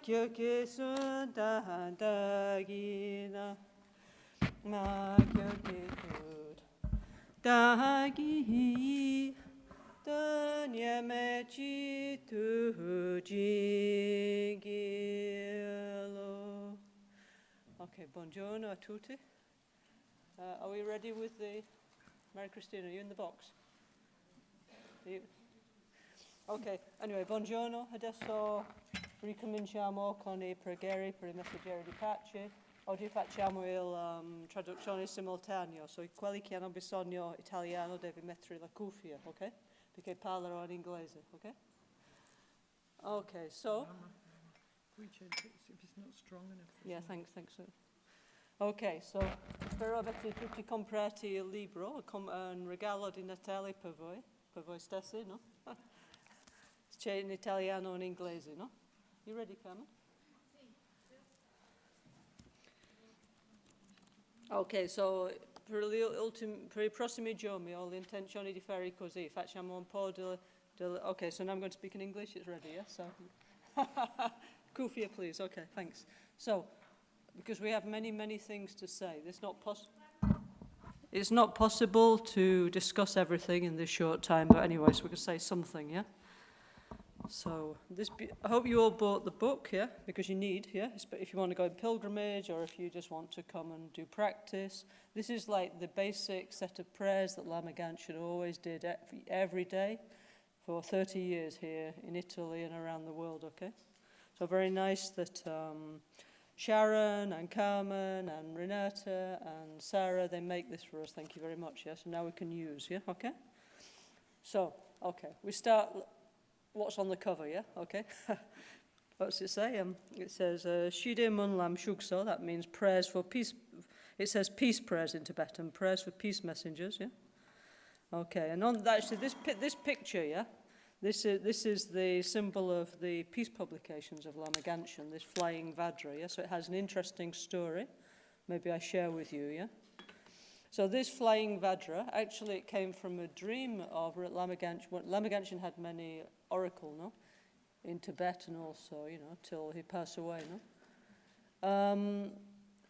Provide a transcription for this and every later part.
kyoke sun dagina. Ma kyoke kud dagi. Danyame chi tu jingilo. Okay, buongiorno a tutti. Are we ready with the Mary Christina? Are you in the box? Ok, anyway, buongiorno. Adesso ricominciamo con I preghiere per il messaggero di pace. Oggi facciamo il traduzione simultanea, so quelli che hanno bisogno italiano devono mettere la cuffia, ok? Perché parlerò in inglese, ok? Ok, so... If it's not strong enough. Yeah, thanks. Ok, so spero avete tutti comprati il libro, un regalo di Natale per voi stessi, no? C'è in italiano e in inglese, no? You ready, Carmen? Ok, so per I prossimi giorni ho l'intenzione di fare così, facciamo un po' ok, so now I'm going to speak in English, it's ready, yeah? So, cuffia, please, okay, thanks. So, because we have many things to say, it's not possible to discuss everything in this short time, but anyway, so we can say something, yeah? So, I hope you all bought the book, yeah? Because you need, yeah? If you want to go in pilgrimage or if you just want to come and do practice. This is like the basic set of prayers that Lama Gangchen always did every day for 30 years here in Italy and around the world, okay? So very nice that Sharon and Carmen and Renata and Sarah, they make this for us. Thank you very much, yeah? So now we can use, yeah? Okay? So, okay, we start... What's on the cover, yeah? Okay. What's it say? It says, Shide Mun Lam Shukso, that means prayers for peace. It says peace prayers in Tibetan, prayers for peace messengers, yeah? Okay, and actually this picture, yeah? This is the symbol of the peace publications of Lama Gangchen, this flying Vajra, yeah? So it has an interesting story. Maybe I share with you, yeah? So this flying Vajra, actually it came from a dream of Lama Gangchen. Lama Gangchen had many oracle, no? In Tibet and also, you know, till he passed away, no?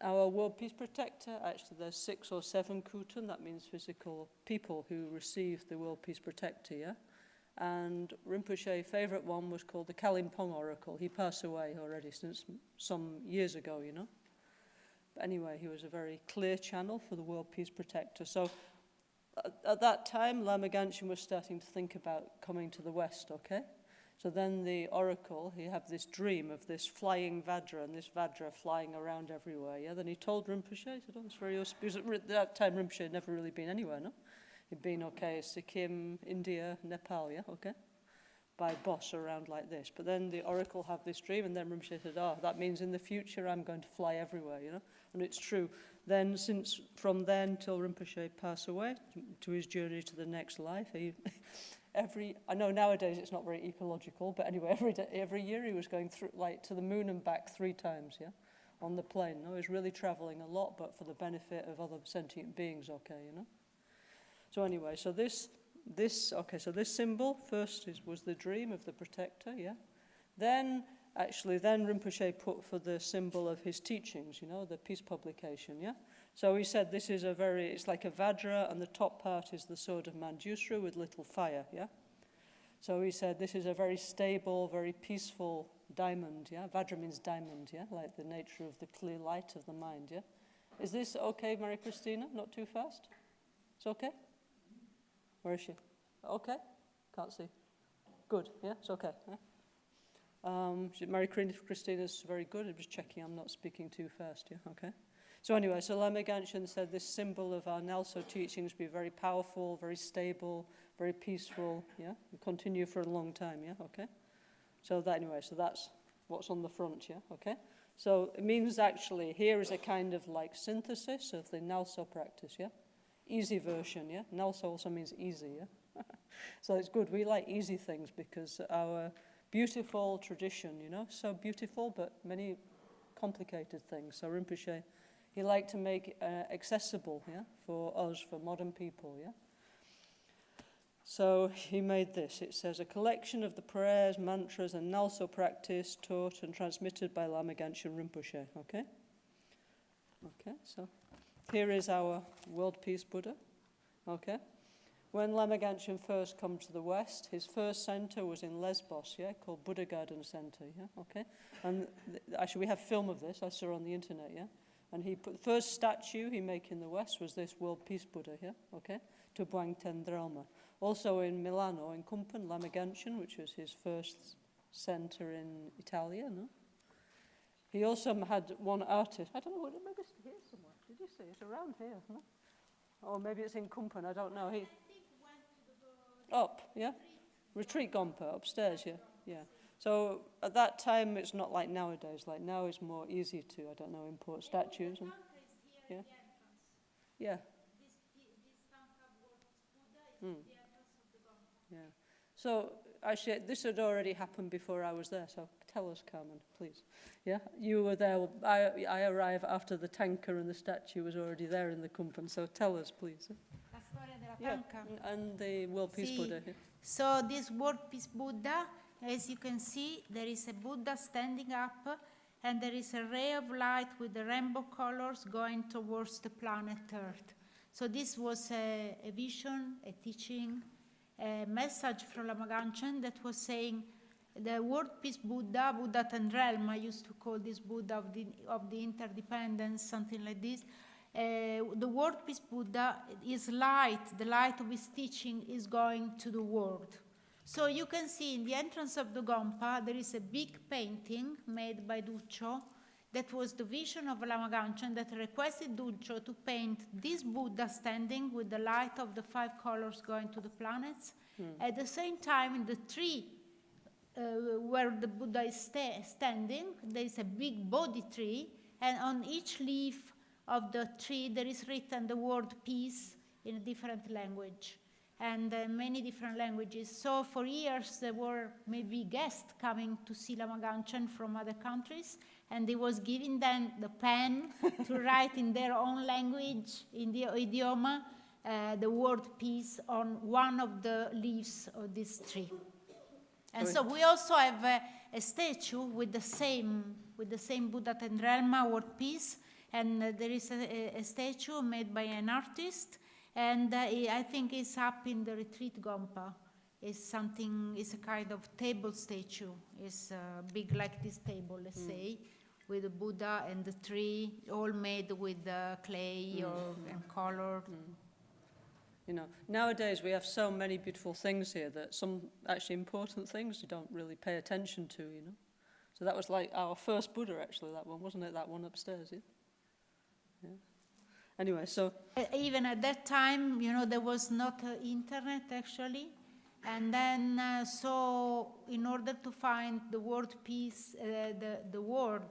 Our World Peace Protector, actually there's 6 or 7 Kutun, that means physical people who received the World Peace Protector, yeah? And Rinpoche's favorite one was called the Kalimpong Oracle. He passed away already since some years ago, you know? But anyway, he was a very clear channel for the World Peace Protector. So at that time, Lama Gangchen was starting to think about coming to the West, okay? So then the oracle, he had this dream of this flying Vajra, and this Vajra flying around everywhere, yeah? Then he told Rinpoche, he said, oh, it's very auspicious. At that time, Rinpoche had never really been anywhere, no? He'd been, okay, Sikkim, India, Nepal, yeah, okay? By boss around like this. But then the oracle had this dream, and then Rinpoche said, oh, that means in the future I'm going to fly everywhere, you know? And it's true. Then, from then till Rinpoche passed away, to his journey to the next life, I know nowadays it's not very ecological, but anyway, every year he was going through, like, to the moon and back 3 times, yeah? On the plane. No, he was really traveling a lot, but for the benefit of other sentient beings, okay, you know? So anyway, so this symbol first was the dream of the protector, yeah? Then Rinpoche put for the symbol of his teachings, you know, the peace publication, yeah? So he said it's like a Vajra, and the top part is the sword of Manjusra with little fire, yeah? So he said this is a very stable, very peaceful diamond, yeah? Vajra means diamond, yeah? Like the nature of the clear light of the mind, yeah? Is this okay, Maria Christina? Not too fast? It's okay? Where is she? Okay? Can't see. Good, yeah? It's okay, yeah? Maria Christina's very good. I'm just checking I'm not speaking too fast, yeah? Okay? So anyway, so Lama Gangchen said this symbol of our NgalSo teachings be very powerful, very stable, very peaceful, yeah? And continue for a long time, yeah? Okay? So that's what's on the front, yeah? Okay? So it means actually here is a kind of like synthesis of the NgalSo practice, yeah? Easy version, yeah? NgalSo also means easy, yeah? So it's good. We like easy things because our beautiful tradition, you know, so beautiful, but many complicated things. So Rinpoche, he liked to make it accessible, yeah, for us, for modern people, yeah. So he made this. It says, a collection of the prayers, mantras, and NgalSo practice taught and transmitted by Lama Gangchen Rinpoche. Okay? Okay, so here is our World Peace Buddha. Okay? When Lama Gangchen first came to the West, his first center was in Lesbos, yeah, called Buddha Garden Center, yeah, okay? And actually, we have film of this, I saw on the internet, yeah? And he put the first statue he made in the West was this World Peace Buddha, yeah, okay? To Buang Tendralma. Also in Milano, in Kumpan, Lama Gangchen, which was his first center in Italia, no? He also had one artist, I don't know, maybe it's here somewhere. Did you see it? Around here, no? Or maybe it's in Kumpan, I don't know. He up, yeah? Retreat Gompa, upstairs, yeah, yeah. So at that time, it's not like nowadays. Like now, it's more easy to, I don't know, import statues. And, yeah. Yeah. Yeah. So actually, this had already happened before I was there. So tell us, Carmen, please. Yeah, you were there. I arrived after the tanker and the statue was already there in the Kumpan. So tell us, please. La storia della Yeah, tanca. and the World Peace Buddha. Yeah. So this World Peace Buddha, as you can see, there is a Buddha standing up, and there is a ray of light with the rainbow colors going towards the planet Earth. So this was a vision, a teaching, a message from Lama Gangchen that was saying the World Peace Buddha, Buddha Tendralma, I used to call this Buddha of the interdependence, something like this. The World Peace Buddha is light, the light of his teaching is going to the world. So you can see in the entrance of the Gompa, there is a big painting made by Duccio. That was the vision of Lama Gangchen that requested Duccio to paint this Buddha standing with the light of the 5 colors going to the planets. At the same time, in the tree where the Buddha is standing, there is a big Bodhi tree, and on each leaf of the tree there is written the word peace in a different language, and many different languages. So for years there were maybe guests coming to see Lama Gangchen from other countries, and he was giving them the pen to write in their own language, in the idioma, the word peace on one of the leaves of this tree. And so we also have a statue with the same Buddha Tendralma, word peace, and there is a statue made by an artist, and I think it's up in the retreat Gompa. It's a kind of table statue. It's big like this table, let's say, with the Buddha and the tree, all made with clay and colored. You know, nowadays we have so many beautiful things here that some actually important things you don't really pay attention to, you know. So that was like our first Buddha, actually, that one, wasn't it? That one upstairs, yeah? Yeah. Anyway, so... Even at that time, you know, there was not internet, actually. And then, so in order to find the word peace, the word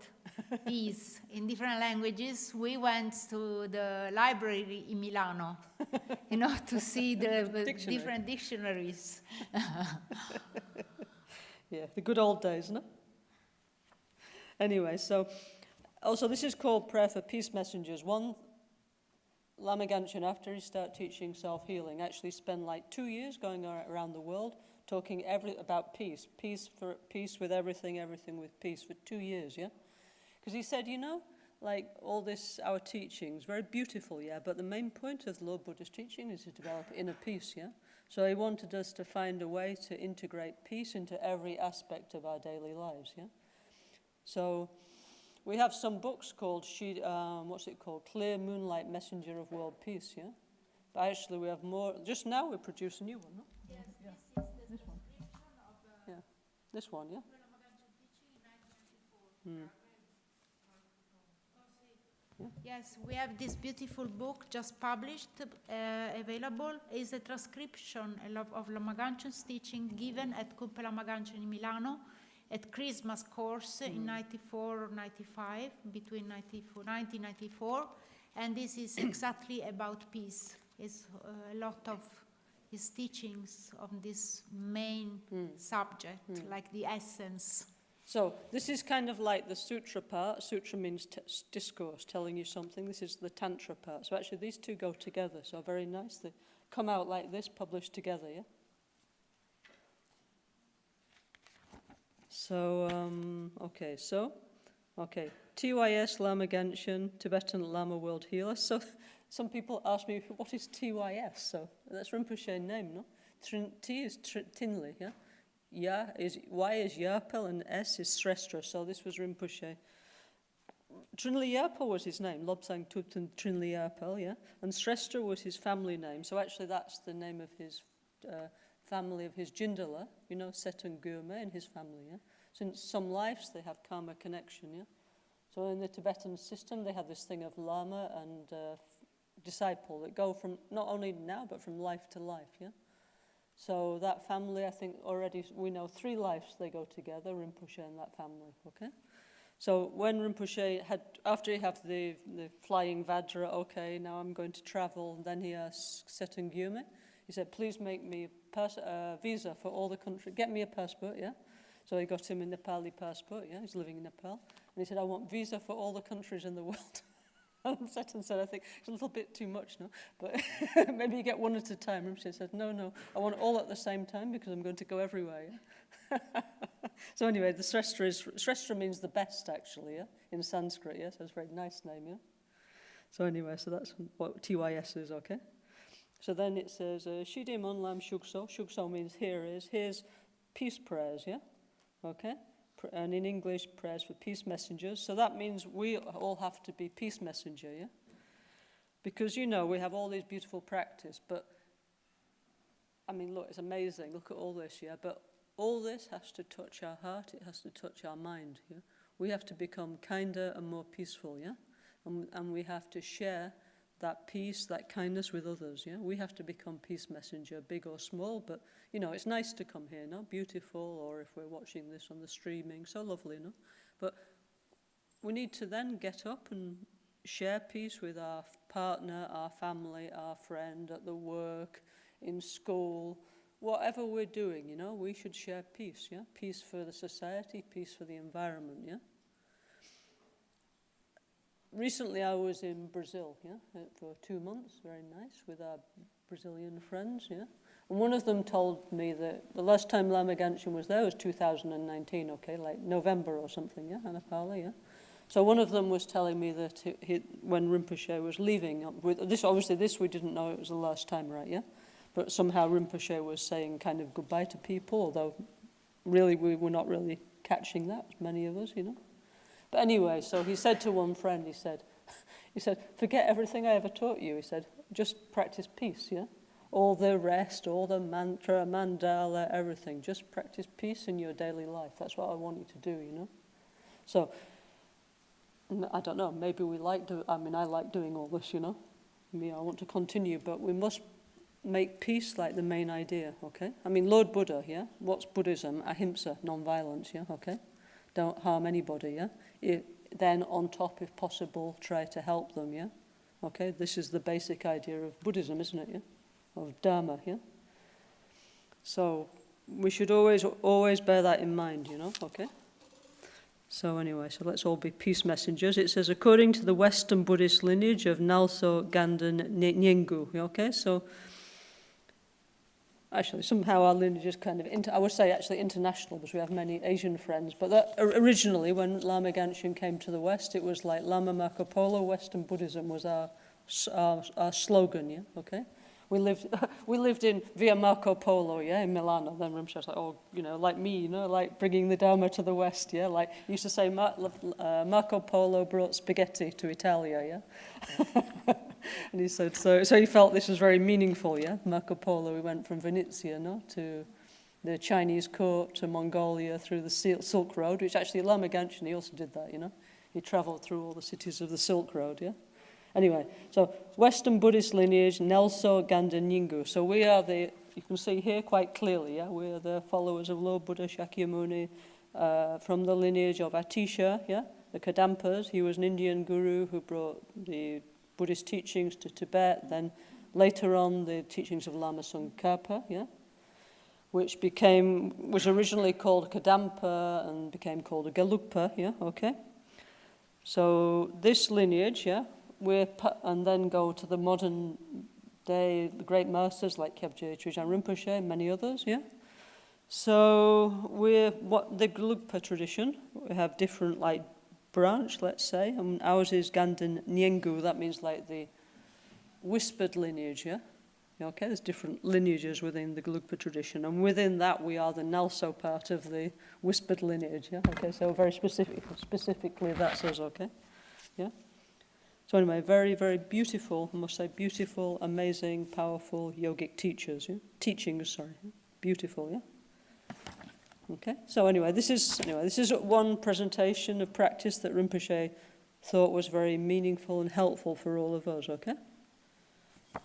peace in different languages, we went to the library in Milano, you know, to see the different dictionaries. Yeah, the good old days, no? Anyway, so also this is called Prayer for Peace Messengers. One, Lama Gangchen, after he started teaching self-healing, actually spent like 2 years going around the world talking about peace. Peace with everything, everything with peace for 2 years, yeah? Because he said, you know, like all this, our teachings, very beautiful, yeah, but the main point of the Lord Buddha's teaching is to develop inner peace, yeah? So he wanted us to find a way to integrate peace into every aspect of our daily lives, yeah? So we have some books called, what's it called? Clear Moonlight Messenger of World Peace, yeah? But actually we have more, just now we produce a new one, no? Yes, this is the description of Yeah, this one, yeah? Lama Gangchen teaching in 1994. Yes, we have this beautiful book just published, available. It's a transcription of Lama Gangchen's teaching given at Kumpa Lama Gangchen in Milano at Christmas course in 94 or 95, between 1994. And this is exactly about peace. It's a lot of his teachings on this main subject, like the essence. So this is kind of like the sutra part. Sutra means discourse, telling you something. This is the tantra part. So actually these two go together. So very nice. They come out like this, published together, yeah? So, TYS, Lama Gangchen, Tibetan Lama World Healer. So some people ask me, what is TYS? So that's Rinpoche's name, no? T is Tinli, yeah? Y is Yarpel, and S is Srestra, so this was Rinpoche. Trinli Yarpel was his name, Lobsang Tupten Trinli Yarpel, yeah? And Srestra was his family name, so actually that's the name of his family of his Jindala, you know, Setun Gurme in his family, yeah? So in some lives they have karma connection, yeah? So in the Tibetan system they have this thing of Lama and disciple that go from, not only now, but from life to life, yeah? So that family, I think already we know 3 lives they go together, Rinpoche and that family, okay? So when Rinpoche had, after he had the flying Vajra, okay, now I'm going to travel, and then he asked Setun Gyume, he said, please make me a visa for all the country, get me a passport, yeah? So he got him a Nepali passport, yeah, he's living in Nepal, and he said, I want visa for all the countries in the world. And Setun said, I think it's a little bit too much, no? But maybe you get one at a time. Rinpoche said, no, I want it all at the same time because I'm going to go everywhere, yeah? So anyway, the Srestra means the best, actually, yeah? In Sanskrit, yeah? So it's a very nice name, yeah? So anyway, so that's what TYS is, okay? So then it says, Shidi Monlam Shukso. Shukso means here's peace prayers, yeah? Okay? And in English, prayers for peace messengers. So that means we all have to be peace messenger, yeah? Because, you know, we have all these beautiful practice, but, I mean, look, it's amazing. Look at all this, yeah? But all this has to touch our heart. It has to touch our mind, yeah? We have to become kinder and more peaceful, yeah? And we have to share that peace, that kindness with others, yeah? We have to become peace messenger, big or small, but, you know, it's nice to come here, no? Beautiful, or if we're watching this on the streaming, so lovely, no? But we need to then get up and share peace with our partner, our family, our friend, at the work, in school, whatever we're doing, you know, we should share peace, yeah? Peace for the society, peace for the environment, yeah? Recently I was in Brazil, yeah, for 2 months, very nice, with our Brazilian friends, yeah. And one of them told me that the last time Lama Gangchen was there was 2019, okay, like November or something, yeah, Anapali, yeah. So one of them was telling me that when Rinpoche was leaving, with this, obviously this we didn't know it was the last time, right, yeah? But somehow Rinpoche was saying kind of goodbye to people, although really we were not really catching that, many of us, you know. But anyway, so he said to one friend, he said, forget everything I ever taught you. He said, just practice peace, yeah? All the rest, all the mantra, mandala, everything. Just practice peace in your daily life. That's what I want you to do, you know? So, I don't know, maybe I like doing all this, you know? I want to continue, but we must make peace like the main idea, okay? I mean, Lord Buddha, yeah? What's Buddhism? Ahimsa, non-violence, yeah? Okay? Don't harm anybody, yeah? Then on top, if possible, try to help them, yeah? Okay, this is the basic idea of Buddhism, isn't it, yeah? Of Dharma, yeah? So we should always bear that in mind, you know, okay? So anyway, so let's all be peace messengers. It says, according to the Western Buddhist lineage of NgalSo Ganden Nyingu, okay? So actually, somehow our lineage is kind of, I would say actually international, because we have many Asian friends. But that, originally, when Lama Gangchen came to the West, it was like Lama Marco Polo, Western Buddhism was our slogan, yeah, okay? We lived in via Marco Polo, yeah, in Milano. Then Rinpoche was like, oh, you know, like me, you know, like bringing the Dharma to the West, yeah? Like, he used to say, Marco Polo brought spaghetti to Italia, yeah? And he said, so he felt this was very meaningful, yeah? Marco Polo, we went from Venezia, no, to the Chinese court, to Mongolia, through the Silk Road, which actually Lama Gangchen, he also did that, you know? He traveled through all the cities of the Silk Road, yeah? Anyway, so Western Buddhist lineage, NgalSo Ganden Nyingu. So we are you can see here quite clearly, yeah? We are the followers of Lord Buddha Shakyamuni from the lineage of Atisha, yeah? The Kadampas. He was an Indian guru who brought the Buddhist teachings to Tibet, then later on the teachings of Lama Tsongkhapa, yeah, which was originally called Kadampa and became called a Gelugpa, yeah, okay. So this lineage, yeah, and then go to the modern day, the great masters like Kyabje Trijang Rinpoche and many others, yeah. So the Gelugpa tradition, we have different like branch, let's say, and ours is Ganden Nyengu, that means like the whispered lineage, yeah? Okay, there's different lineages within the Gelugpa tradition, and within that we are the NgalSo part of the whispered lineage, yeah? Okay, so very specifically that's us, okay? Yeah? So anyway, very, very beautiful, I must say, beautiful, amazing, powerful yogic teachers, yeah? Teachings, sorry, yeah? Beautiful, yeah? Okay, so anyway, this is one presentation of practice that Rinpoche thought was very meaningful and helpful for all of us, okay?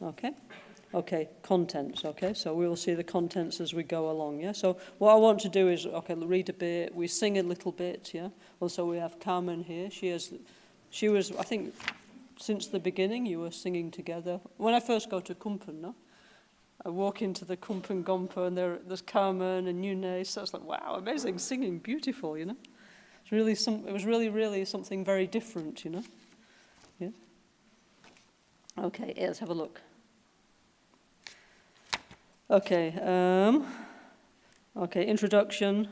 Okay? Okay, contents, okay? So we will see the contents as we go along, yeah? So what I want to do is, okay, read a bit, we sing a little bit, yeah? Also we have Carmen here. She was, I think, since the beginning you were singing together. When I first go to Kumpen, no? I walk into the Kumpen Gompa and there's Carmen and Yune, so it's like, wow, amazing singing, beautiful, you know? It was really something very different, you know? Yeah? Okay, yeah, let's have a look. Okay, okay, introduction.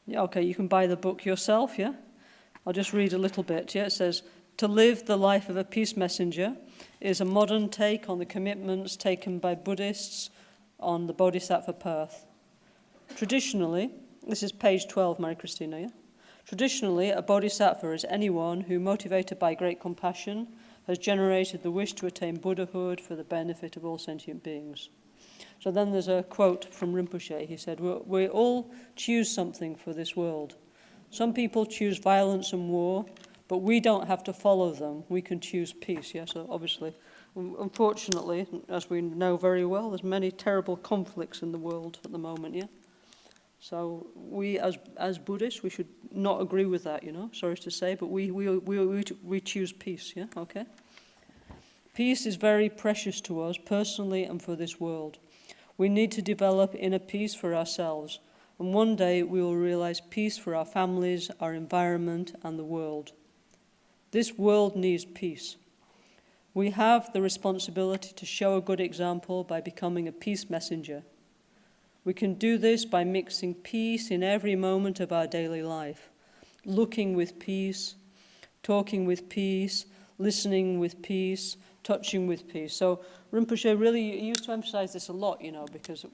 Yeah, okay, you can buy the book yourself, yeah? I'll just read a little bit, yeah? It says, to live the life of a peace messenger is a modern take on the commitments taken by Buddhists on the Bodhisattva path. Traditionally, this is page 12, Mary Christina, yeah? Traditionally, a Bodhisattva is anyone who, motivated by great compassion, has generated the wish to attain Buddhahood for the benefit of all sentient beings. So then there's a quote from Rinpoche. He said, we all choose something for this world. Some people choose violence and war, but we don't have to follow them. We can choose peace, yeah? So obviously, unfortunately, as we know very well, there's many terrible conflicts in the world at the moment, yeah? So we, as Buddhists, we should not agree with that, you know? Sorry to say, but we choose peace, yeah? Okay? Peace is very precious to us, personally and for this world. We need to develop inner peace for ourselves, and one day we will realize peace for our families, our environment, and the world. This world needs peace. We have the responsibility to show a good example by becoming a peace messenger. We can do this by mixing peace in every moment of our daily life, looking with peace, talking with peace, listening with peace, touching with peace. So Rinpoche really used to emphasize this a lot, you know, because,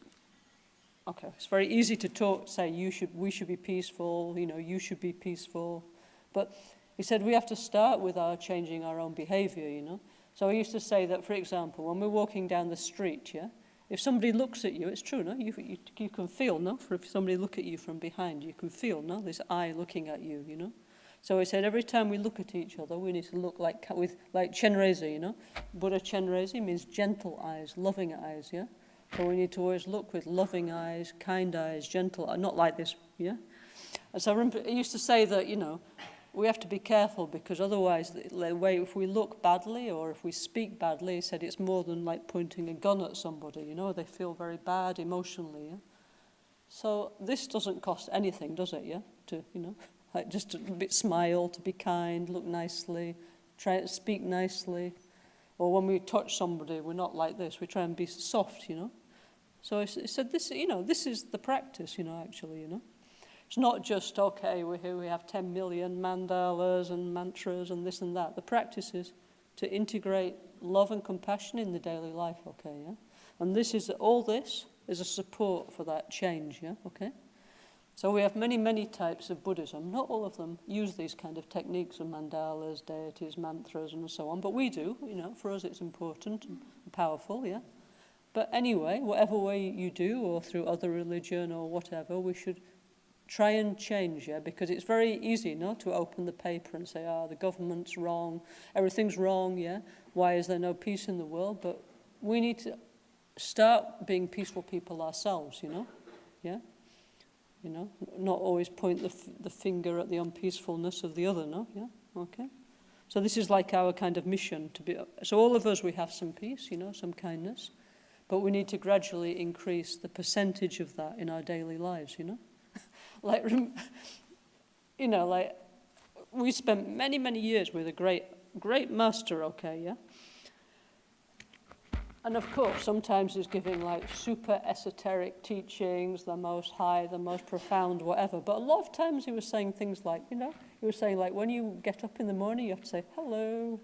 okay, it's very easy to say we should be peaceful, you know, you should be peaceful, but he said we have to start with changing our own behavior, you know. So he used to say that, for example, when we're walking down the street, yeah, if somebody looks at you, it's true, no? You can feel, no? For if somebody look at you from behind, you can feel, no? This eye looking at you, you know. So he said every time we look at each other, we need to look like Chenrezig, you know. Buddha Chenrezig means gentle eyes, loving eyes, yeah. So we need to always look with loving eyes, kind eyes, gentle, not like this, yeah. And so he used to say that, you know, we have to be careful because otherwise, if we look badly or if we speak badly, he said it's more than like pointing a gun at somebody, you know, they feel very bad emotionally, yeah? So this doesn't cost anything, does it, yeah? To, you know, like just a bit smile, to be kind, look nicely, try to speak nicely. Or when we touch somebody, we're not like this, we try and be soft, you know. So he said this, you know, this is the practice, you know, actually, you know. It's not just, okay, we're here, we have 10 million mandalas and mantras and this and that. The practice is to integrate love and compassion in the daily life, okay, yeah? And all this is a support for that change, yeah, okay? So we have many, many types of Buddhism. Not all of them use these kind of techniques of mandalas, deities, mantras, and so on, but we do, you know, for us it's important and powerful, yeah? But anyway, whatever way you do, or through other religion or whatever, we should try and change, yeah, because it's very easy, no, to open the paper and say, the government's wrong, everything's wrong, yeah, why is there no peace in the world? But we need to start being peaceful people ourselves, you know, yeah, you know, not always point the finger at the unpeacefulness of the other, no, yeah, okay. So this is like our kind of mission to be, so all of us, we have some peace, you know, some kindness, but we need to gradually increase the percentage of that in our daily lives, you know. Like, you know, like, we spent many, many years with a great master, okay, yeah? And of course, sometimes he's giving like super esoteric teachings, the most high, the most profound, whatever. But a lot of times he was saying things like, you know, he was saying like, when you get up in the morning, you have to say, hello.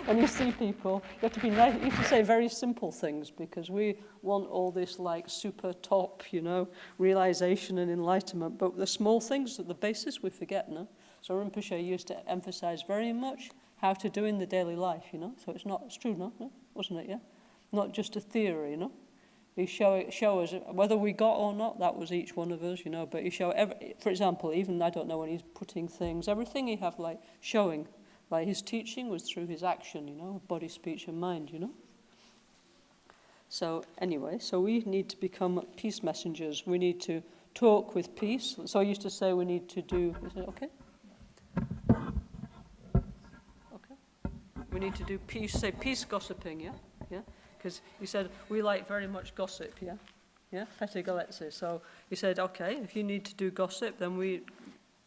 When you see people, you have to be nice. You have to say very simple things because we want all this like super top, you know, realization and enlightenment. But the small things at the basis we forget, no? So Rinpoche used to emphasize very much how to do in the daily life, you know. So it's true, no? Wasn't it, yeah? Not just a theory, you know. He show us whether we got or not. That was each one of us, you know. But he show for example, even I don't know when he's putting things, everything he have like showing, like his teaching was through his action, you know, body, speech, and mind, you know. So anyway, so we need to become peace messengers. We need to talk with peace. So I used to say we need to do. Is it okay? Okay. We need to do peace. Say peace gossiping, yeah, yeah. Because he said, we like very much gossip, yeah? Yeah, Pete Galetze. So he said, okay, if you need to do gossip, then we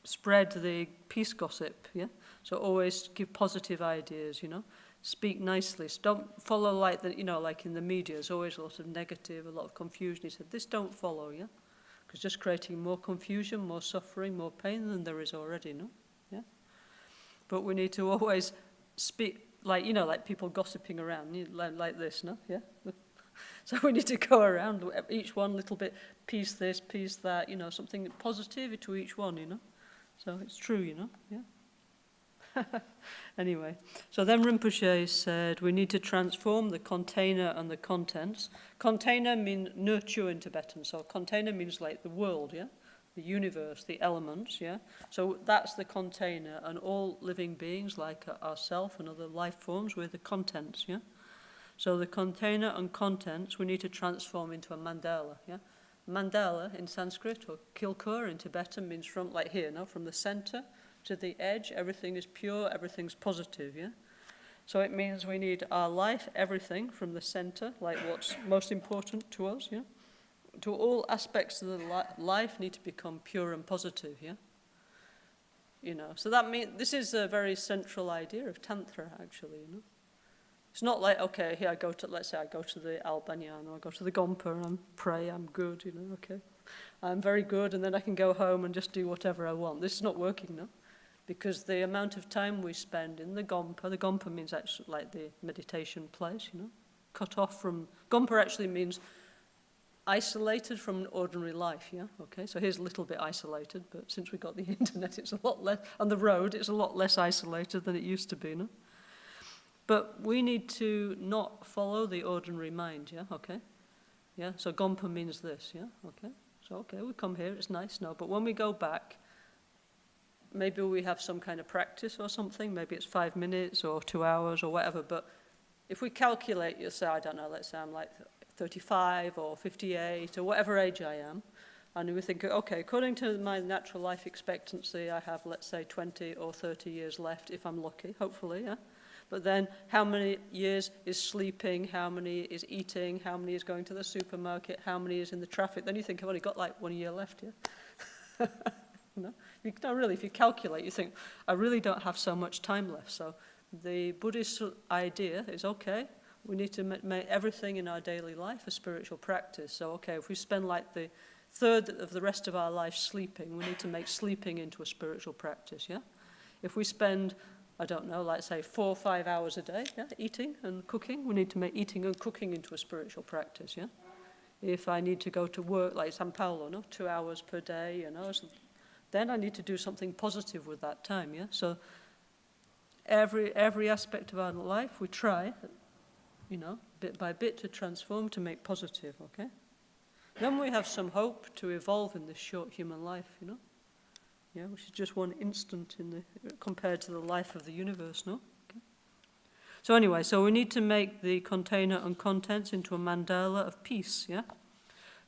spread the peace gossip, yeah? So always give positive ideas, you know? Speak nicely. Don't follow like the, you know, like in the media, there's always a lot of negative, a lot of confusion. He said, this don't follow, yeah? Because just creating more confusion, more suffering, more pain than there is already, no? Yeah? But we need to always speak, like, you know, like people gossiping around, like this, no? Yeah? So we need to go around, each one little bit, peace this, peace that, you know, something positive to each one, you know? So it's true, you know? Yeah? Anyway, so then Rinpoche said we need to transform the container and the contents. Container means nurture in Tibetan, so container means like the world, yeah? The universe, the elements, yeah? So that's the container, and all living beings like ourselves and other life forms, we're the contents, yeah? So the container and contents we need to transform into a mandala, yeah? Mandala in Sanskrit, or kilkur in Tibetan, means from, like here, no? From the center to the edge, everything is pure, everything's positive, yeah? So it means we need our life, everything from the center, like what's most important to us, yeah? To all aspects of the life need to become pure and positive, yeah? You know, so that means, this is a very central idea of tantra, actually, you know? It's not like, okay, here I go to, let's say I go to the Albagnano, I go to the Gompa and I pray, I'm good, you know, okay? I'm very good, and then I can go home and just do whatever I want. This is not working, no? Because the amount of time we spend in the Gompa means actually like the meditation place, you know? Cut off from, Gompa actually means isolated from an ordinary life, yeah? Okay, so here's a little bit isolated, but since we got the internet, it's a lot less, on the road, it's a lot less isolated than it used to be, no? But we need to not follow the ordinary mind, yeah? Okay? Yeah, so Gompa means this, yeah? Okay? So, okay, we come here, it's nice, no, but when we go back, maybe we have some kind of practice or something, maybe it's 5 minutes or 2 hours or whatever, but if we calculate, you say, I don't know, let's say I'm like 35 or 58 or whatever age I am, and we think, okay, according to my natural life expectancy, I have, let's say, 20 or 30 years left, if I'm lucky, hopefully, yeah? But then how many years is sleeping, how many is eating, how many is going to the supermarket, how many is in the traffic? Then you think, I've only got like 1 year left, yeah? No? No, really, if you calculate, you think, I really don't have so much time left. So the Buddhist idea is, okay, we need to make everything in our daily life a spiritual practice. So, okay, if we spend like the third of the rest of our life sleeping, we need to make sleeping into a spiritual practice, yeah? If we spend, I don't know, like say 4 or 5 hours a day, yeah, eating and cooking, we need to make eating and cooking into a spiritual practice, yeah? If I need to go to work, like San Paulo, no, 2 hours per day, you know, then I need to do something positive with that time, yeah? So every aspect of our life we try, you know, bit by bit to transform, to make positive, okay? Then we have some hope to evolve in this short human life, you know? Yeah, which is just one instant in the, compared to the life of the universe, no? Okay. So anyway, so we need to make the container and contents into a mandala of peace, yeah?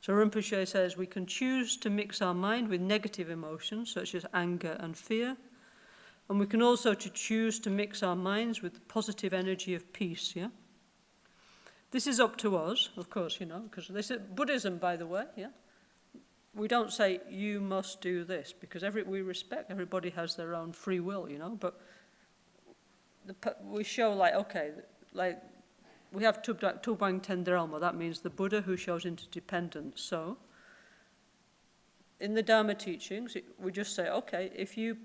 So Rinpoche says we can choose to mix our mind with negative emotions, such as anger and fear, and we can also choose to mix our minds with the positive energy of peace, yeah? This is up to us, of course, you know, because this is Buddhism, by the way, yeah? We don't say, you must do this, because we respect, everybody has their own free will, you know, but we show like, okay, like we have Tubang Tenderelmo, that means the Buddha who shows interdependence. So, in the Dharma teachings, we just say, okay, if you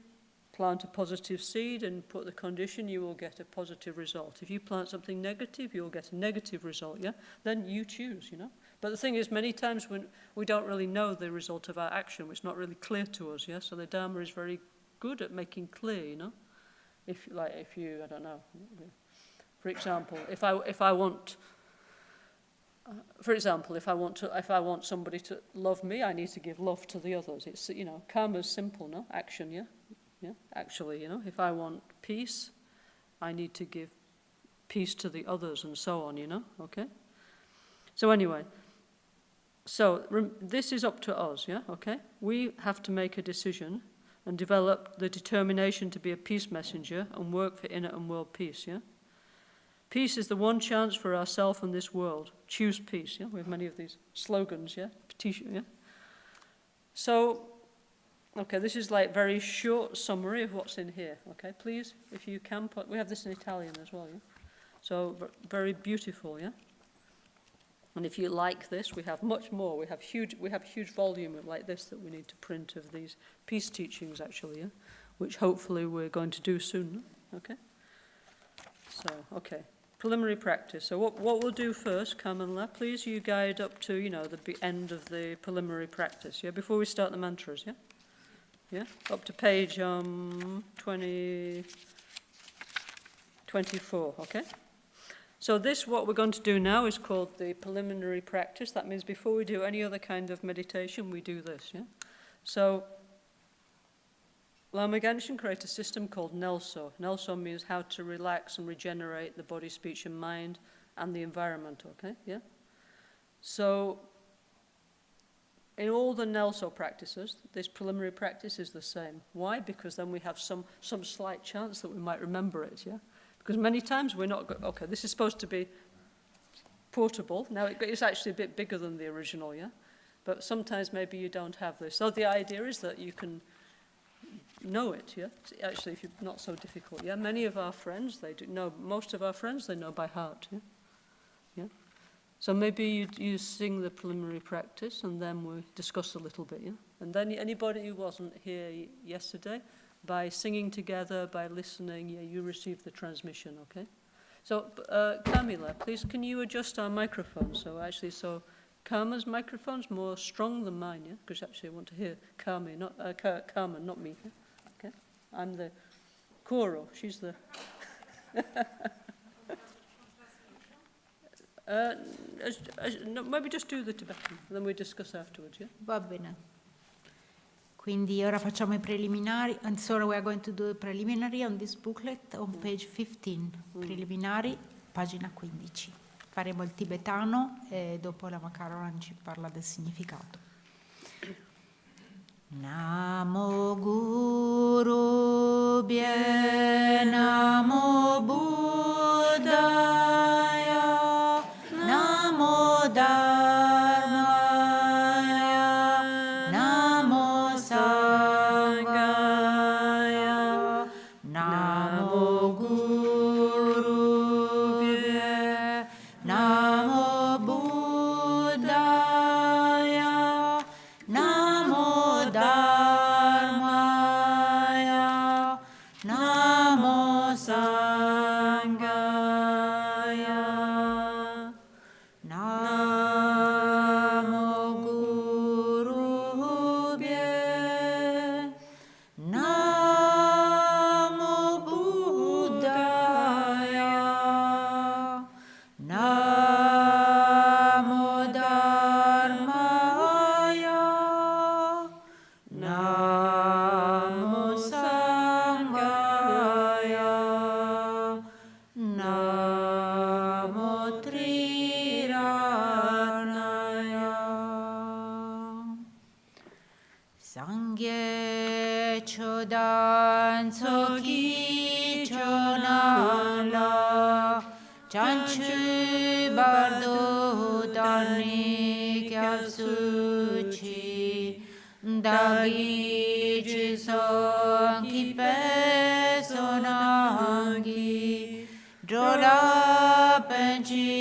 plant a positive seed and put the condition, you will get a positive result. If you plant something negative, you'll get a negative result, yeah? Then you choose, you know? But the thing is, many times when we don't really know the result of our action, it's not really clear to us, yeah? So the Dharma is very good at making clear, you know? If you, I don't know, for example, if I want somebody to love me, I need to give love to the others. It's, you know, karma's simple, no? Action, yeah? Yeah, actually, you know, if I want peace, I need to give peace to the others and so on, you know, okay? So anyway, this is up to us, yeah, okay? We have to make a decision and develop the determination to be a peace messenger and work for inner and world peace, yeah? Peace is the one chance for ourselves and this world. Choose peace, yeah? We have many of these slogans, yeah? T-shirt, yeah? So, okay, this is like very short summary of what's in here, okay? Please, if you can put, we have this in Italian as well, yeah? So, very beautiful, yeah? And if you like this, we have much more. We have huge volume like this that we need to print of these peace teachings, actually, yeah? Which hopefully we're going to do soon, okay? So, okay, preliminary practice. So what we'll do first, Kamala, please you guide up to, you know, the end of the preliminary practice, yeah? Before we start the mantras, yeah? Yeah, up to page 24, okay? So what we're going to do now is called the preliminary practice. That means before we do any other kind of meditation, we do this, yeah? So, Lama Gangchen created a system called NgalSo. NgalSo means how to relax and regenerate the body, speech, and mind, and the environment, okay, yeah? So, in all the NgalSo practices, this preliminary practice is the same. Why? Because then we have some slight chance that we might remember it, yeah? Because many times we're not, okay, this is supposed to be portable. Now it's actually a bit bigger than the original, yeah? But sometimes maybe you don't have this. So the idea is that you can know it, yeah? Actually, if you're not so difficult, yeah? Many of our friends, they do know, most of our friends, they know by heart, yeah? Yeah? So maybe you sing the preliminary practice and then we'll discuss a little bit, yeah? And then anybody who wasn't here yesterday, by singing together, by listening, yeah, you receive the transmission, okay? So, Camila, please, can you adjust our microphone? So Karma's microphone's more strong than mine, yeah? Because actually I want to hear Karma, not me, yeah? Okay? I'm the Koro, she's the... no, maybe just do the Tibetan, then we discuss afterwards, yeah? Va bene. Quindi ora facciamo i preliminari, and so we are going to do the preliminary on this booklet on page 15. Preliminari, pagina 15. Faremo il tibetano e dopo Lama Caroline ci parla del significato. Namo Guru Bhye Namo Buddhaya Namo Dharmaya Namo Sanghaya Namo Guru Bhye Namo Buddhaya Namo Dharmaya Namo Sanghaya Namo Guru Bhye Namo Buddhaya Namo Dharmaya Namo Sanghaya Namo Triranaya Sangye Chodan Soki Chonala Chanchu Bardo Dani Kyapsuchi Dagi Jison Kipe Sonangi Drola Penchi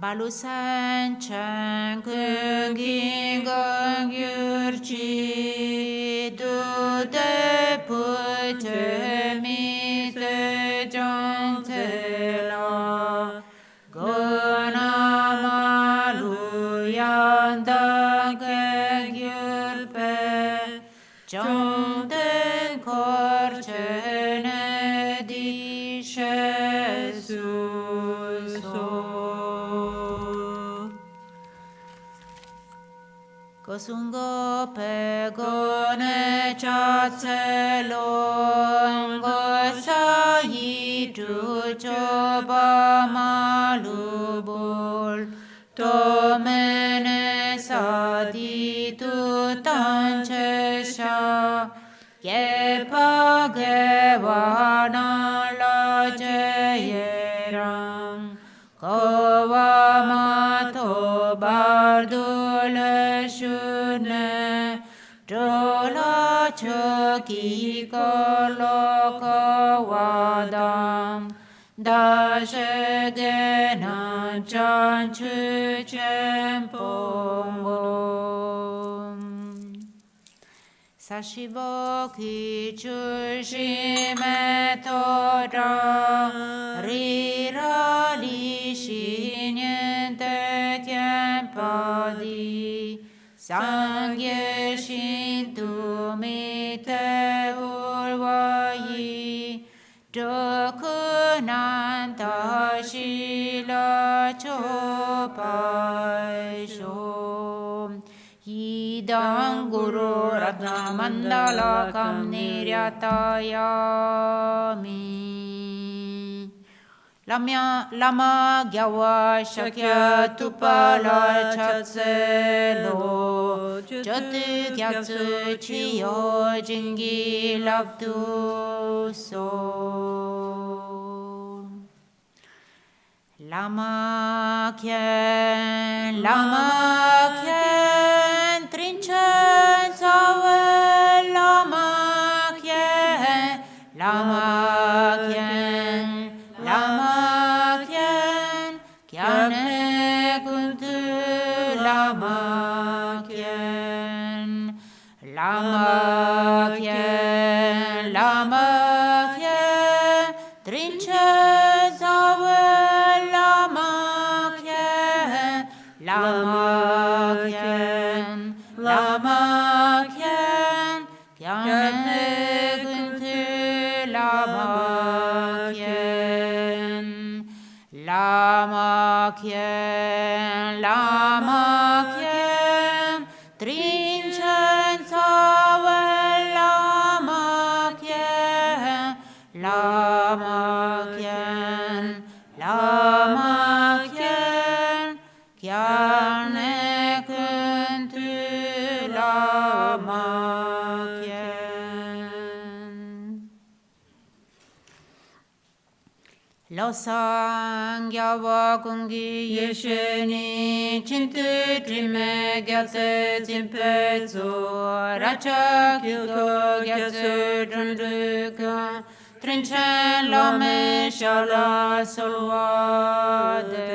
Balusan Chan Kungin Gong Yurchi Du De Pute Mi Te Jong Te La Gona Malu Yan Da Ke Gyulpe Jong Den Kor Chene Di Shesu Kosungo pegone chacelon gosayi chuchoba malubol tomene sadi tutanchesha yepa gewana la jeyeram Kovamato bardule shune Jola choki kolo kawadam Dashegena chanchu chempongom Sashibo kichushime tora Rira li niente tiempadi Sangye shintu mite urvayi Jokunanta shila chopai shom Idang guru ratna mandala kam niryatayami Lama gyawa shakya tupala chatselo Jotu gyatsu chiyo jingi labdu so Lama kien trincen sawe Lama kien Kyane kuntu lama kien trinche zawe lama kien kyane kuntu lama kien trincen sawe lama kien kyane kuntu lama kien Lo sangya wa kungi yesheni chintu trime gyatse zimpetsu racha kilko gyatse drunduka trinchen lome shala solwadeb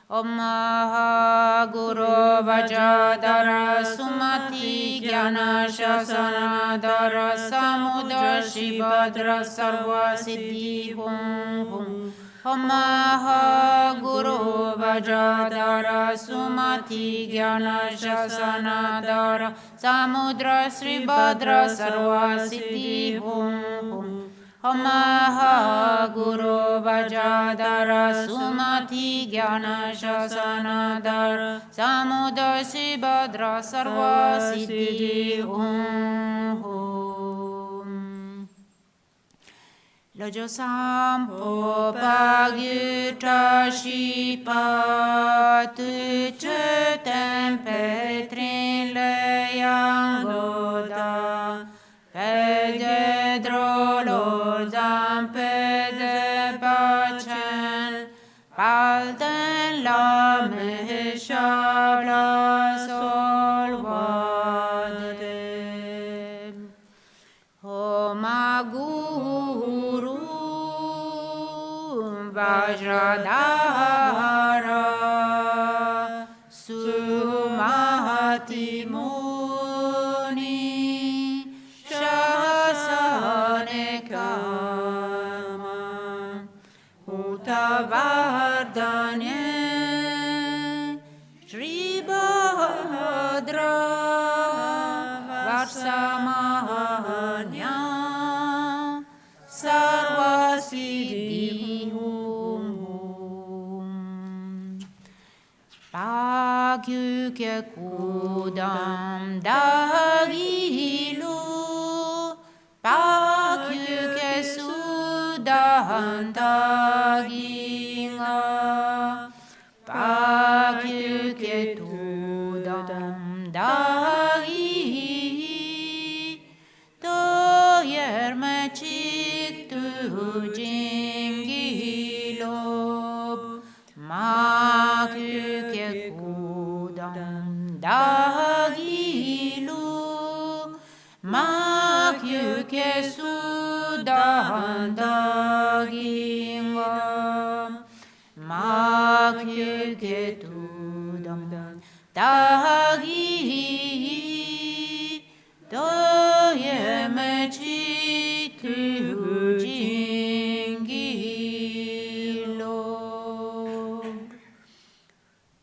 Om Maha Guru Vajradhara Sumati Jnana Shasana Dhara Samudra Shibhadra Sarva Siddhi Hum Hum Om Maha Guru Vajradhara Sumati Jnana Shasana Dhara Samudra Shibhadra Sarva Siddhi Hum Hum Om Maha Guru Vajradhara Sumati Jnana Shasana Dhara Samudra Shibhadra Sarva Siddhi Hum Hum Lojo Sampo Pagyuta Shipa Tuche Tempe Trin Leyang Goda Pede Drolo Zampede Pachen Palden La Meshala Solvade Oma Guru Vajradhara shasane kama utavardhane Shri Bhadra Varsamanya Sarvasiddhi Pakyukya Kudam Dagilu Pakyukya Sudahantaginga Pakyukya Tudam Dagi Toyermachik Tujingilob Makyukya Kudam Dagilu Makyukya Sudahantaginga Makyukya Tudam Dagi Toyemachik Tujingilob.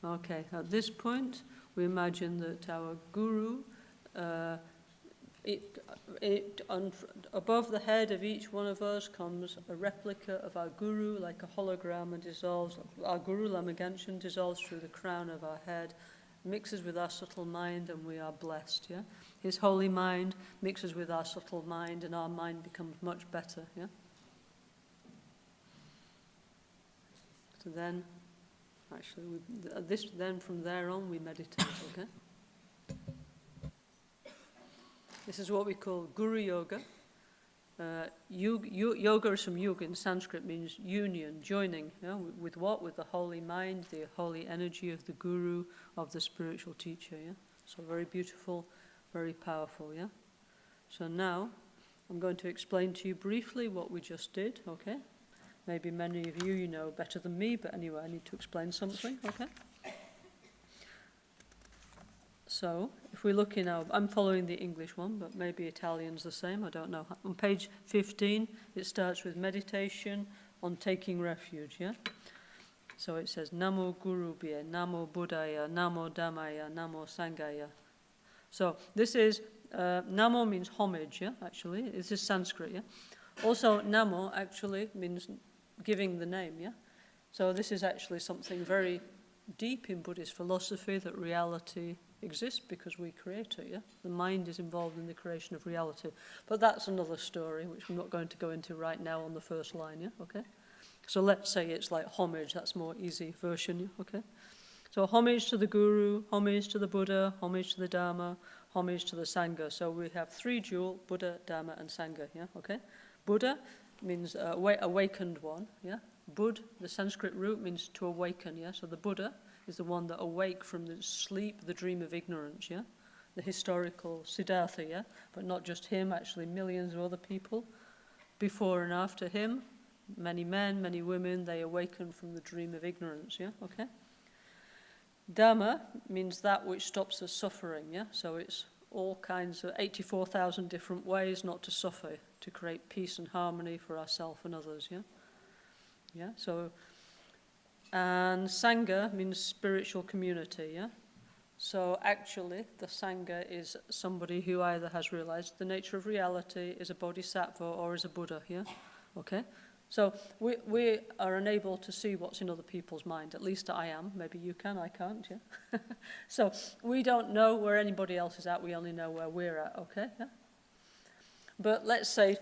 Okay, at this point, we imagine that our guru, above the head of each one of us comes a replica of our guru, like a hologram, and dissolves. Our guru, Lama Gangchen, dissolves through the crown of our head, mixes with our subtle mind, and we are blessed, yeah? His holy mind mixes with our subtle mind, and our mind becomes much better, yeah? So then, actually, then from there on, we meditate, okay? This is what we call Guru Yoga. Yoga is from yuga in Sanskrit, means union, joining. Yeah? With what? With the holy mind, the holy energy of the Guru, of the spiritual teacher. Yeah? So very beautiful, very powerful. Yeah. So now I'm going to explain to you briefly what we just did. Okay. Maybe many of you know better than me, but anyway, I need to explain something. Okay. So, if we look in our, I'm following the English one, but maybe Italian's the same, I don't know. On page 15, it starts with meditation on taking refuge, yeah? So it says, Namo Gurubhye, Namo Buddhaya, Namo Dhammaya, Namo Sanghaya. So this is, Namo means homage, yeah, actually. This is Sanskrit, yeah? Also, Namo actually means giving the name, yeah? So this is actually something very deep in Buddhist philosophy, that reality exists because we create it, yeah? The mind is involved in the creation of reality. But that's another story, which I'm not going to go into right now on the first line, yeah? Okay? So let's say it's like homage, that's more easy version, yeah? Okay? So homage to the Guru, homage to the Buddha, homage to the Dharma, homage to the Sangha. So we have three dual, Buddha, Dharma, and Sangha, yeah? Okay? Buddha means awakened one, yeah? Bud, the Sanskrit root, means to awaken, yeah? So the Buddha is the one that awake from the sleep, the dream of ignorance, yeah? The historical Siddhartha, yeah? But not just him, actually millions of other people. Before and after him, many men, many women, they awaken from the dream of ignorance, yeah? Okay? Dhamma means that which stops us suffering, yeah? So it's all kinds of 84,000 different ways not to suffer, to create peace and harmony for ourselves and others, yeah? Yeah, so, and Sangha means spiritual community, yeah? So actually, the Sangha is somebody who either has realized the nature of reality, is a bodhisattva, or is a Buddha, yeah? Okay? So we are unable to see what's in other people's mind. At least I am. Maybe you can, I can't, yeah? So we don't know where anybody else is at, we only know where we're at, okay? Yeah? But let's say,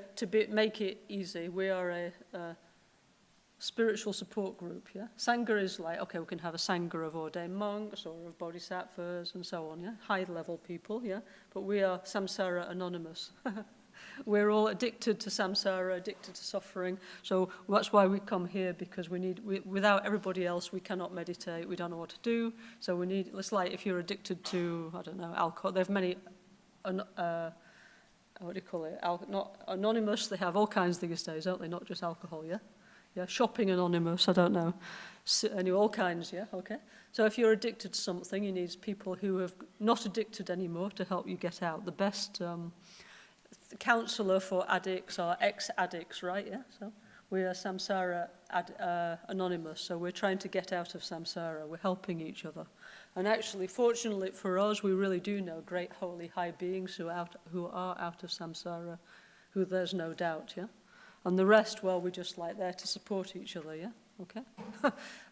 make it easy, we are a spiritual support group, yeah? Sangha is like, okay, we can have a Sangha of ordained monks or of bodhisattvas and so on, yeah? High-level people, yeah? But we are samsara anonymous. We're all addicted to samsara, addicted to suffering. So that's why we come here, because without everybody else, we cannot meditate, we don't know what to do. So we need, it's like if you're addicted to, I don't know, alcohol. They have many, what do you call it? Not anonymous, they have all kinds these days, don't they? Not just alcohol, yeah? Yeah, shopping anonymous, I don't know. Anyway, all kinds, yeah, okay. So if you're addicted to something, you need people who are not addicted anymore to help you get out. The best counsellor for addicts are ex-addicts, right? Yeah. So we are Samsara Anonymous. So we're trying to get out of samsara. We're helping each other. And actually, fortunately for us, we really do know great holy high beings who are out of samsara, who there's no doubt. Yeah. And the rest, well, we're just like there to support each other. Yeah. Okay.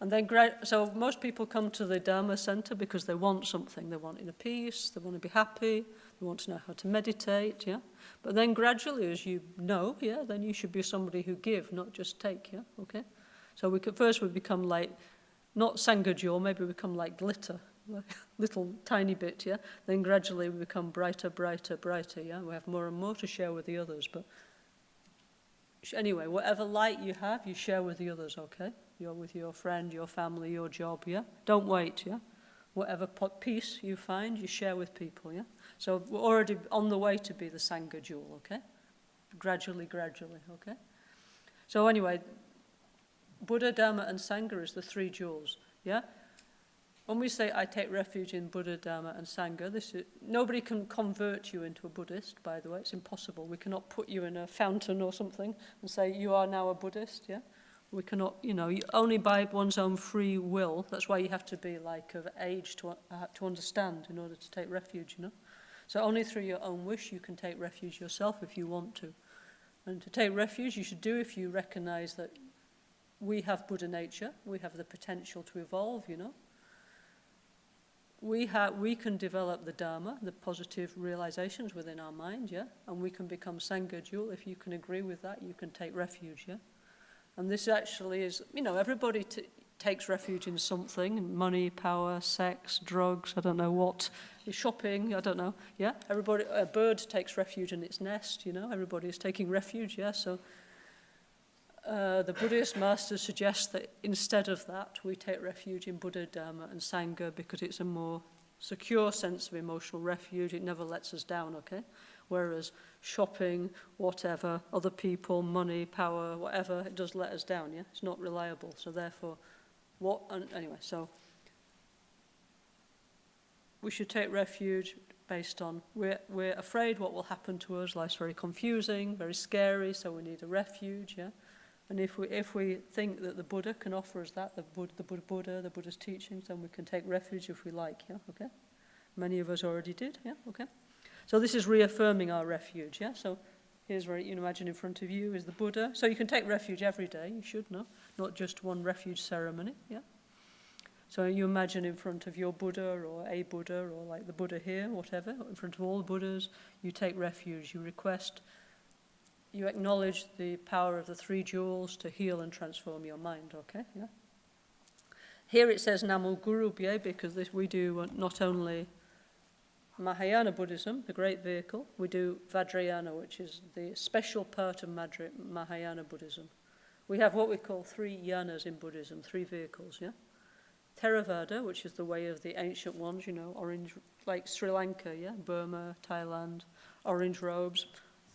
And then, so most people come to the Dharma center because they want something. They want inner peace, they want to be happy, they want to know how to meditate, yeah? But then gradually, as you know, yeah, then you should be somebody who give, not just take, yeah? Okay? So first we become like, not Sangha, maybe we become like glitter, like little tiny bit, yeah? Then gradually we become brighter, brighter, brighter, yeah? We have more and more to share with the others, but anyway, whatever light you have, you share with the others, okay? You're with your friend, your family, your job, yeah? Don't wait, yeah? Whatever peace you find, you share with people, yeah? So we're already on the way to be the Sangha jewel, okay? Gradually, gradually, okay? So anyway, Buddha, Dharma, and Sangha is the three jewels, yeah? When we say, I take refuge in Buddha, Dharma, and Sangha, nobody can convert you into a Buddhist, by the way. It's impossible. We cannot put you in a fountain or something and say, you are now a Buddhist, yeah? We cannot, only by one's own free will. That's why you have to be like of age to understand in order to take refuge, So only through your own wish you can take refuge yourself if you want to. And to take refuge you should do if you recognize that we have Buddha nature, we have the potential to evolve, We can develop the Dharma, the positive realizations within our mind, yeah? And we can become Sangha jewel. If you can agree with that, you can take refuge, yeah? And this actually is, everybody takes refuge in something, money, power, sex, drugs, I don't know what, shopping, I don't know, yeah? A bird takes refuge in its nest, everybody is taking refuge, yeah? So the Buddhist masters suggest that instead of that, we take refuge in Buddha, Dharma, and Sangha because it's a more secure sense of emotional refuge. It never lets us down, okay? Whereas shopping, whatever, other people, money, power, whatever, it does let us down, yeah? It's not reliable. So therefore, so we should take refuge based on we're afraid what will happen to us. Life's very confusing, very scary, so we need a refuge, yeah? And if we think that the Buddha can offer us that, the Buddha's teachings, then we can take refuge if we like, yeah, okay? Many of us already did, yeah, okay? So this is reaffirming our refuge, yeah? So here's where you imagine in front of you is the Buddha. So you can take refuge every day, you should know, not just one refuge ceremony, yeah? So you imagine in front of your Buddha or a Buddha or like the Buddha here, whatever, in front of all the Buddhas, you take refuge, you request. You acknowledge the power of the three jewels to heal and transform your mind, okay? Yeah. Here it says Namo Gurubhye because we do not only Mahayana Buddhism, the great vehicle, we do Vajrayana, which is the special part of Mahayana Buddhism. We have what we call three yanas in Buddhism, three vehicles, yeah? Theravada, which is the way of the ancient ones, orange, like Sri Lanka, yeah? Burma, Thailand, orange robes,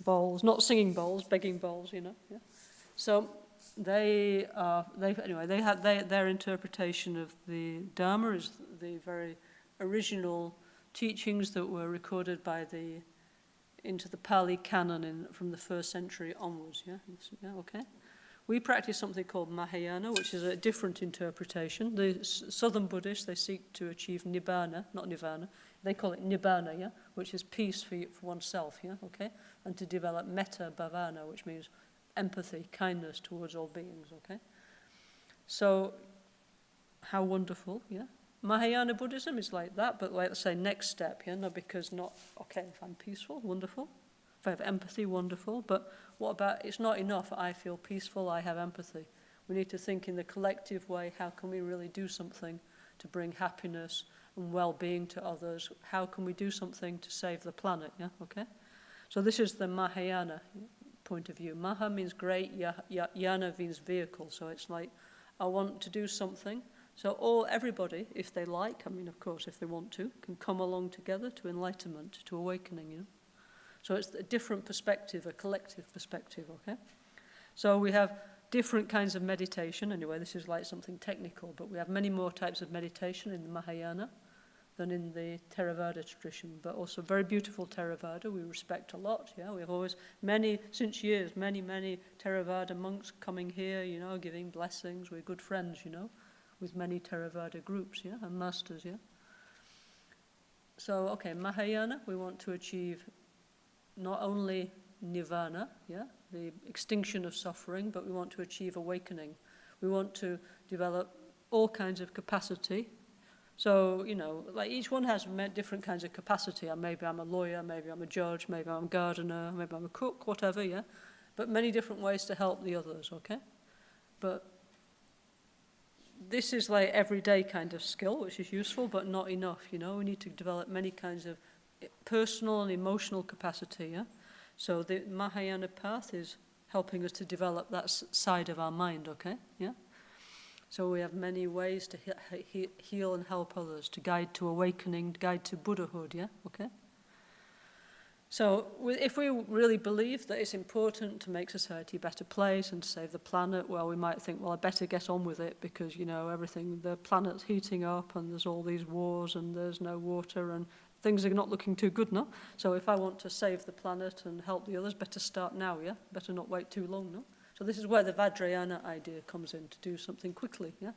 bowls, not singing bowls, begging bowls, yeah. So their interpretation of the Dharma is the very original teachings that were recorded into the Pali canon from the 1st century onwards, yeah, okay. We practice something called Mahayana, which is a different interpretation. The southern Buddhists, they seek to achieve Nibbana, not Nirvana. They call it Nibbana, yeah, which is peace for oneself, yeah, okay? And to develop metta bhavana, which means empathy, kindness towards all beings, okay? So, how wonderful, yeah? Mahayana Buddhism is like that, but let's say next step, yeah? No, because if I'm peaceful, wonderful. If I have empathy, wonderful. But what about, it's not enough, I feel peaceful, I have empathy. We need to think in the collective way, how can we really do something to bring happiness and well-being to others? How can we do something to save the planet, yeah, okay? So this is the Mahayana point of view. Maha means great, yana means vehicle, so it's like, I want to do something. So everybody, if they like, of course, if they want to, can come along together to enlightenment, to awakening, So it's a different perspective, a collective perspective, okay? So we have different kinds of meditation. Anyway, this is like something technical, but we have many more types of meditation in the Mahayana than in the Theravada tradition, but also very beautiful Theravada we respect a lot. Yeah, we have always many Theravada monks coming here, you know, giving blessings. We're good friends, you know, with many Theravada groups, yeah, and masters, yeah. So, okay, Mahayana, we want to achieve not only nirvana, yeah, the extinction of suffering, but we want to achieve awakening. We want to develop all kinds of capacity. So, you know, like each one has different kinds of capacity. Maybe I'm a lawyer, maybe I'm a judge, maybe I'm a gardener, maybe I'm a cook, whatever, yeah. But many different ways to help the others, okay? But this is like everyday kind of skill, which is useful, but not enough, you know. We need to develop many kinds of personal and emotional capacity, yeah. So the Mahayana path is helping us to develop that side of our mind, okay, yeah. So we have many ways to heal and help others, to guide to awakening, guide to Buddhahood, yeah, okay? So if we really believe that it's important to make society a better place and to save the planet, well, we might think, well, I better get on with it because, you know, the planet's heating up and there's all these wars and there's no water and things are not looking too good, no? So if I want to save the planet and help the others, better start now, yeah? Better not wait too long, no? So this is where the Vajrayana idea comes in, to do something quickly, yeah?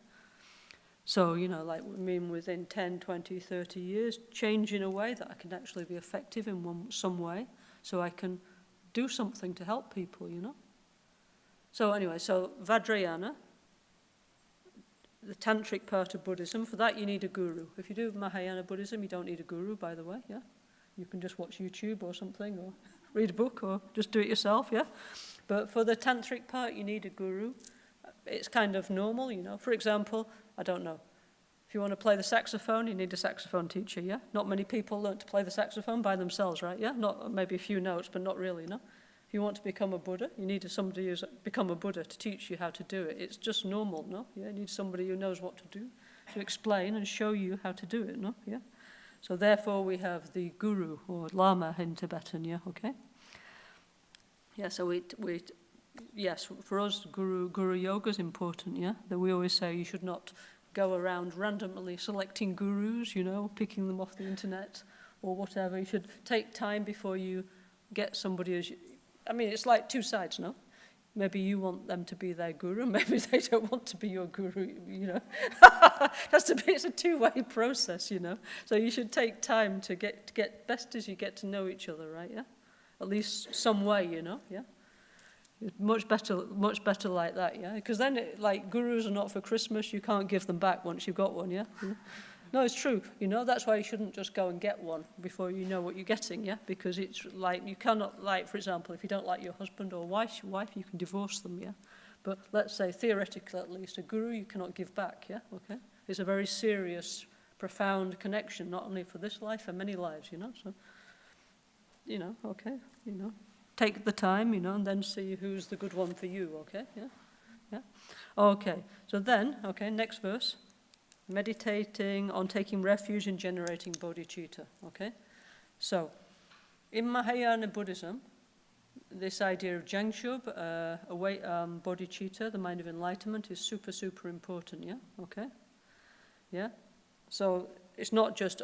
So, you know, like, I mean, within 10, 20, 30 years, change in a way that I can actually be effective in some way, so I can do something to help people, you know? So anyway, so Vajrayana, the tantric part of Buddhism, for that you need a guru. If you do Mahayana Buddhism, you don't need a guru, by the way, yeah? You can just watch YouTube or something, or read a book, or just do it yourself, yeah? But for the tantric part, you need a guru. It's kind of normal, you know. For example, I don't know, if you want to play the saxophone, you need a saxophone teacher, yeah? Not many people learn to play the saxophone by themselves, right, yeah? Not maybe a few notes, but not really, no? If you want to become a Buddha, you need somebody who's become a Buddha to teach you how to do it. It's just normal, no? Yeah, you need somebody who knows what to do, to explain and show you how to do it, no? Yeah? So therefore we have the guru, or lama in Tibetan, yeah, okay? Yeah, so yes, for us, guru yoga is important, yeah? That we always say you should not go around randomly selecting gurus, you know, picking them off the internet or whatever. You should take time before you get somebody as I mean, it's like two sides, no? Maybe you want them to be their guru, maybe they don't want to be your guru, you know. It's a two-way process, you know. So you should take time to get best as you get to know each other, right, yeah? At least some way, you know, yeah? It's much better like that, yeah? Because then, like, gurus are not for Christmas, you can't give them back once you've got one, yeah? No, it's true, you know, that's why you shouldn't just go and get one before you know what you're getting, yeah? Because it's like, you cannot, like, for example, if you don't like your husband or wife, you can divorce them, yeah? But let's say, theoretically at least, a guru you cannot give back, yeah? Okay? It's a very serious, profound connection, not only for this life, for many lives, you know? So, you know, okay, you know. Take the time, you know, and then see who's the good one for you, okay? Yeah? Yeah? Okay, so then, okay, next verse. Meditating on taking refuge in generating bodhicitta, okay? So, in Mahayana Buddhism, this idea of Jangshub, bodhicitta, the mind of enlightenment, is super, super important, yeah? Okay? Yeah? So, it's not just,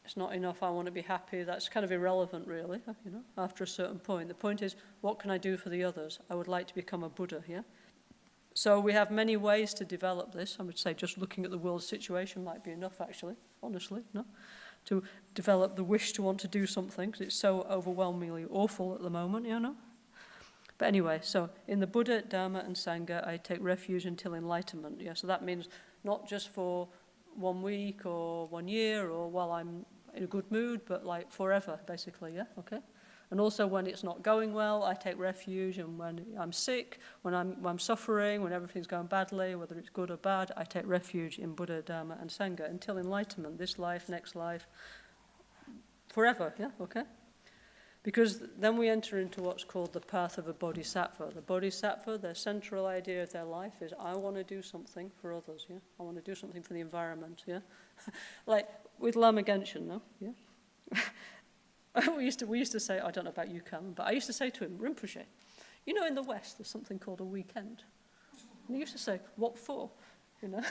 it's not enough, I want to be happy. That's kind of irrelevant, really, you know, after a certain point. The point is, what can I do for the others? I would like to become a Buddha, yeah? So we have many ways to develop this. I would say just looking at the world situation might be enough, actually, honestly, no? To develop the wish to want to do something, because it's so overwhelmingly awful at the moment, you know? But anyway, so in the Buddha, Dharma, and Sangha, I take refuge until enlightenment, yeah? So that means not just for 1 week or 1 year or while I'm in a good mood, but like forever, basically, yeah? Okay? And also when it's not going well, I take refuge, and when I'm sick, when I'm suffering, when everything's going badly, whether it's good or bad, I take refuge in Buddha, Dharma, and Sangha until enlightenment, this life, next life, forever, yeah, okay? Because then we enter into what's called the path of a bodhisattva. The bodhisattva, their central idea of their life is, I want to do something for others, yeah? I want to do something for the environment, yeah? Like with Lama Gangchen, no? Yeah? we used to say, I don't know about you, Carmen, but I used to say to him, Rinpoche, You know, in the West, there's something called a weekend. And he used to say, what for? You know,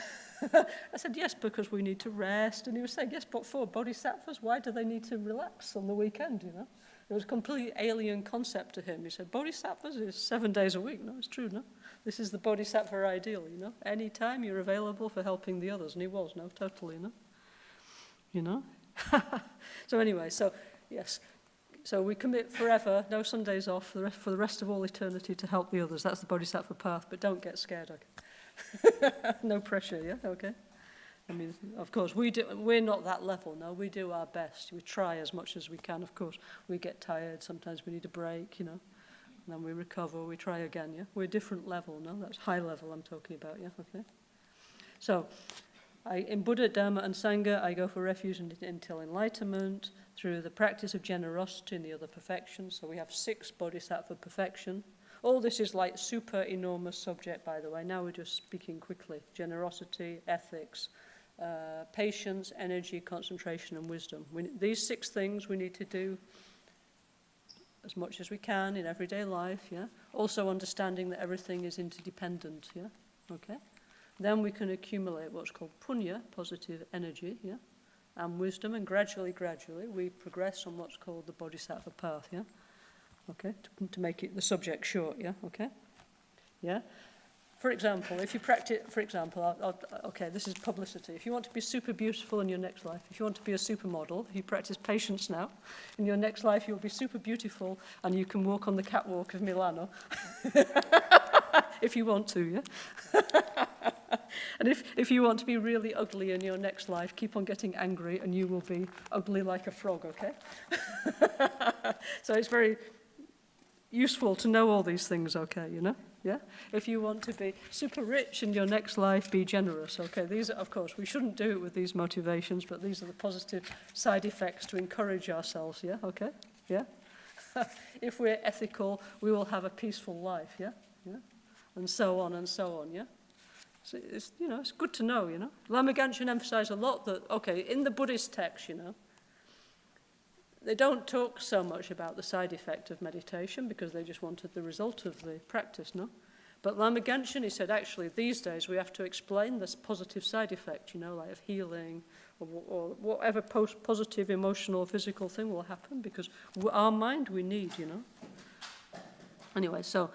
I said, yes, because we need to rest. And he was saying, yes, but for bodhisattvas, why do they need to relax on the weekend, you know? It was a completely alien concept to him. He said, bodhisattvas is 7 days a week. No, it's true, no? This is the bodhisattva ideal, you know? Any time you're available for helping the others. And he was, no, totally, no? You know? So anyway, so, yes. So we commit forever, no Sundays off, for the rest of all eternity to help the others. That's the bodhisattva path, but don't get scared, okay? No pressure, yeah? Okay? I mean, of course, we're not that level, no? We do our best. We try as much as we can, of course. We get tired, sometimes we need a break, you know? And then we recover, we try again, yeah? We're a different level, no? That's high level I'm talking about, yeah? Okay? So, in Buddha, Dharma, and Sangha, I go for refuge until enlightenment, through the practice of generosity and the other perfections. So we have 6 bodhisattva perfection. All this is like super enormous subject, by the way. Now we're just speaking quickly. Generosity, ethics, patience, energy, concentration, and wisdom. These 6 things we need to do as much as we can in everyday life, yeah? Also understanding that everything is interdependent, yeah? Okay? Then we can accumulate what's called punya, positive energy, yeah? And wisdom, and gradually, we progress on what's called the bodhisattva path, yeah? Okay, to make it the subject short, yeah? Okay? Yeah? For example, if you practice, okay, this is publicity. If you want to be super beautiful in your next life, if you want to be a supermodel, if you practice patience now, in your next life you'll be super beautiful and you can walk on the catwalk of Milano. If you want to, yeah? And if you want to be really ugly in your next life, keep on getting angry and you will be ugly like a frog, okay? So it's very useful to know all these things, okay, you know? Yeah? If you want to be super rich in your next life, be generous, okay? These are, of course, we shouldn't do it with these motivations, but these are the positive side effects to encourage ourselves, yeah? Okay? Yeah? If we're ethical, we will have a peaceful life, yeah? Yeah? And so on, yeah? So it's, you know, it's good to know, you know. Lama Gangchen emphasized a lot that, okay, in the Buddhist text, you know, they don't talk so much about the side effect of meditation because they just wanted the result of the practice, no? But Lama Gangchen, he said, actually, these days we have to explain this positive side effect, you know, like of healing or whatever positive emotional or physical thing will happen because our mind we need, you know. Anyway, so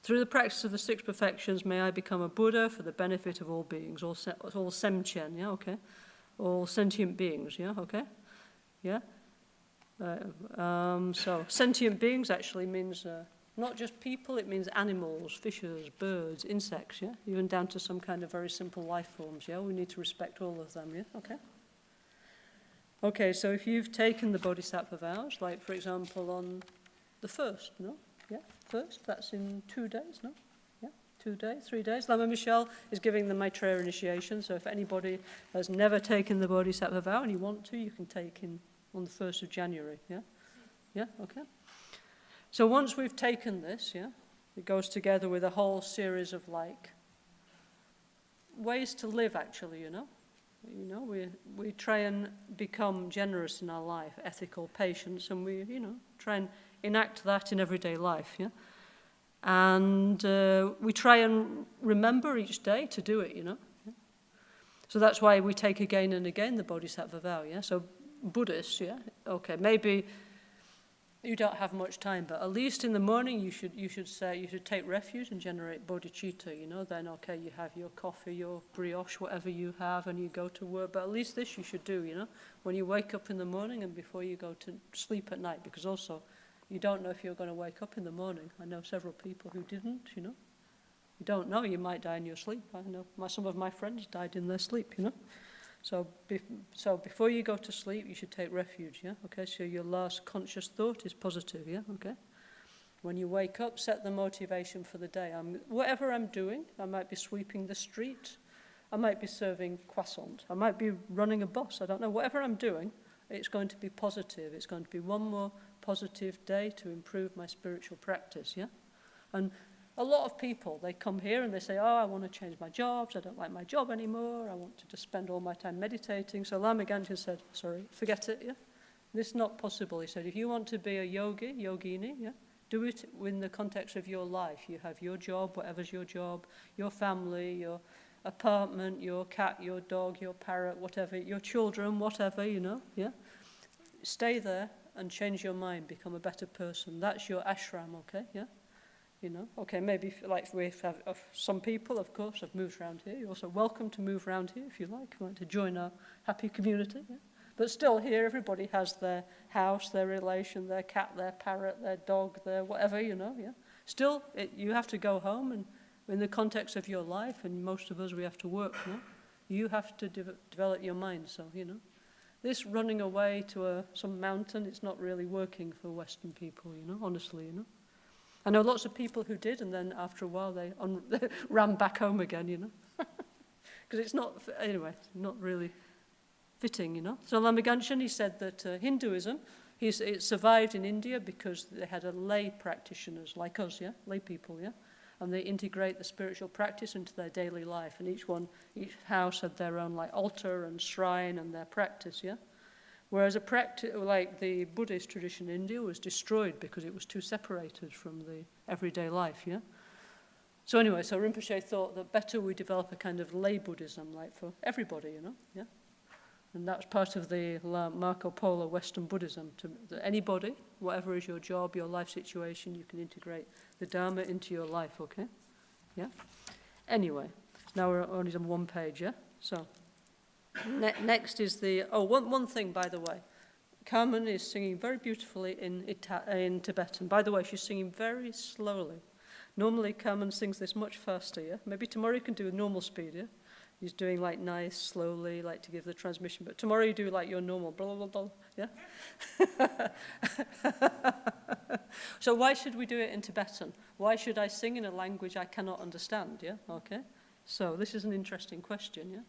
through the practice of the 6 perfections, may I become a Buddha for the benefit of all beings, all semchen, yeah, okay? All sentient beings, yeah, okay? Yeah? So sentient beings actually means not just people, it means animals, fishes, birds, insects, yeah? Even down to some kind of very simple life forms, yeah? We need to respect all of them, yeah? Okay? Okay, so if you've taken the bodhisattva vows, like for example on the 1st, no? Yeah, 1st, that's in 2 days, no? Yeah, 2 days, 3 days. Lama Michel is giving the Maitreya initiation, so if anybody has never taken the bodhisattva vow and you want to, you can take in on the 1st of January, yeah? Yeah, okay. So once we've taken this, yeah, it goes together with a whole series of, like, ways to live, actually, you know? You know, we try and become generous in our life, ethical, patience, and we, you know, try and enact that in everyday life, yeah? And we try and remember each day to do it, you know? Yeah? So that's why we take again and again the bodhisattva vow, yeah? So Buddhists, yeah? Okay, maybe you don't have much time, but at least in the morning you should take refuge and generate bodhicitta, you know? Then, okay, you have your coffee, your brioche, whatever you have, and you go to work. But at least this you should do, you know? When you wake up in the morning and before you go to sleep at night, because also you don't know if you're going to wake up in the morning. I know several people who didn't, you know? You don't know, you might die in your sleep. I know some of my friends died in their sleep, you know? So before you go to sleep, you should take refuge, yeah? Okay, so your last conscious thought is positive, yeah? Okay? When you wake up, set the motivation for the day. Whatever I'm doing, I might be sweeping the street, I might be serving croissant, I might be running a bus, I don't know. Whatever I'm doing, it's going to be positive. It's going to be one more positive day to improve my spiritual practice, yeah? And a lot of people, they come here and they say, oh, I want to change my jobs, I don't like my job anymore, I want to just spend all my time meditating. So Lama Gangchen said, sorry, forget it, yeah? This is not possible. He said, if you want to be a yogi, yogini, yeah? Do it in the context of your life. You have your job, whatever's your job, your family, your apartment, your cat, your dog, your parrot, whatever, your children, whatever, you know, yeah? Stay there and change your mind, become a better person. That's your ashram, okay, yeah? You know, okay, maybe like we have some people, of course, have moved around here. You're also welcome to move around here if you like. You want to join our happy community, yeah? But still here, everybody has their house, their relation, their cat, their parrot, their dog, their whatever, you know, yeah? Still, you have to go home and in the context of your life, and most of us, we have to work, no? You have to develop your mind, so, you know. This running away to some mountain, it's not really working for Western people, you know, honestly, you know. I know lots of people who did, and then after a while they ran back home again, you know. Because it's not, anyway, not really fitting, you know. So Lama Gangchen, he said that Hinduism, it survived in India because they had a lay practitioners like us, yeah, lay people, yeah. And they integrate the spiritual practice into their daily life. And each house had their own like altar and shrine and their practice, yeah. Whereas like the Buddhist tradition in India was destroyed because it was too separated from the everyday life, yeah. So anyway, so Rinpoche thought that better we develop a kind of lay Buddhism, like for everybody, you know, yeah. And that's part of the Marco Polo Western Buddhism. That anybody, whatever is your job, your life situation, you can integrate the Dharma into your life, okay? Yeah? Anyway, now we're only on one page, yeah? So, next is the... Oh, one thing, by the way. Carmen is singing very beautifully in Tibetan. By the way, she's singing very slowly. Normally, Carmen sings this much faster, yeah? Maybe tomorrow you can do a normal speed, yeah? He's doing like nice, slowly, like to give the transmission. But tomorrow you do like your normal, blah, blah, blah, yeah? So why should we do it in Tibetan? Why should I sing in a language I cannot understand, yeah? Okay. So this is an interesting question, yeah?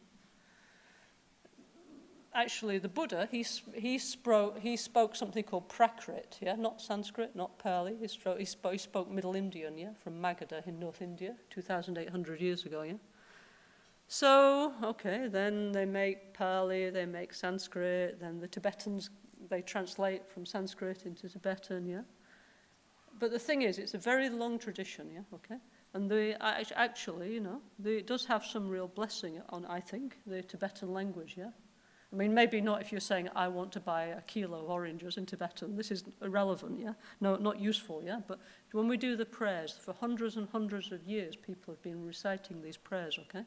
Actually, the Buddha, he spoke something called Prakrit, yeah? Not Sanskrit, not Pali. He spoke Middle Indian, yeah? From Magadha in North India, 2,800 years ago, yeah? So, okay, then they make Pali, they make Sanskrit, then the Tibetans, they translate from Sanskrit into Tibetan, yeah? But the thing is, it's a very long tradition, yeah, okay? And actually, you know, it does have some real blessing on, I think, the Tibetan language, yeah? I mean, maybe not if you're saying, I want to buy a kilo of oranges in Tibetan. This is irrelevant, yeah? No, not useful, yeah? But when we do the prayers, for hundreds and hundreds of years, people have been reciting these prayers, okay?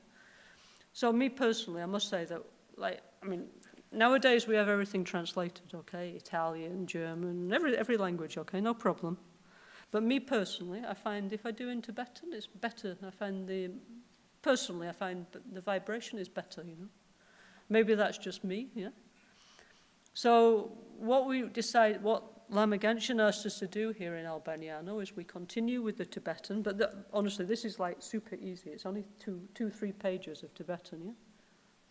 So me personally, I must say that, like, I mean, nowadays we have everything translated, okay? Italian, German, every language, okay? No problem. But me personally, I find if I do in Tibetan, it's better. Personally, I find the vibration is better, you know? Maybe that's just me, yeah? So what Lama Gangchen asked us to do here in Albagnano is we continue with the Tibetan, but honestly, this is like super easy. It's only 2-3 pages of Tibetan, yeah?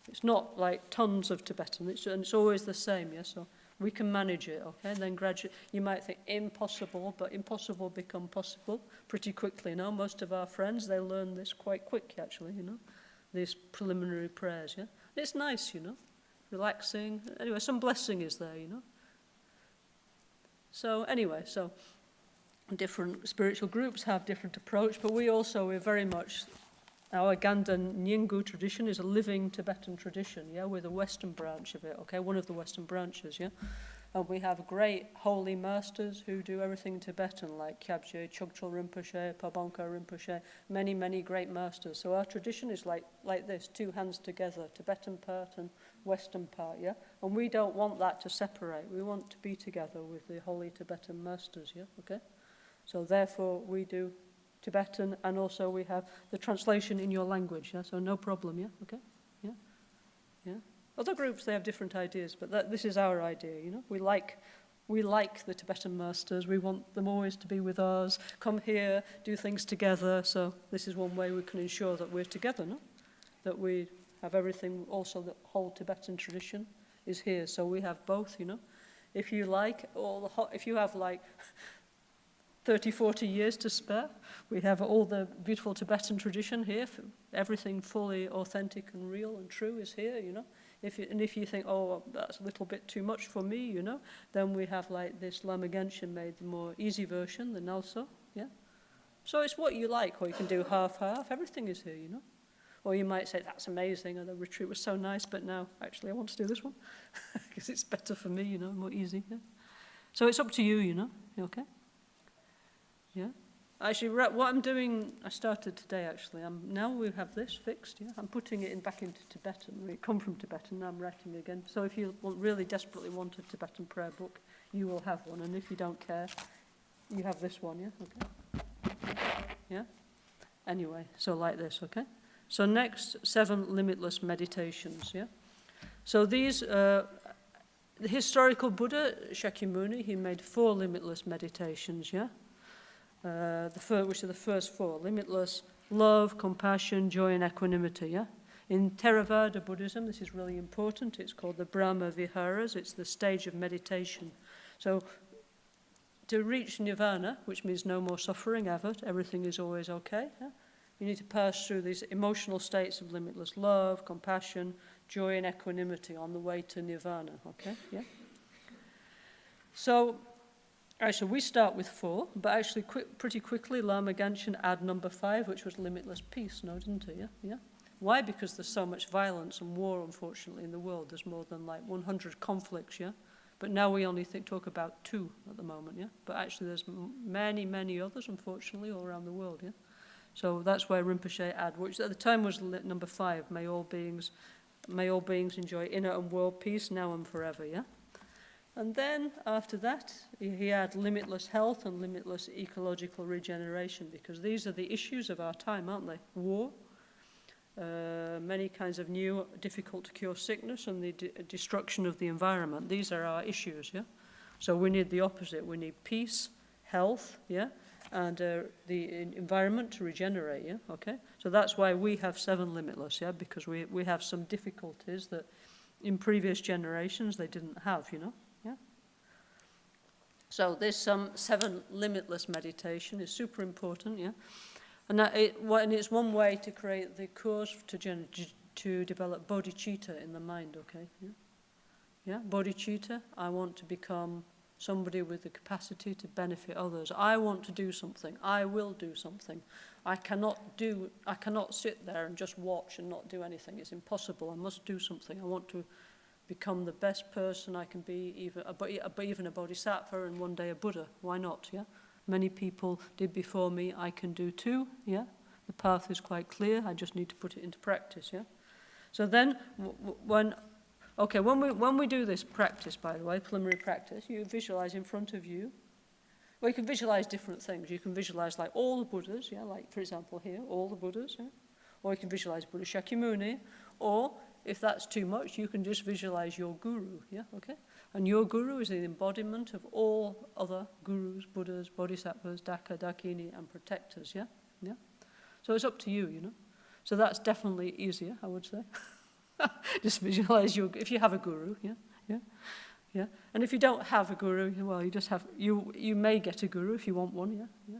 It's not like tons of Tibetan, and it's always the same, yeah? So we can manage it, okay? And then gradually, you might think impossible, but impossible become possible pretty quickly, you know? Most of our friends, they learn this quite quick, actually, you know? These preliminary prayers, yeah? It's nice, you know? Relaxing. Anyway, some blessing is there, you know? So anyway, so different spiritual groups have different approach, but we're very much, our Ganden Nyingu tradition is a living Tibetan tradition, yeah, with a Western branch of it, okay, one of the Western branches, yeah. And we have great holy masters who do everything in Tibetan, like Kyabje, Chogchol Rinpoche, Pabonka Rinpoche, many, many great masters. So our tradition is like this, two hands together, Tibetan part and Western part, yeah? And we don't want that to separate. We want to be together with the holy Tibetan masters, yeah? Okay? So therefore we do Tibetan, and also we have the translation in your language, yeah? So no problem, yeah? Okay? Yeah? Yeah? Other groups, they have different ideas, but this is our idea, you know? We like the Tibetan masters. We want them always to be with us, come here, do things together. So this is one way we can ensure that we're together, no? That we have everything, also the whole Tibetan tradition is here. So we have both, you know? If you have like 30, 40 years to spare, we have all the beautiful Tibetan tradition here. Everything fully authentic and real and true is here, you know? If you think, oh, that's a little bit too much for me, you know, then we have like this Lama Gangchen made the more easy version, the NgalSo, yeah. So it's what you like, or you can do half-half. Everything is here, you know. Or you might say, that's amazing, and the retreat was so nice, but now, actually, I want to do this one, because it's better for me, you know, more easy, yeah. So it's up to you, you know, okay? Yeah. Actually, what I'm doing, I started today, actually. Now we have this fixed, yeah. I'm putting it back into Tibetan. We come from Tibetan, now I'm writing again. So if you really desperately want a Tibetan prayer book, you will have one. And if you don't care, you have this one, yeah, okay? Yeah? Anyway, so like this, okay? So next, 7 limitless meditations, yeah? So these, the historical Buddha, Shakyamuni, he made 4 limitless meditations, yeah? Which are the first 4, limitless love, compassion, joy, and equanimity, yeah? In Theravada Buddhism, this is really important, it's called the Brahma Viharas, it's the stage of meditation. So to reach nirvana, which means no more suffering ever, everything is always okay, yeah? You need to pass through these emotional states of limitless love, compassion, joy, and equanimity on the way to nirvana, okay, yeah? So we start with 4, but actually pretty quickly Lama Gangchen add number 5, which was limitless peace, no, didn't he? Yeah? Yeah. Why? Because there's so much violence and war, unfortunately, in the world. There's more than like 100 conflicts, yeah? But now we only talk about 2 at the moment, yeah? But actually there's many, many others, unfortunately, all around the world, yeah? So that's why Rinpoche add, which at the time was number 5, may all beings enjoy inner and world peace now and forever, yeah? And then, after that, he had limitless health and limitless ecological regeneration, because these are the issues of our time, aren't they? War, many kinds of new, difficult-to-cure sickness, and the destruction of the environment. These are our issues, yeah? So we need the opposite. We need peace, health, yeah? And the environment to regenerate, yeah? Okay? So that's why we have 7 limitless, yeah? Because we have some difficulties that in previous generations they didn't have, you know? So this 7 limitless meditation is super important, yeah? And it's one way to create the cause to develop bodhicitta in the mind, okay? Yeah? Yeah, bodhicitta, I want to become somebody with the capacity to benefit others. I want to do something. I will do something. I cannot sit there and just watch and not do anything. It's impossible. I must do something. I want to become the best person I can be, even a bodhisattva and one day a Buddha. Why not, yeah? Many people did before me, I can do too, yeah? The path is quite clear, I just need to put it into practice, yeah? So then, when we do this practice, by the way, preliminary practice, you visualize in front of you, well, you can visualize different things. You can visualize like all the Buddhas, yeah? Like, for example, here, all the Buddhas, yeah? Or you can visualize Buddha Shakyamuni, or if that's too much, you can just visualize your guru, yeah, okay? And your guru is the embodiment of all other gurus, Buddhas, bodhisattvas, Daka, Dakini, and protectors, yeah? Yeah? So it's up to you, you know? So that's definitely easier, I would say. Just visualize if you have a guru, yeah? Yeah? Yeah? And if you don't have a guru, well, you may get a guru if you want one, yeah? Yeah?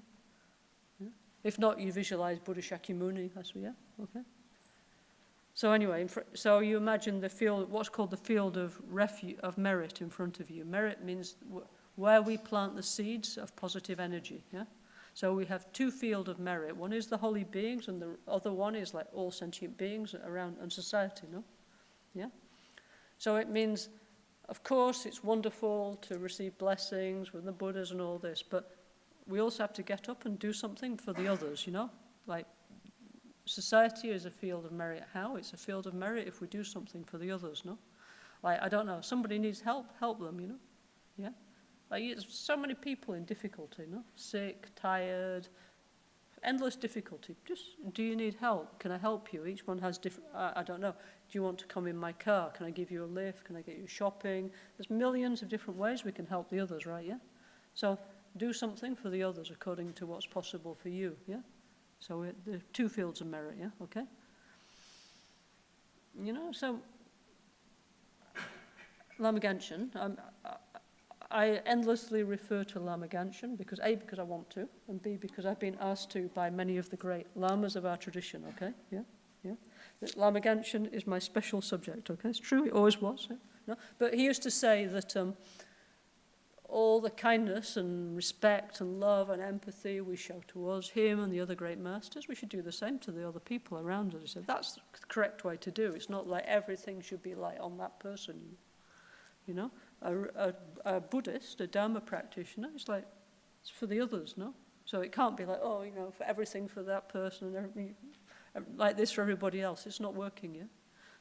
Yeah? If not, you visualize Buddha Shakyamuni, yeah? Okay? So anyway, so you imagine the field, what's called the field of merit in front of you. Merit means where we plant the seeds of positive energy, yeah? So we have 2 fields of merit. One is the holy beings, and the other one is like all sentient beings around and society, no? Yeah? So it means, of course, it's wonderful to receive blessings with the Buddhas and all this, but we also have to get up and do something for the others, you know? Like, society is a field of merit. How? It's a field of merit if we do something for the others, no? Like, I don't know, somebody needs help them, you know? Yeah? Like, there's so many people in difficulty, no? Sick, tired, endless difficulty. Just, do you need help? Can I help you? Each one has different, I don't know. Do you want to come in my car? Can I give you a lift? Can I get you shopping? There's millions of different ways we can help the others, right, yeah? So, do something for the others according to what's possible for you, yeah? So there are 2 fields of merit, yeah, okay? You know, so Lama Gangchen, I endlessly refer to Lama Gangchen because A, because I want to, and B, because I've been asked to by many of the great lamas of our tradition, okay? Yeah, yeah. Lama Gangchen is my special subject, okay? It's true, it always was. Yeah? No? But he used to say that all the kindness and respect and love and empathy we show towards him and the other great masters, we should do the same to the other people around us. He said, that's the correct way to do. It's not like everything should be like on that person, you know? A Buddhist, a Dharma practitioner, it's like, it's for the others, no? So it can't be like, oh, you know, for everything for that person and everything, like this for everybody else. It's not working, yeah?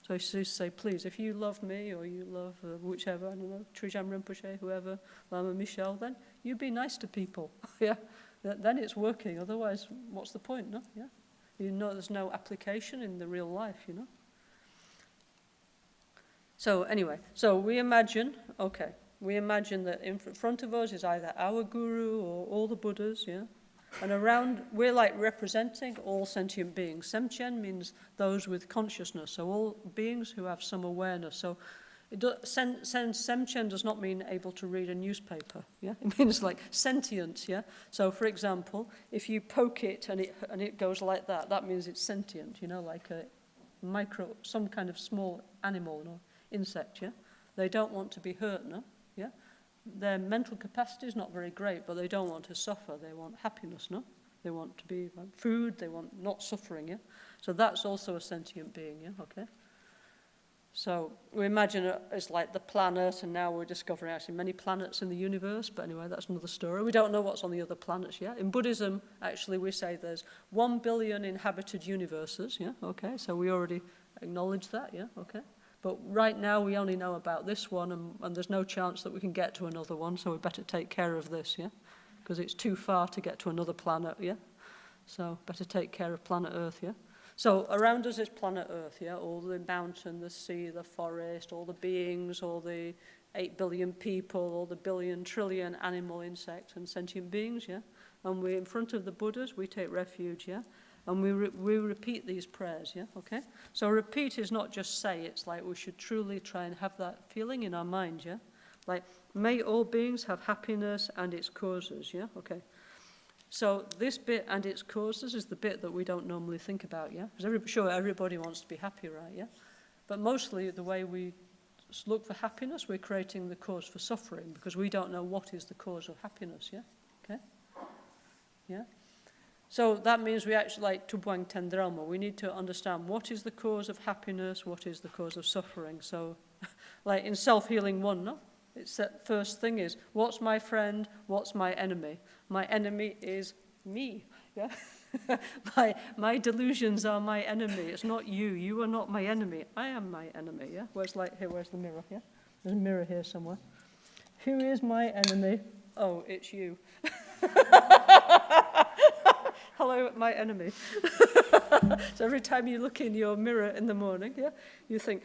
So he used to say, please, if you love me or you love whichever, I don't know, Trijang Rinpoche, whoever, Lama Michel, then you be nice to people, yeah? Then it's working. Otherwise, what's the point, no? Yeah? You know there's no application in the real life, you know? So anyway, so we imagine, okay, we imagine that in front of us is either our guru or all the Buddhas, yeah? And around, we're like representing all sentient beings. Semchen means those with consciousness, so all beings who have some awareness. So Semchen does not mean able to read a newspaper, yeah? It means like sentient, yeah? So for example, if you poke it and it goes like that, that means it's sentient, you know, like a some kind of small animal or insect, yeah? They don't want to be hurt, no? Yeah? Their mental capacity is not very great, but they don't want to suffer. They want happiness, no? They want to be like food, they want not suffering, yeah? So that's also a sentient being, yeah? Okay? So we imagine it as like the planet, and now we're discovering actually many planets in the universe, but anyway, that's another story. We don't know what's on the other planets yet. In Buddhism, actually, we say there's 1 billion inhabited universes, yeah? Okay, so we already acknowledge that, yeah? Okay? But right now we only know about this one, and there's no chance that we can get to another one, so we better take care of this, yeah? Because it's too far to get to another planet, yeah? So better take care of planet Earth, yeah? So around us is planet Earth, yeah? All the mountain, the sea, the forest, all the beings, all the 8 billion people, all the billion, trillion animal, insect, and sentient beings, yeah? And we, in front of the Buddhas, we take refuge, yeah? And we repeat these prayers, yeah, okay? So repeat is not just say, it's like we should truly try and have that feeling in our mind, yeah? Like, may all beings have happiness and its causes, yeah, okay? So this bit and its causes is the bit that we don't normally think about, yeah? Because sure, everybody wants to be happy, right, yeah? But mostly the way we look for happiness, we're creating the cause for suffering because we don't know what is the cause of happiness, yeah? Okay? Yeah? So that means we actually, like Tubuang Tendralma, we need to understand what is the cause of happiness, what is the cause of suffering. So, like in Self-Healing 1, no? It's that first thing is, what's my friend, what's my enemy? My enemy is me, yeah? my delusions are my enemy. It's not you. You are not my enemy. I am my enemy, yeah? Where's the mirror, yeah? There's a mirror here somewhere. Who is my enemy? Oh, it's you. Hello, my enemy. So every time you look in your mirror in the morning, yeah, you think,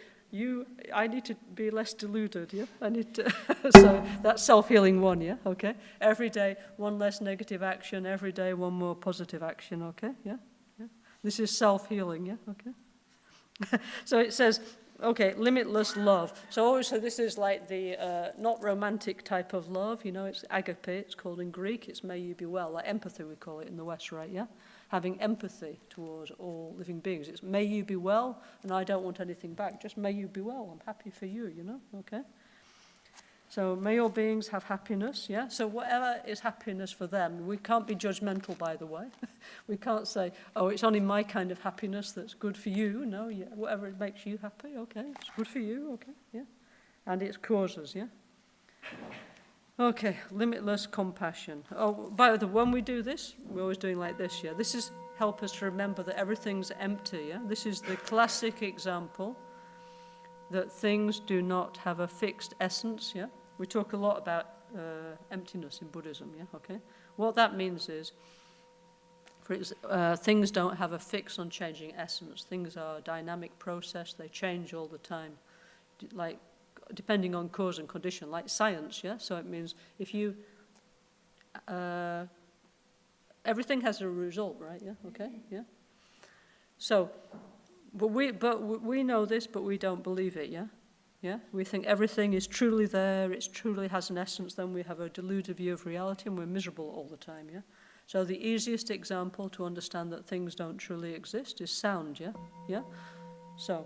I need to be less deluded, yeah? I need to, so that's Self-Healing 1, yeah, okay? Every day, one less negative action, every day, one more positive action, okay, yeah? Yeah. This is self-healing, yeah, okay? So it says, okay, limitless love. So also this is like the not romantic type of love, you know, it's agape, it's called in Greek, it's may you be well, like empathy we call it in the West, right, yeah? Having empathy towards all living beings. It's may you be well, and I don't want anything back, just may you be well, I'm happy for you, you know, okay? So may all beings have happiness, yeah? So whatever is happiness for them, we can't be judgmental, by the way. We can't say, oh, it's only my kind of happiness that's good for you. No, yeah, whatever makes you happy, okay, it's good for you, okay, yeah? And its causes, yeah? Okay, limitless compassion. Oh, by the way, when we do this, we're always doing like this, yeah? This is help us to remember that everything's empty, yeah? This is the classic example that things do not have a fixed essence, yeah? We talk a lot about emptiness in Buddhism, yeah, okay? What that means is, things don't have a fixed, unchanging essence. Things are a dynamic process, they change all the time, like, depending on cause and condition, like science, yeah? So it means if you, everything has a result, right, yeah, okay, yeah? So, but we know this, but we don't believe it, yeah? Yeah? We think everything is truly there, it truly has an essence, then we have a deluded view of reality and we're miserable all the time, yeah? So the easiest example to understand that things don't truly exist is sound, yeah? Yeah? So,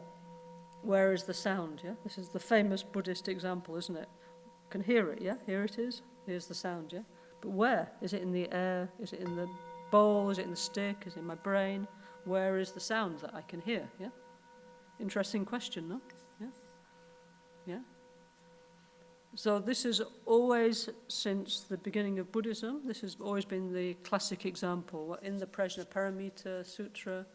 where is the sound, yeah? This is the famous Buddhist example, isn't it? You can hear it, yeah? Here it is. Here's the sound, yeah? But where? Is it in the air? Is it in the bowl? Is it in the stick? Is it in my brain? Where is the sound that I can hear, yeah? Interesting question, no? Yeah? Yeah? So this is always, since the beginning of Buddhism, this has always been the classic example. In the Prajnaparamita Sutra,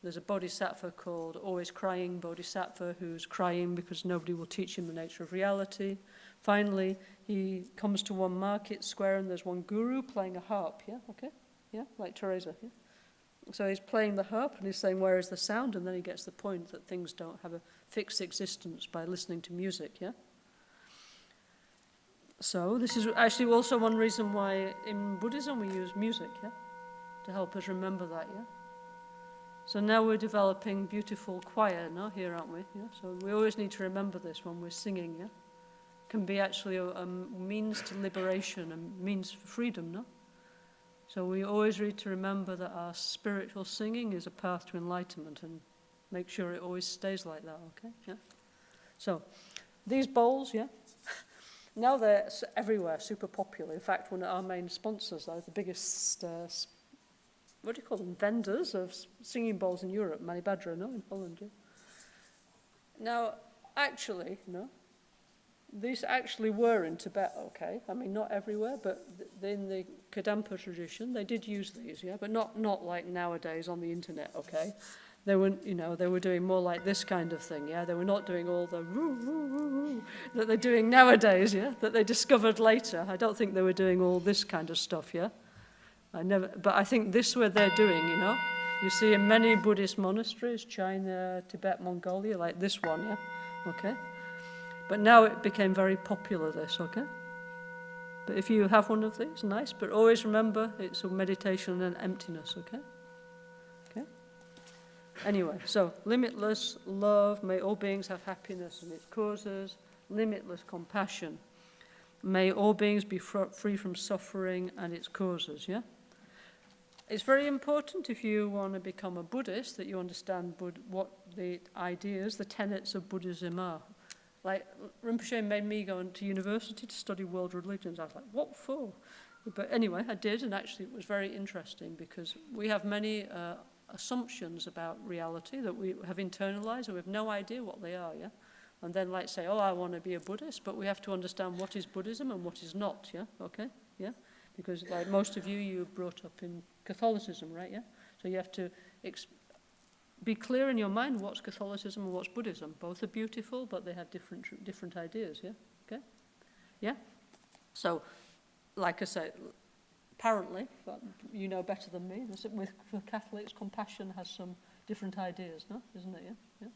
there's a bodhisattva called always crying bodhisattva who's crying because nobody will teach him the nature of reality. Finally, he comes to one market square and there's one guru playing a harp, yeah, okay? Yeah, like Teresa, yeah? So he's playing the harp and he's saying, where is the sound? And then he gets the point that things don't have a fixed existence by listening to music, yeah? So this is actually also one reason why in Buddhism we use music, yeah? To help us remember that, yeah? So now we're developing beautiful choir, no? Here, aren't we? Yeah? So we always need to remember this when we're singing, yeah? Can be actually a means to liberation, a means for freedom, no? So we always need to remember that our spiritual singing is a path to enlightenment and make sure it always stays like that, okay? Yeah? So these bowls, yeah? Now they're everywhere, super popular. In fact, one of our main sponsors, the biggest, what do you call them, vendors of singing bowls in Europe, Manibadra, no, in Holland. Yeah? Now, actually, no, these actually were in Tibet, okay? I mean, not everywhere, but in the Kadampa tradition, they did use these, yeah? But not like nowadays on the internet, okay? They were, they were doing more like this kind of thing, yeah? They were not doing all the woo that they're doing nowadays, yeah? That they discovered later. I don't think they were doing all this kind of stuff, yeah? But I think this what they're doing, You see in many Buddhist monasteries, China, Tibet, Mongolia, like this one, yeah? Okay? But now it became very popular, this, okay? But if you have one of these, nice, but always remember it's a meditation and emptiness, okay? Anyway, so limitless love, may all beings have happiness and its causes, limitless compassion, may all beings be free from suffering and its causes, yeah? It's very important if you want to become a Buddhist that you understand what the ideas, the tenets of Buddhism are. Like, Rinpoche made me go into university to study world religions. I was like, what for? But anyway, I did, and actually it was very interesting because we have many assumptions about reality that we have internalized and we have no idea what they are, yeah? And then like say, I want to be a Buddhist, but we have to understand what is Buddhism and what is not, yeah? Okay, yeah? Because like most of you were brought up in Catholicism, right, yeah? So you have to be clear in your mind what's Catholicism and what's Buddhism. Both are beautiful, but they have different ideas, yeah? Okay? Yeah? So, like I said, apparently, but you know better than me, for Catholics, compassion has some different ideas, no? Isn't it, yeah? Yeah?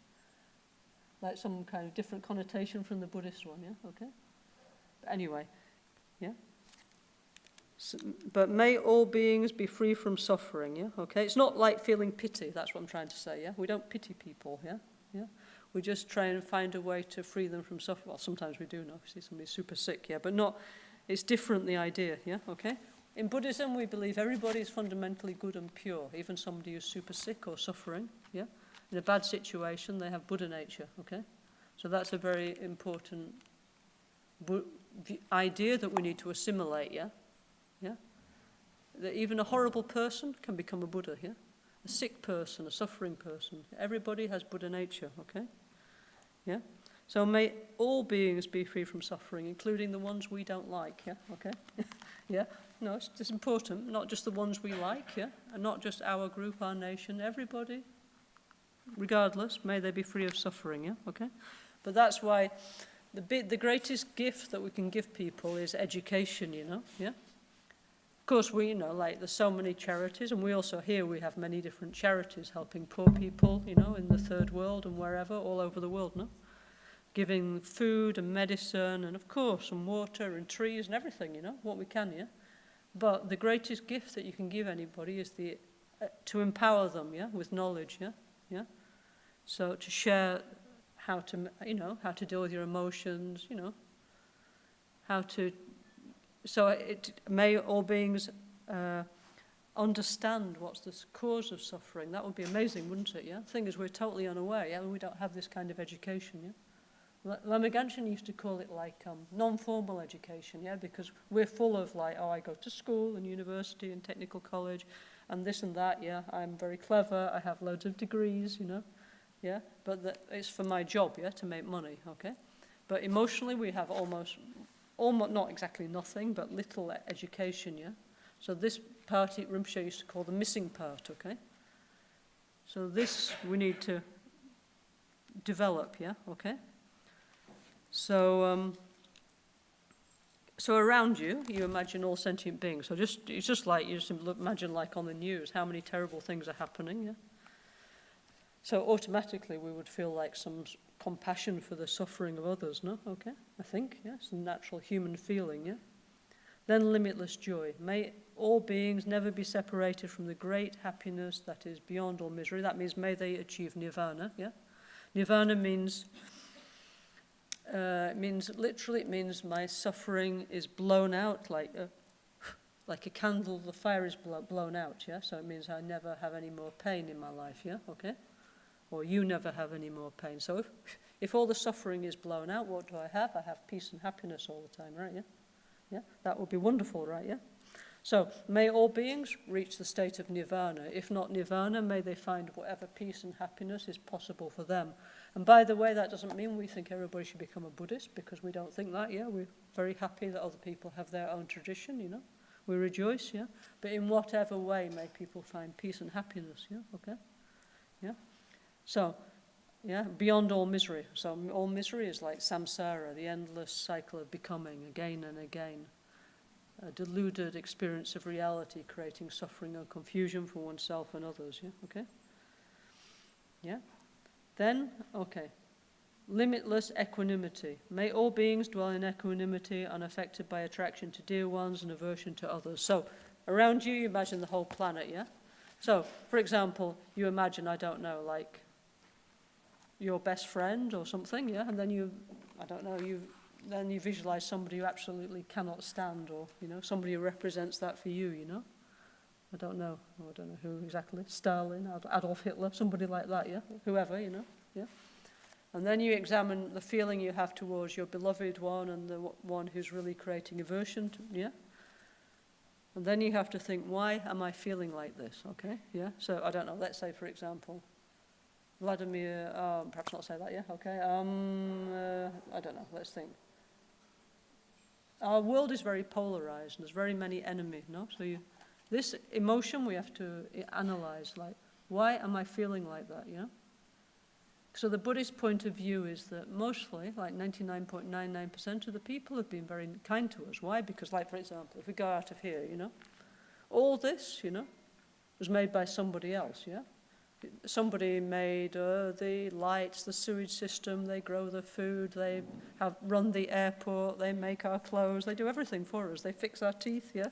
Like some kind of different connotation from the Buddhist one, yeah? Okay? But anyway, yeah? So, but may all beings be free from suffering, yeah? Okay? It's not like feeling pity, that's what I'm trying to say, yeah? We don't pity people, yeah? Yeah? We just try and find a way to free them from suffering. Well, sometimes we do, no? If somebody's super sick, yeah? But not, it's different, the idea, yeah? Okay? In Buddhism, we believe everybody is fundamentally good and pure, even somebody who's super sick or suffering, yeah? In a bad situation, they have Buddha nature, okay? So that's a very important idea that we need to assimilate, yeah? Yeah? That even a horrible person can become a Buddha, yeah? A sick person, a suffering person. Everybody has Buddha nature, okay? Yeah? So may all beings be free from suffering, including the ones we don't like, yeah? Okay? Yeah? No, it's important. Not just the ones we like, yeah? And not just our group, our nation, everybody. Regardless, may they be free of suffering, yeah? Okay? But that's why the greatest gift that we can give people is education, yeah? Of course, like there's so many charities, and we also here we have many different charities helping poor people, in the third world and wherever, all over the world, no? Giving food and medicine and, of course, and water and trees and everything, what we can, yeah? But the greatest gift that you can give anybody is to empower them, yeah, with knowledge, yeah? Yeah? So to share how to deal with your emotions, may all beings understand what's the cause of suffering. That would be amazing, wouldn't it, yeah? The thing is, we're totally unaware, yeah? We don't have this kind of education, yeah? Lama Gangchen used to call it like non-formal education, yeah? Because we're full of like, oh, I go to school and university and technical college and this and that, yeah? I'm very clever, I have loads of degrees, you know? Yeah? But it's for my job, yeah? To make money, okay? But emotionally, we have almost not exactly nothing, but little education, yeah? So this part Rinpoche used to call the missing part, okay? So this we need to develop, yeah, okay? So so around you, you imagine all sentient beings. So it's just like, you just imagine like on the news, how many terrible things are happening, yeah? So automatically we would feel like some compassion for the suffering of others, no? Okay, I think, yeah, it's a natural human feeling, yeah? Then limitless joy. May all beings never be separated from the great happiness that is beyond all misery. That means may they achieve nirvana, yeah? Nirvana means, literally it means my suffering is blown out like a candle, the fire is blown out, yeah? So it means I never have any more pain in my life, yeah? Okay? Or you never have any more pain. So if all the suffering is blown out, what do I have? I have peace and happiness all the time, right, yeah? Yeah, that would be wonderful, right, yeah? So, may all beings reach the state of nirvana. If not nirvana, may they find whatever peace and happiness is possible for them. And by the way, that doesn't mean we think everybody should become a Buddhist, because we don't think that, yeah? We're very happy that other people have their own tradition, you know? We rejoice, yeah? But in whatever way may people find peace and happiness, yeah? Okay? Yeah? So, yeah, beyond all misery. So all misery is like samsara, the endless cycle of becoming again and again. A deluded experience of reality, creating suffering and confusion for oneself and others, yeah, okay? Yeah? Then, okay, limitless equanimity. May all beings dwell in equanimity, unaffected by attraction to dear ones and aversion to others. So, around you, you imagine the whole planet, yeah? So, for example, you imagine, I don't know, like, your best friend or something, yeah, and then then you visualize somebody you absolutely cannot stand, or, you know, somebody who represents that for you, you know. I don't know who exactly, Stalin, Adolf Hitler, somebody like that, yeah, whoever, you know, yeah. And then you examine the feeling you have towards your beloved one and the one who's really creating aversion, yeah. And then you have to think, why am I feeling like this, okay, yeah. So, I don't know, let's say, for example, Vladimir, perhaps not say that, yeah, okay. I don't know, let's think. Our world is very polarized, and there's very many enemies, no? So this emotion we have to analyze, like, why am I feeling like that, you know? So the Buddhist point of view is that mostly, like 99.99% of the people have been very kind to us. Why? Because, like, for example, if we go out of here, you know, all this, you know, was made by somebody else, yeah? Somebody made the lights, the sewage system, they grow the food, they run the airport, they make our clothes, they do everything for us, they fix our teeth, yeah?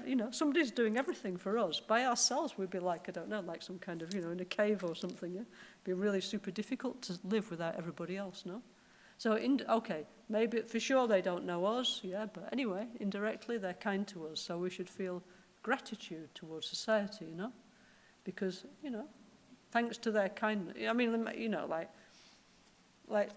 You know, somebody's doing everything for us. By ourselves, we'd be like, I don't know, like some kind of, you know, in a cave or something, yeah? It'd be really super difficult to live without everybody else, no? So, okay, maybe for sure they don't know us, yeah, but anyway, indirectly they're kind to us, so we should feel gratitude towards society, you know? Because, you know, thanks to their kindness, I mean, you know, like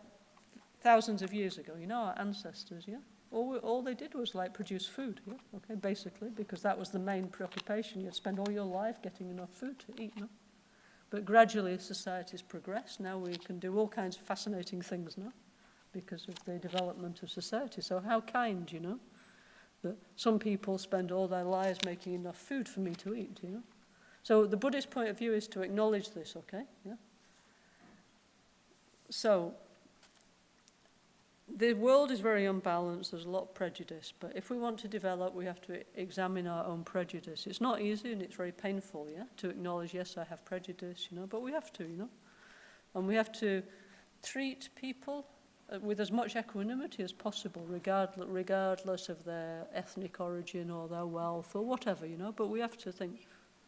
thousands of years ago, you know, our ancestors, yeah? All they did was, like, produce food, yeah? Okay, basically, because that was the main preoccupation. You'd spend all your life getting enough food to eat, no? But gradually, society's progressed. Now we can do all kinds of fascinating things, no? Because of the development of society. So how kind, you know? That some people spend all their lives making enough food for me to eat, you know? So the Buddhist point of view is to acknowledge this, okay? Yeah. So the world is very unbalanced, there's a lot of prejudice, but if we want to develop, we have to examine our own prejudice. It's not easy and it's very painful, yeah, to acknowledge, yes, I have prejudice, you know, but we have to, you know. And we have to treat people with as much equanimity as possible, regardless of their ethnic origin or their wealth or whatever, you know, but we have to think,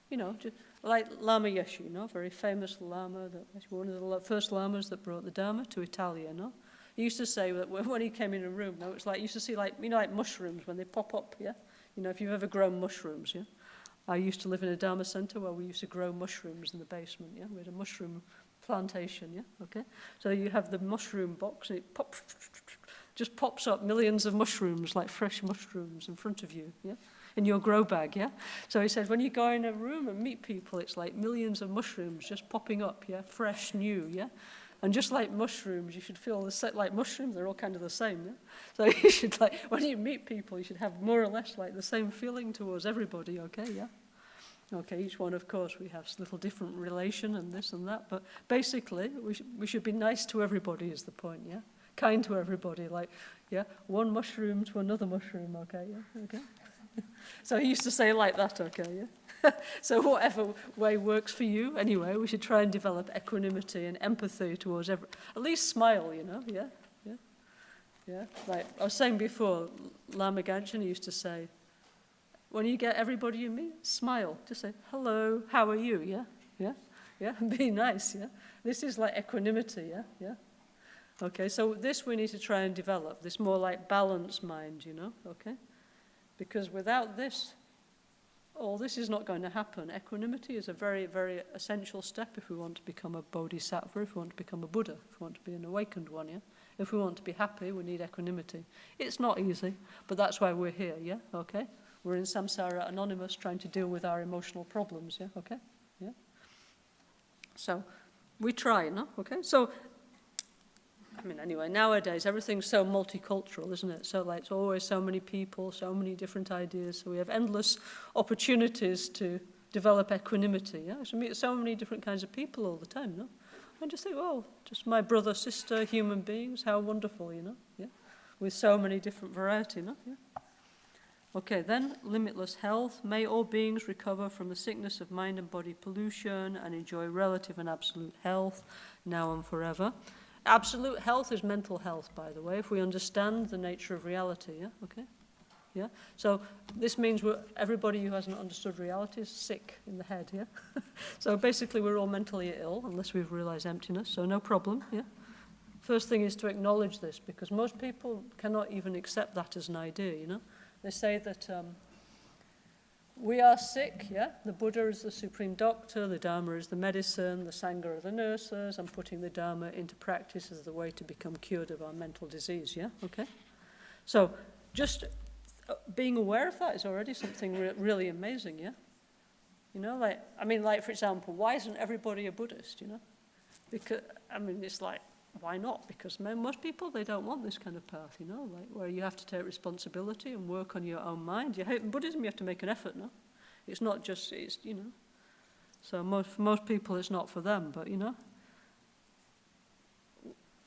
you know, just like Lama Yeshe, you know, very famous Lama, one of the first Lamas that brought the Dharma to Italia, you know. He used to say that when he came in a room, no, it's like, you used to see, like, you know, like mushrooms when they pop up, yeah? You know, if you've ever grown mushrooms, yeah? I used to live in a Dharma center where we used to grow mushrooms in the basement, yeah? We had a mushroom plantation, yeah? Okay? So you have the mushroom box, and it just pops up millions of mushrooms, like fresh mushrooms in front of you, yeah? In your grow bag, yeah? So he said, when you go in a room and meet people, it's like millions of mushrooms just popping up, yeah? Fresh, new, yeah? And just like mushrooms, you should feel like mushrooms, they're all kind of the same, yeah? So you should, like, when you meet people, you should have more or less like the same feeling towards everybody, okay, yeah? Okay, each one, of course, we have a little different relation and this and that, but basically, we should be nice to everybody is the point, yeah? Kind to everybody, like, yeah? One mushroom to another mushroom, okay, yeah? Okay? So he used to say like that, okay, yeah? So whatever way works for you, anyway, we should try and develop equanimity and empathy towards at least smile, you know, yeah, yeah, yeah. Like I was saying before, Lama Gangchen used to say, when you get everybody you meet, smile. Just say, hello, how are you, yeah, yeah, yeah, and be nice, yeah. This is like equanimity, yeah, yeah. Okay, so this we need to try and develop, this more like balanced mind, you know, okay? Because without this, all this is not going to happen. Equanimity is a very, very essential step if we want to become a bodhisattva, if we want to become a Buddha, if we want to be an awakened one, yeah? If we want to be happy, we need equanimity. It's not easy, but that's why we're here, yeah? Okay? We're in Samsara Anonymous trying to deal with our emotional problems, yeah? Okay? Yeah? So, we try, no? Okay? So, I mean, anyway, nowadays everything's so multicultural, isn't it? So, like, it's always so many people, so many different ideas. So we have endless opportunities to develop equanimity. Yeah, so meet so many different kinds of people all the time. No, and just think, oh, just my brother, sister, human beings. How wonderful, you know? Yeah, with so many different variety. No, yeah. Okay, then limitless health. May all beings recover from the sickness of mind and body pollution and enjoy relative and absolute health now and forever. Absolute health is mental health, by the way, if we understand the nature of reality, yeah? Okay? Yeah? So this means everybody who hasn't understood reality is sick in the head, yeah? So basically we're all mentally ill unless we've realized emptiness, so no problem, yeah? First thing is to acknowledge this, because most people cannot even accept that as an idea, you know? They say that we are sick, yeah? The Buddha is the supreme doctor, the Dharma is the medicine, the Sangha are the nurses, and putting the Dharma into practice is the way to become cured of our mental disease, yeah? Okay? So just being aware of that is already something really amazing, yeah? You know, like, I mean, like, for example, why isn't everybody a Buddhist, you know? Because, I mean, it's like, why not? Because most people, they don't want this kind of path, you know, like where you have to take responsibility and work on your own mind. In Buddhism, you have to make an effort, no? It's not just, it's, you know. So for most people, it's not for them, but, you know.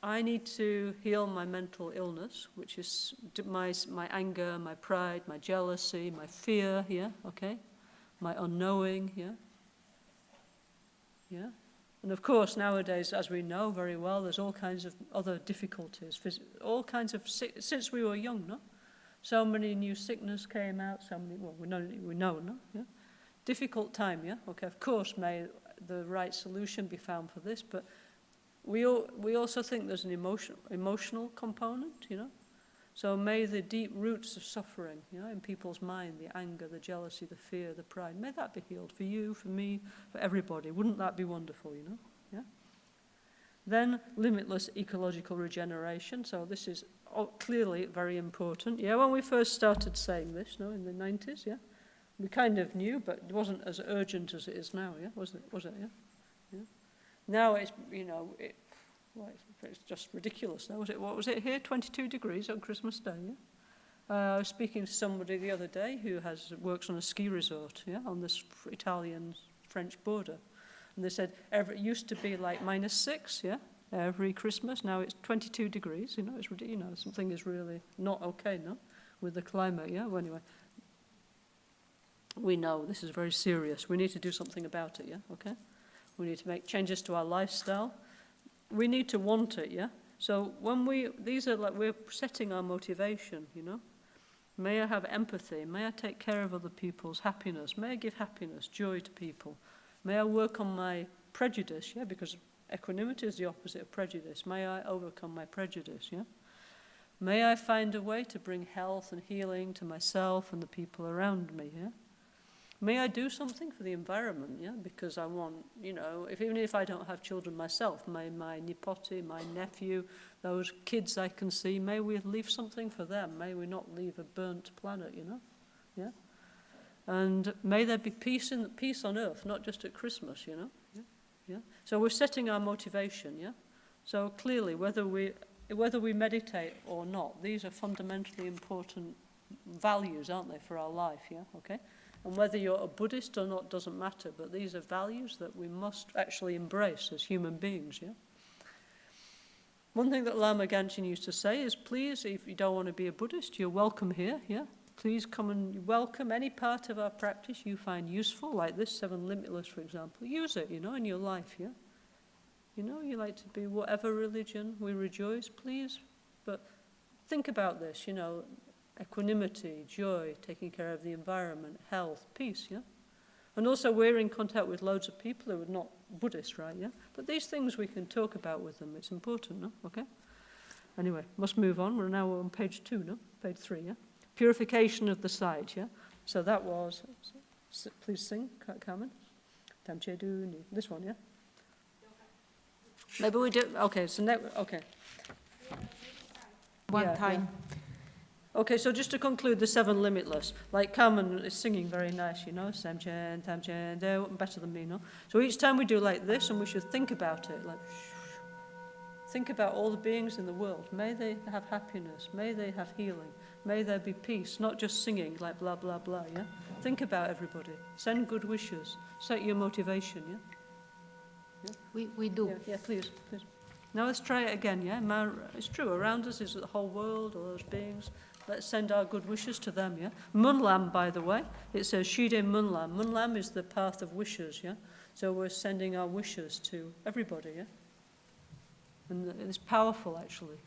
I need to heal my mental illness, which is my anger, my pride, my jealousy, my fear, yeah, okay? My unknowing, yeah? Yeah? And of course, nowadays, as we know very well, there's all kinds of other difficulties, all kinds of, since we were young, no? So many new sickness came out, so many, well, we know, no? Yeah? Difficult time, yeah? Okay, of course, may the right solution be found for this, but we also think there's an emotional component, you know? So may the deep roots of suffering, you know, in people's mind, the anger, the jealousy, the fear, the pride, may that be healed for you, for me, for everybody. Wouldn't that be wonderful, you know? Yeah. Then limitless ecological regeneration. So this is clearly very important. Yeah, when we first started saying this, no, in the 90s, yeah, we kind of knew, but it wasn't as urgent as it is now, yeah, was it? Yeah. Yeah. Now it's, you know, it's just ridiculous now. What was it here? 22 degrees on Christmas Day, yeah? I was speaking to somebody the other day who works on a ski resort, yeah, on this Italian-French border. And they said it used to be like -6, yeah, every Christmas. Now it's 22 degrees, you know, it's ridiculous, you know, something is really not okay, no, with the climate, yeah? Well, anyway, we know this is very serious. We need to do something about it, yeah, okay? We need to make changes to our lifestyle. We need to want it, yeah? So when we're setting our motivation, you know? May I have empathy? May I take care of other people's happiness? May I give happiness, joy to people? May I work on my prejudice, yeah? Because equanimity is the opposite of prejudice. May I overcome my prejudice, yeah? May I find a way to bring health and healing to myself and the people around me, yeah? May I do something for the environment, yeah? Because I want, you know, even if I don't have children myself, may my nipoti, my nephew, those kids I can see, may we leave something for them? May we not leave a burnt planet, you know? Yeah? And may there be peace on earth, not just at Christmas, you know? Yeah? Yeah? So we're setting our motivation, yeah? So clearly, whether we meditate or not, these are fundamentally important values, aren't they, for our life, yeah? Okay? And whether you're a Buddhist or not doesn't matter, but these are values that we must actually embrace as human beings, yeah? One thing that Lama Gangchen used to say is, please, if you don't want to be a Buddhist, you're welcome here, yeah? Please come and welcome any part of our practice you find useful, like this 7 Limitless, for example. Use it, you know, in your life, yeah? You know, you like to be whatever religion, we rejoice, please. But think about this, you know, equanimity, joy, taking care of the environment, health, peace, yeah? And also we're in contact with loads of people who are not Buddhist, right, yeah? But these things we can talk about with them, it's important, no? Okay? Anyway, must move on, we're now on page 2, no? Page 3, yeah? Purification of the sight, yeah? So that was, please sing, Carmen. Tamchedu, this one, yeah? Maybe we do, okay, so next, okay. One time. Yeah. Okay, so just to conclude the 7 Limitless, like Carmen is singing very nice, you know, Samchen, Tamchen, they're better than me, no? So each time we do like this, and we should think about it, like, think about all the beings in the world. May they have happiness, may they have healing, may there be peace, not just singing like blah, blah, blah, yeah? Think about everybody, send good wishes, set your motivation, yeah? We do. Yeah, please. Now let's try it again, yeah? It's true, around us is the whole world, all those beings. Let's send our good wishes to them, yeah? Munlam, by the way, it says Shide Munlam. Munlam is the path of wishes, yeah? So we're sending our wishes to everybody, yeah? And it's powerful, actually.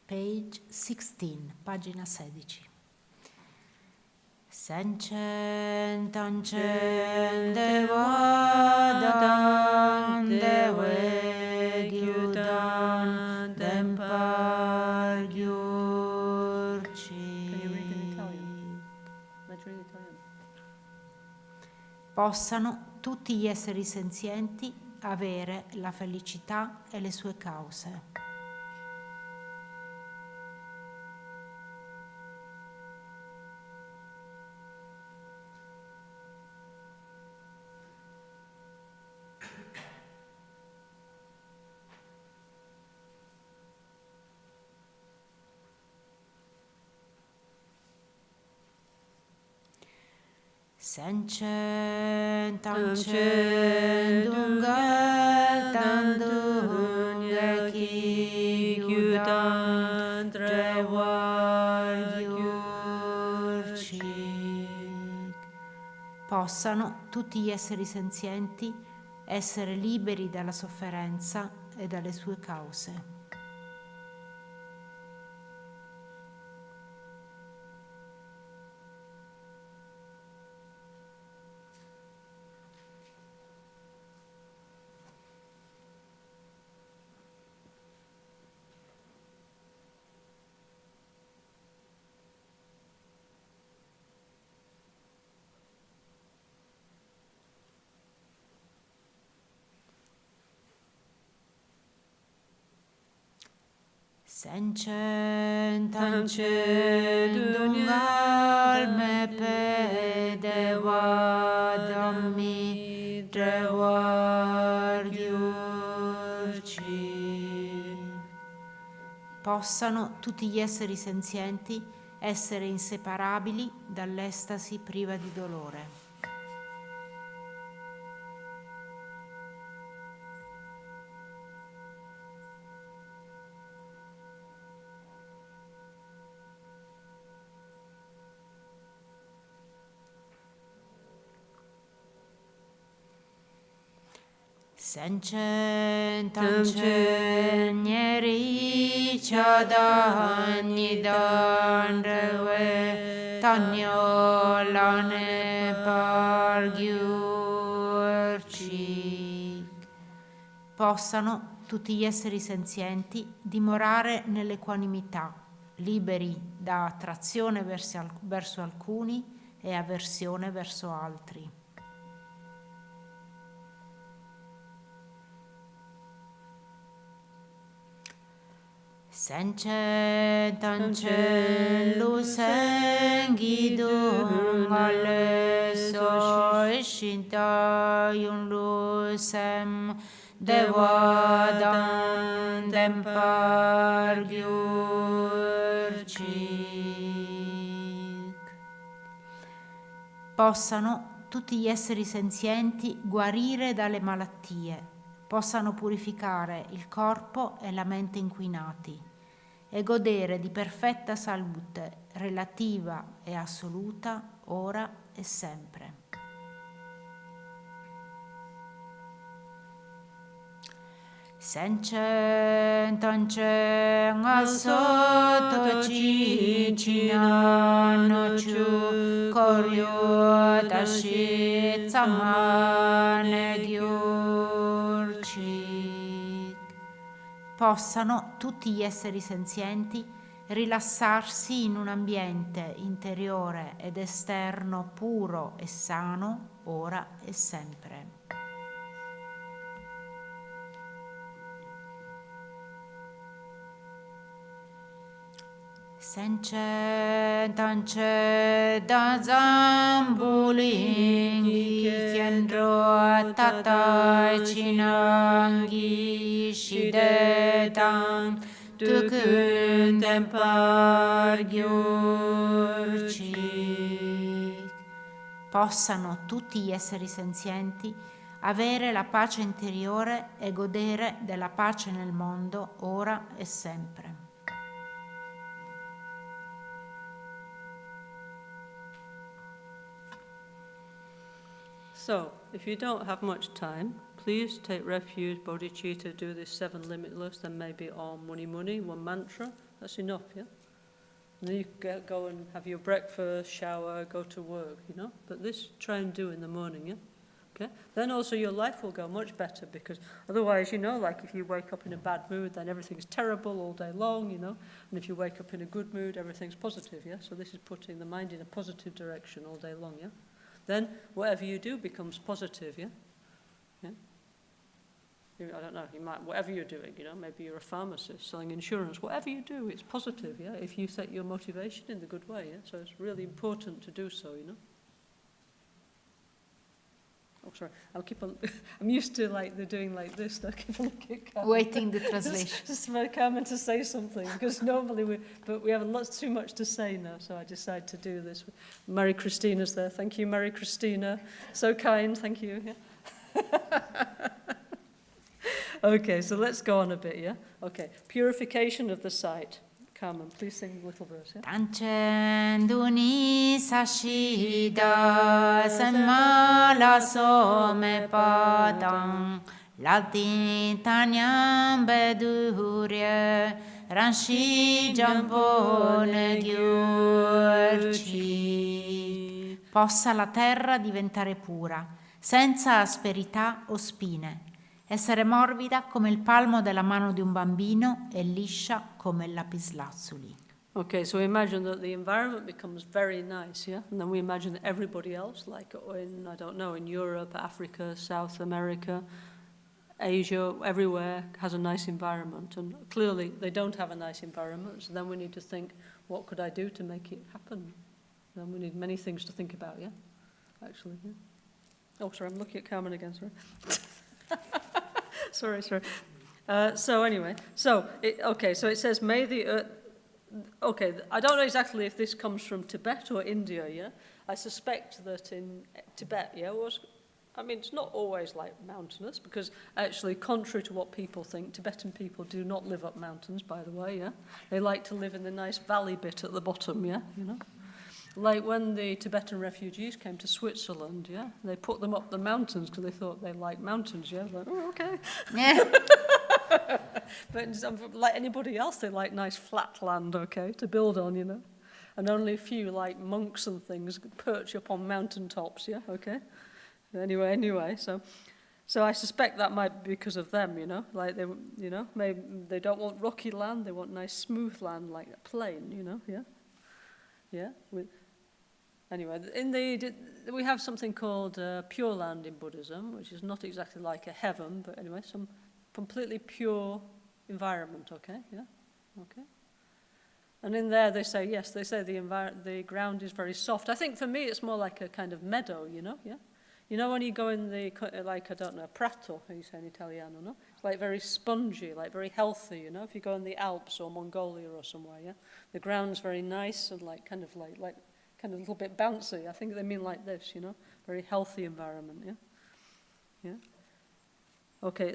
Page 16, pagina 16. Sanchen tanchen devadan dewe gyudan dempar gyurci. Can you read in Italian? Let's read Italian. Possano tutti gli esseri senzienti avere la felicità e le sue cause. Sanchen tamchen dungal tandunya ki gyudan drewar gyurcik. Possano tutti gli esseri senzienti essere liberi dalla sofferenza e dalle sue cause. Sanchen tamchen dungal mepe devadammi drewar gyurci. Possano tutti gli esseri senzienti essere inseparabili dall'estasi priva di dolore. Sanchen tamchen nyeri chadan nidan rewe tanyolane pargyurcik. Possano tutti gli esseri senzienti dimorare nell'equanimità, liberi da attrazione verso alcuni e avversione verso altri. Senche tanche lu sengi du NgalSo ishinta yun lu sem dewa dan dempar gyurchik. Possano tutti gli esseri senzienti guarire dalle malattie, possano purificare il corpo e la mente inquinati e godere di perfetta salute relativa e assoluta ora e sempre. Senche tanche NgalSo tochi china chu koryo dashi tsamane gyurchik. Possano tutti gli esseri senzienti rilassarsi in un ambiente interiore ed esterno puro e sano ora e sempre. Senche tanche da zambulingi kendro tatai chinangi shidetan tukun tempar gyurchik. Possano tutti gli esseri senzienti avere la pace interiore e godere della pace nel mondo ora e sempre. So, if you don't have much time, please take refuge, bodhicitta, do this 7 limitless, then maybe Om Muni Muni, 1 mantra. That's enough, yeah? And then you can go and have your breakfast, shower, go to work, you know? But this, try and do in the morning, yeah? Okay? Then also your life will go much better, because otherwise, you know, like if you wake up in a bad mood, then everything's terrible all day long, you know? And if you wake up in a good mood, everything's positive, yeah? So this is putting the mind in a positive direction all day long, yeah? Then whatever you do becomes positive, yeah? Yeah? I don't know, you might, whatever you're doing, you know, maybe you're a pharmacist selling insurance, whatever you do, it's positive, yeah? If you set your motivation in the good way, yeah? So it's really important to do so, you know? Oh, sorry, I'm used to like they're doing like this, I keep looking at Carmen. Waiting the translation. Just for Carmen to say something, because normally we have lots too much to say now, so I decided to do this. Mary Christina's there, thank you, Mary Christina. So kind, thank you. Yeah. Okay, so let's go on a bit, yeah? Okay, purification of the sight. Carmen, please sing a little verse, yeah? Tanchen duni sashida semala some padang latin tanyam bedurye ranshi jampone gyurchi. Possa la terra diventare pura, senza asperità o spine, essere morbida come il palmo della mano di un bambino e liscia come il lapislazzuli. Okay, so we imagine that the environment becomes very nice, yeah? And then we imagine that everybody else, like in, I don't know, in Europe, Africa, South America, Asia, everywhere, has a nice environment. And clearly they don't have a nice environment, so then we need to think, what could I do to make it happen? Then we need many things to think about, yeah? Actually, yeah. Oh, sorry, I'm looking at Carmen again, sorry. Sorry. So anyway, so it says, may the earth, okay, I don't know exactly if this comes from Tibet or India, yeah? I suspect that in Tibet, yeah, it's not always like mountainous, because actually, contrary to what people think, Tibetan people do not live up mountains, by the way, yeah? They like to live in the nice valley bit at the bottom, yeah, you know? Like when the Tibetan refugees came to Switzerland, yeah, they put them up the mountains because they thought they liked mountains, yeah. Like, oh, okay. Yeah. But like anybody else, they like nice flat land, okay, to build on, you know. And only a few, like monks and things, perch up on mountain tops, yeah, okay. Anyway, So I suspect that might be because of them, you know, like they, you know, maybe they don't want rocky land, they want nice smooth land like a plain, you know, yeah, yeah. Anyway, we have something called Pure Land in Buddhism, which is not exactly like a heaven, but anyway, some completely pure environment. Okay, yeah, okay. And in there they say yes, they say the ground is very soft. I think for me it's more like a kind of meadow, you know, yeah. You know when you go in the, like, I don't know, prato, how you say in Italiano, no? It's like very spongy, like very healthy, you know, if you go in the Alps or Mongolia or somewhere, yeah? The ground's very nice and like kind of a little bit bouncy. I think they mean like this, you know, very healthy environment, yeah? Yeah? Okay,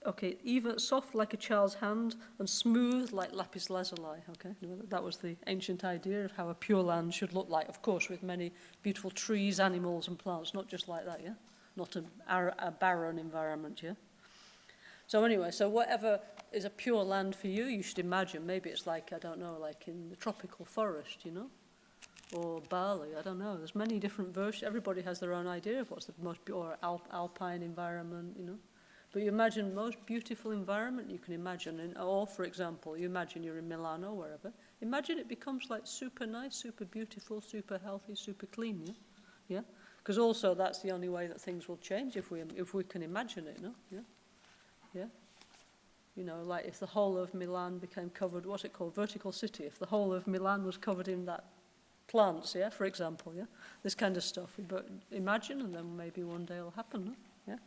okay, even soft like a child's hand and smooth like lapis lazuli, okay? That was the ancient idea of how a pure land should look like, of course, with many beautiful trees, animals and plants, not just like that, yeah? Not a barren environment, yeah? So anyway, so whatever is a pure land for you, you should imagine, maybe it's like, I don't know, like in the tropical forest, you know? Or Bali, I don't know. There's many different versions. Everybody has their own idea of what's the most pure alpine environment, you know? But you imagine the most beautiful environment you can imagine, or for example, you imagine you're in Milan or wherever. Imagine it becomes like super nice, super beautiful, super healthy, super clean, yeah? Yeah? Because also that's the only way that things will change if we can imagine it, no? Yeah? Yeah? You know, like if the whole of Milan became covered, what's it called, vertical city, if the whole of Milan was covered in that plants, yeah, for example, yeah? This kind of stuff. But imagine, and then maybe one day it'll happen, no? Yeah?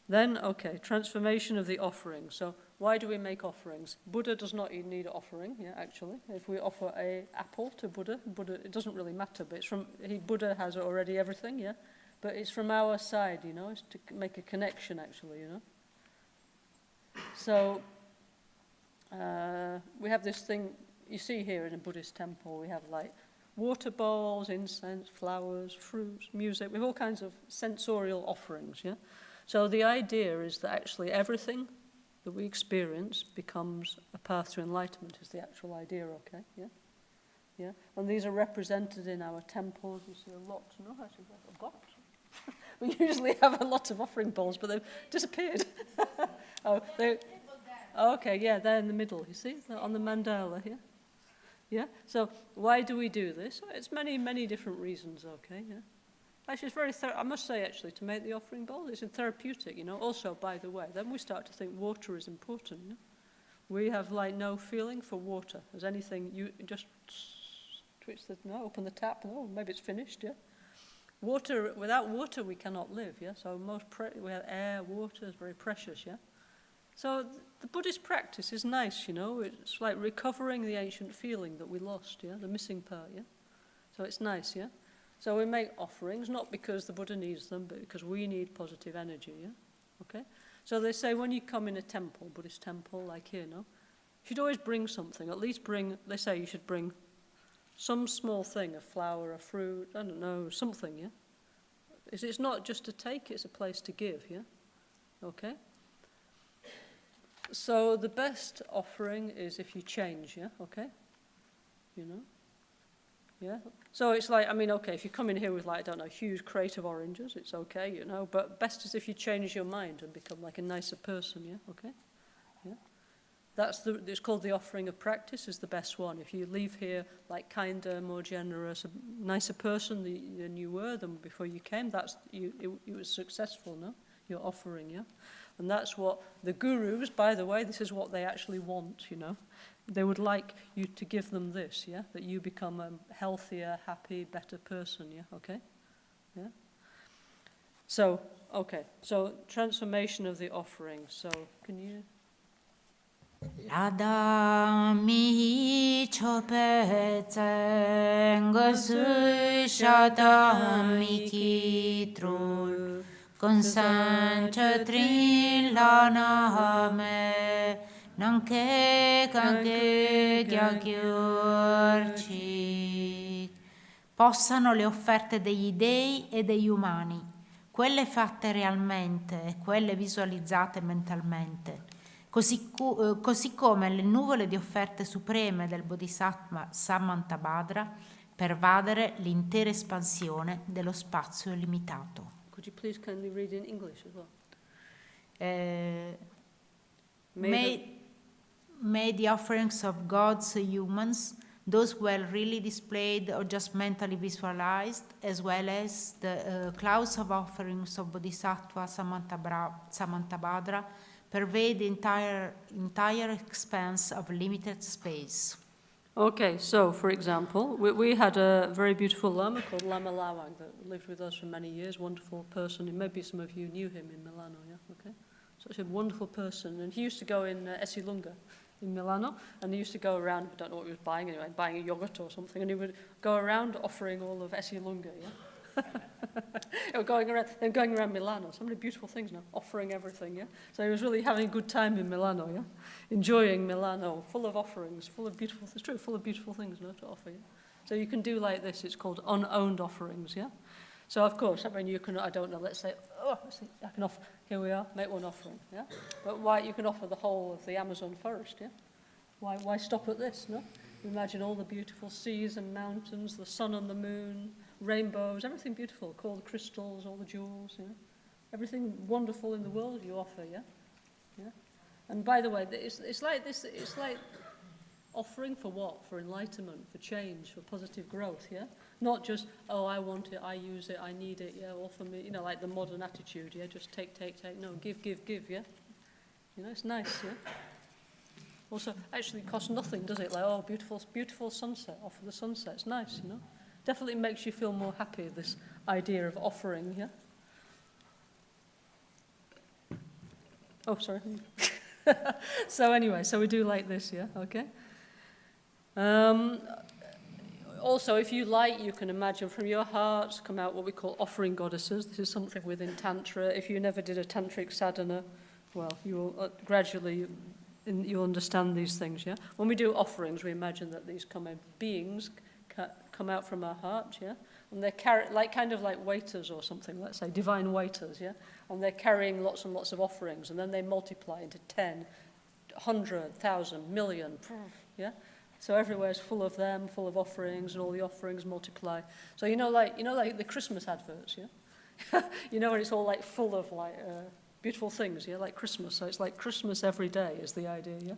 Then, okay, transformation of the offering. So why do we make offerings? Buddha does not need an offering, yeah, actually. If we offer an apple to Buddha, it doesn't really matter, but Buddha has already everything, yeah? But it's from our side, you know, it's to make a connection, actually, you know? So we have this thing, you see here in a Buddhist temple, we have like water bowls, incense, flowers, fruits, music, we have all kinds of sensorial offerings, yeah? So the idea is that actually everything that we experience becomes a path to enlightenment is the actual idea, okay? Yeah? Yeah? And these are represented in our temples. You see a lot, no? Actually, a box. We usually have a lot of offering bowls, but they've disappeared. Okay, yeah, they're in the middle, you see? They're on the mandala, yeah? Yeah? So why do we do this? It's many, many different reasons, okay? Yeah? Actually, it's very, I must say, actually, to make the offering bowl, it's therapeutic, you know. Also, by the way, then we start to think water is important, yeah? We have, like, no feeling for water. As anything, you just twitch open the tap, maybe it's finished, yeah? Water, without water, we cannot live, yeah? So we have air, water is very precious, yeah? So the Buddhist practice is nice, you know. It's like recovering the ancient feeling that we lost, yeah? The missing part, yeah? So it's nice, yeah? So we make offerings, not because the Buddha needs them, but because we need positive energy, yeah? Okay? So they say when you come in a temple, Buddhist temple, like here, no? You should always bring something. At least they say you should bring some small thing, a flower, a fruit, I don't know, something, yeah? It's not just to take, it's a place to give, yeah? Okay? So the best offering is if you change, yeah? Okay? You know? Yeah? So it's like, I mean, okay, if you come in here with, like, I don't know, a huge crate of oranges, it's okay, you know, but best is if you change your mind and become like a nicer person, yeah? Okay? Yeah? It's called the offering of practice, is the best one. If you leave here like kinder, more generous, a nicer person than you were than before you came, it was successful, no? Your offering, yeah? And that's what the gurus, by the way, this is what they actually want, you know? They would like you to give them this, yeah? That you become a healthier, happy, better person, yeah? Okay? Yeah? So, okay. So, transformation of the offering. So, can you... Ladami chopete ngosu shadami kitru konsancha trilana nonché kanche gyagyurci. Possano le offerte degli dei e degli umani, quelle fatte realmente e quelle visualizzate mentalmente, così come le nuvole di offerte supreme del Bodhisattva Samantabhadra, pervadere l'intera espansione dello spazio illimitato. Could you please kindly read in English as well? May the offerings of gods, humans, those well really displayed or just mentally visualized, as well as the clouds of offerings of Bodhisattva Samantabhadra, pervade the entire expanse of limited space. Okay, so for example, we had a very beautiful Lama called Lama Lawang that lived with us for many years, wonderful person. And maybe some of you knew him in Milano, yeah? Okay, such a wonderful person. And he used to go in Essilunga in Milano, and he used to go around, I don't know what he was buying anyway, buying a yogurt or something, and he would go around offering all of Essilunga, yeah? going around Milano, so many beautiful things now, offering everything, yeah? So he was really having a good time in Milano, yeah? Enjoying Milano, full of offerings, full of beautiful, it's true, full of beautiful things, no, to offer, yeah? So you can do like this, it's called unowned offerings, yeah? So of course, I mean, you can, I don't know, let's say, I can offer, here we are, make one offering, yeah? But why, you can offer the whole of the Amazon forest, yeah? Why stop at this, no? Imagine all the beautiful seas and mountains, the sun and the moon, rainbows, everything beautiful, all the crystals, all the jewels, yeah? Everything wonderful in the world you offer, yeah? Yeah? And by the way, it's like this, it's like offering for what? For enlightenment, for change, for positive growth, yeah? Not just, oh, I want it, I use it, I need it, yeah, offer me, you know, like the modern attitude, yeah? Just take, no, give, yeah? You know, it's nice, yeah? Also, actually costs nothing, does it? Like, oh, beautiful sunset, offer the sunset, it's nice, you know? Definitely makes you feel more happy, this idea of offering, yeah? Oh, sorry. So anyway, so we do like this, yeah? Okay. Also, if you like, you can imagine from your heart come out what we call offering goddesses. This is something within Tantra. If you never did a tantric sadhana, well, you will gradually you'll understand these things, yeah? When we do offerings, we imagine that these beings come out from our heart, yeah? And they're kind of like waiters or something, let's say, divine waiters, yeah? And they're carrying lots and lots of offerings, and then they multiply into 10, 100, 1,000, million, yeah? So everywhere's full of them, full of offerings, and all the offerings multiply. So you know like the Christmas adverts, yeah? You know, when it's all like full of like beautiful things, yeah, like Christmas. So it's like Christmas every day is the idea, yeah?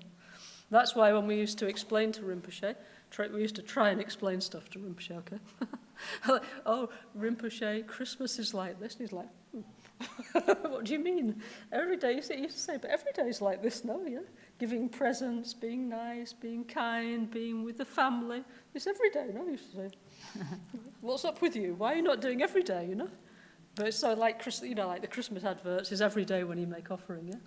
That's why when we used to explain to Rinpoche, we used to try and explain stuff to Rinpoche, okay? Like, oh, Rinpoche, Christmas is like this. And he's like, what do you mean? Every day, he used to say, but every day is like this, no, yeah? Giving presents, being nice, being kind, being with the family. It's every day, no, he used to say. What's up with you? Why are you not doing every day, you know? But it's so like, you know, like the Christmas adverts is every day when you make offering, yeah?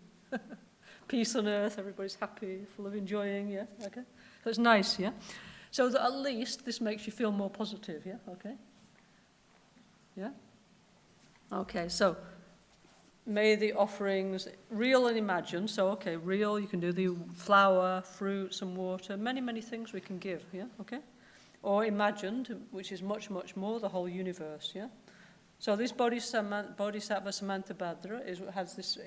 Peace on earth, everybody's happy, full of enjoying, yeah? Okay? So it's nice, yeah? So that at least this makes you feel more positive, yeah? Okay? Yeah? Okay, so may the offerings, real and imagined, so okay, real, you can do the flour, fruits and water, many, many things we can give, yeah? Okay? Or imagined, which is much, much more, the whole universe, yeah? So this Bodhisattva Samantabhadra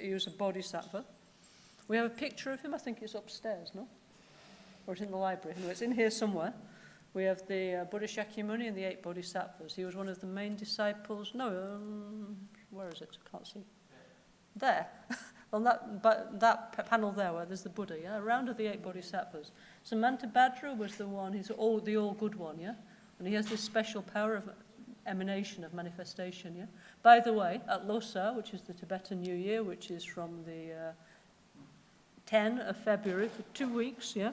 he was a bodhisattva. We have a picture of him, I think it's upstairs, no? Or it's in the library. Anyway, it's in here somewhere. We have the Buddha Shakyamuni and the 8 Bodhisattvas. He was one of the main disciples. No, where is it? I can't see. There. On that panel there where there's the Buddha, yeah? Around are the 8 Bodhisattvas. Samantabhadra was the one, he's the all good one, yeah? And he has this special power of emanation, of manifestation, yeah? By the way, at Losar, which is the Tibetan New Year, which is from the 10 of February for 2 weeks, yeah?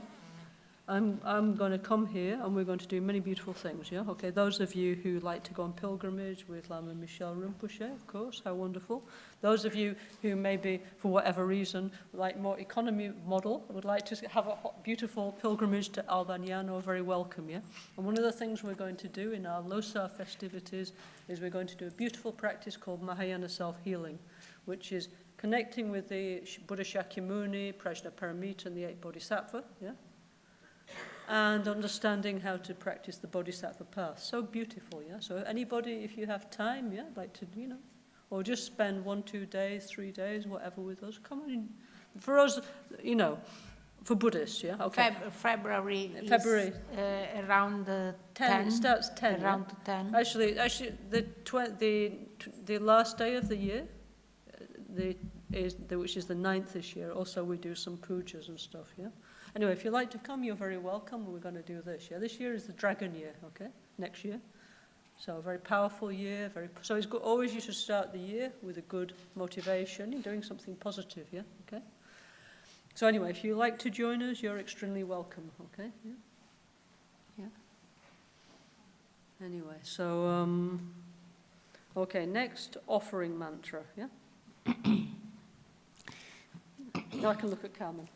I'm going to come here and we're going to do many beautiful things, yeah? Okay, those of you who like to go on pilgrimage with Lama Michel Rinpoche, of course, how wonderful. Those of you who maybe, for whatever reason, like more economy model, would like to have a beautiful pilgrimage to Albagnano, are very welcome, yeah? And one of the things we're going to do in our Losar festivities is we're going to do a beautiful practice called Mahayana self-healing, which is connecting with the Buddha Shakyamuni, Prajnaparamita, and the 8 Bodhisattva, yeah? And understanding how to practice the Bodhisattva path. So beautiful, yeah? So anybody, if you have time, yeah, like to, you know, or just spend 1, 2 days, 3 days, whatever with us, come on in. For us, you know, For Buddhists, yeah? Okay. February. February. Is, around 10. It starts 10. Around Yeah? 10. Actually, the last day of the year, which is the 9th this year, also we do some pujas and stuff, yeah? Anyway, if you'd like to come, you're very welcome. We're going to do this, yeah? This year is the dragon year, okay? Next year. So a very powerful year. So it's good, always you should start the year with a good motivation. You're doing something positive, yeah? Okay? So anyway, if you like to join us, you're extremely welcome, okay? Yeah? Yeah. Anyway, so, okay, next, offering mantra, yeah? Now I can look at Carmen.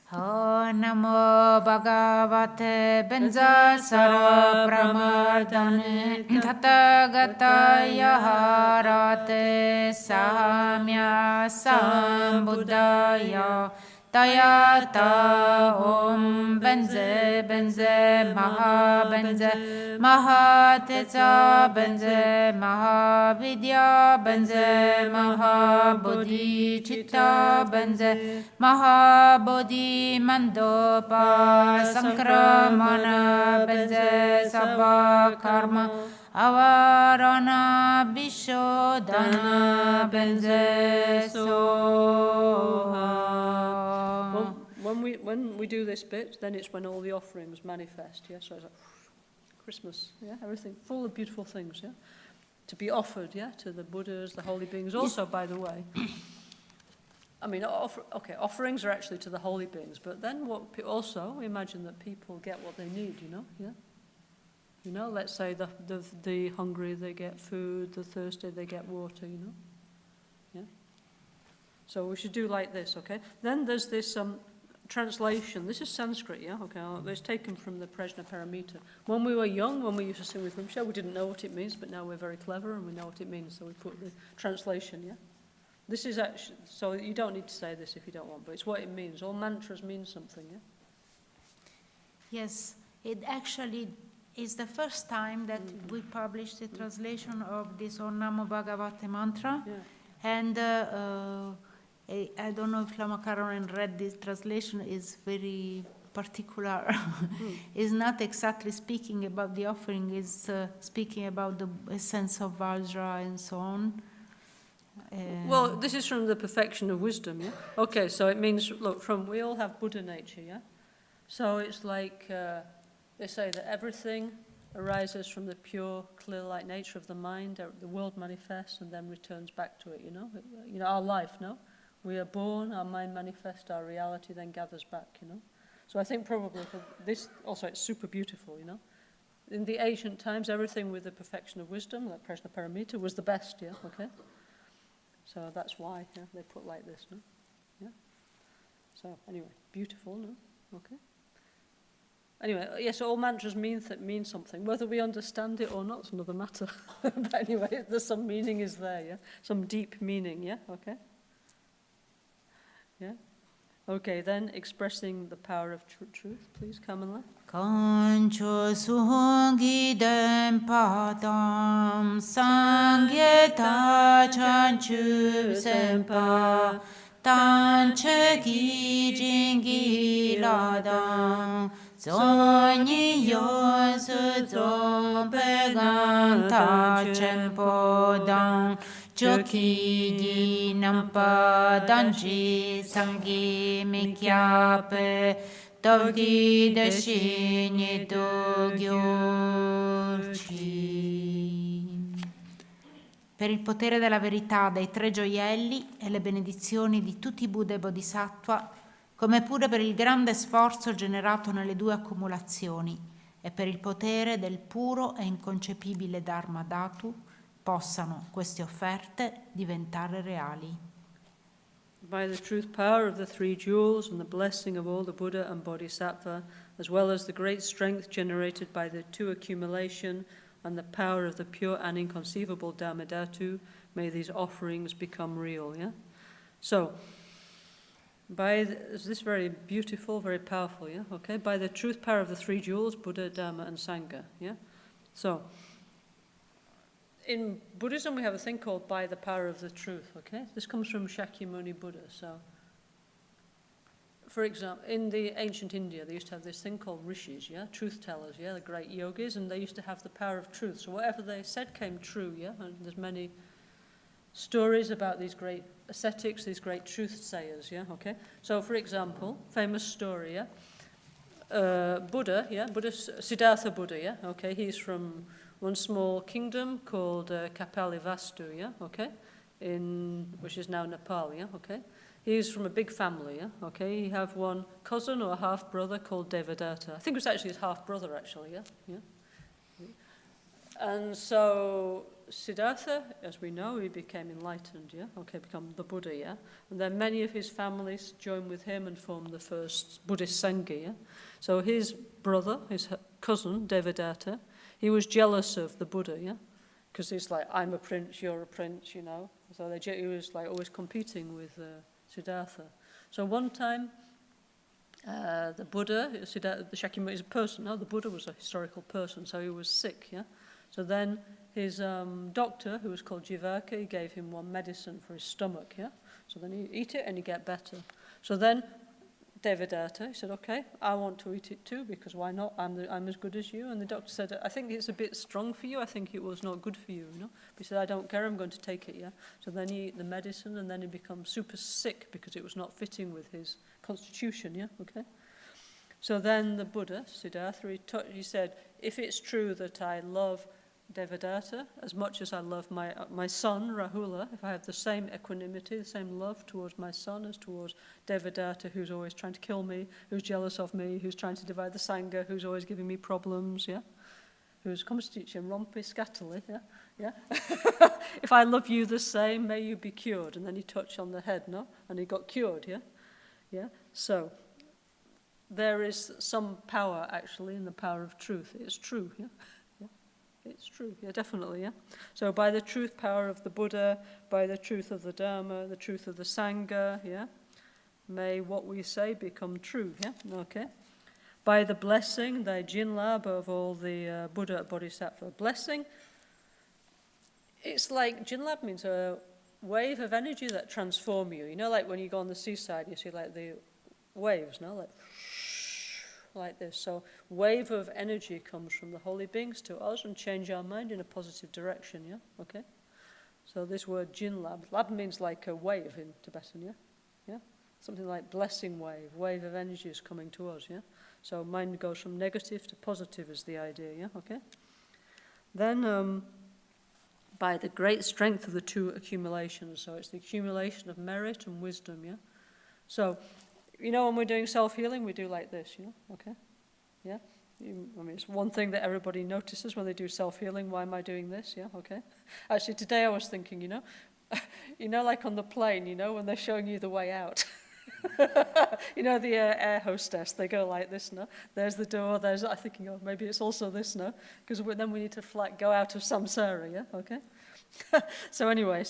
Ho namo bhagavate benza sara pramardane tathagataya harate samya sambuddhaya tayata om benze benze mahatetsa benze mahavidya benze mahabodhicitta benze mahabodhi mandopa sankramana benze sabha karma avarana bishodhana benze soha. When we do this bit, then it's when all the offerings manifest, yeah? So it's like Christmas, yeah? Everything full of beautiful things, yeah? To be offered, yeah? To the Buddhas, the holy beings. Also, by the way, I mean, offerings are actually to the holy beings, but then also imagine that people get what they need, you know, yeah? You know, let's say the hungry, they get food, the thirsty, they get water, you know? Yeah? So we should do like this, okay? Then there's this translation. This is Sanskrit, yeah? Okay, it's taken from the Prajna Paramita. When we were young, when we used to sing with Rimsha, we didn't know what it means, but now we're very clever and we know what it means, so we put the translation, yeah? This is actually, so you don't need to say this if you don't want, but it's what it means. All mantras mean something, yeah? Yes, it actually is the first time that we published the translation of this Om Namo Bhagavate mantra. Yeah. And I don't know if Lama Caroline read this translation, is very particular. It's not exactly speaking about the offering, it's speaking about the essence of Vajra and so on. Well, this is from the perfection of wisdom, yeah? Okay, so it means, look, we all have Buddha nature, yeah? So it's like, they say that everything arises from the pure, clear light nature of the mind, the world manifests and then returns back to it, you know? You know, our life, no? We are born, our mind manifests, our reality then gathers back, you know? So I think probably for this, also it's super beautiful, you know? In the ancient times, everything with the perfection of wisdom, like Prajna Paramita, was the best, yeah? Okay? So that's why, yeah, they put like this, no? Yeah? So anyway, beautiful, no? Okay? Anyway, yes, all mantras mean something. Whether we understand it or not is another matter. But anyway, there's some meaning is there, yeah? Some deep meaning, yeah? Okay? Yeah? Okay, then expressing the power of truth, please, Kamala. Kancho suhongi dem padam sangyeta chanchu sempa tanche ki jingi ladam zoni yosu zompe ganta chempo dam choki gi nampa danji sangi mikyape Dovdi dashini dogyorci. Per il potere della verità dei tre gioielli e le benedizioni di tutti i Buddha e Bodhisattva, come pure per il grande sforzo generato nelle due accumulazioni e per il potere del puro e inconcepibile Dharma Dhatu, possano queste offerte diventare reali. By the truth power of the three jewels and the blessing of all the Buddha and Bodhisattva, as well as the great strength generated by the two accumulation and the power of the pure and inconceivable Dharmadhatu, may these offerings become real, yeah? So, is this very beautiful, very powerful, yeah? Okay, by the truth power of the three jewels, Buddha, Dharma and Sangha, yeah? So, in Buddhism, we have a thing called by the power of the truth, okay? This comes from Shakyamuni Buddha, so for example, in the ancient India, they used to have this thing called rishis, yeah, truth tellers, yeah, the great yogis, and they used to have the power of truth. So whatever they said came true, yeah, and there's many stories about these great ascetics, these great truth sayers, yeah, okay. So, for example, famous story, yeah, Buddha, Siddhartha Buddha, yeah, okay, he's from one small kingdom called Kapalivastu, yeah, okay, which is now Nepal, yeah, okay. He's from a big family, yeah, okay. He have one cousin or a half-brother called Devadatta. I think it was actually his half-brother, actually, yeah. And so Siddhartha, as we know, he became enlightened, yeah, okay, become the Buddha, yeah. And then many of his families joined with him and formed the first Buddhist Sangha, yeah. So his brother, his cousin, Devadatta, he was jealous of the Buddha, yeah, because he's like, I'm a prince, you're a prince, you know. So he was like always competing with Siddhartha. So one time, the Buddha, the Shakyamuni is a person, no, the Buddha was a historical person, so he was sick, yeah. So then his doctor, who was called Jivaka, he gave him one medicine for his stomach, yeah. So then he'd eat it and he'd get better. So then Devadatta, he said, okay, I want to eat it too, because why not? I'm as good as you. And the doctor said, I think it's a bit strong for you. I think it was not good for you, you know. But he said, I don't care, I'm going to take it, yeah. So then he ate the medicine, and then he becomes super sick because it was not fitting with his constitution, yeah, okay. So then the Buddha, Siddhartha, he said, if it's true that I love Devadatta as much as I love my son, Rahula, if I have the same equanimity, the same love towards my son as towards Devadatta, who's always trying to kill me, who's jealous of me, who's trying to divide the Sangha, who's always giving me problems, yeah? Who's constitution rompi scatterly, yeah? If I love you the same, may you be cured. And then he touched on the head, no? And he got cured, yeah? Yeah? So there is some power, actually, in the power of truth. It's true, yeah? It's true, yeah, definitely, yeah. So by the truth power of the Buddha, by the truth of the Dharma, the truth of the Sangha, yeah, may what we say become true, yeah, okay. By the blessing, the jinlab of all the Buddha Bodhisattva blessing, it's like, jinlab means a wave of energy that transform you. You know, like when you go on the seaside, you see like the waves, no, like this. So wave of energy comes from the holy beings to us and change our mind in a positive direction, yeah? Okay? So this word jinlab, lab means like a wave in Tibetan, yeah? Yeah? Something like blessing wave of energy is coming to us, yeah? So mind goes from negative to positive is the idea, yeah? Okay? Then by the great strength of the two accumulations, so it's the accumulation of merit and wisdom, yeah? So you know, when we're doing self-healing, we do like this, you know, okay? Yeah? I mean, it's one thing that everybody notices when they do self-healing. Why am I doing this? Yeah, okay? Actually, today I was thinking, you know, like on the plane, you know, when they're showing you the way out. You know, the air hostess, they go like this, no? There's the door, I'm thinking, oh, maybe it's also this, no? Because then we need to go out of samsara, yeah, okay? So anyway,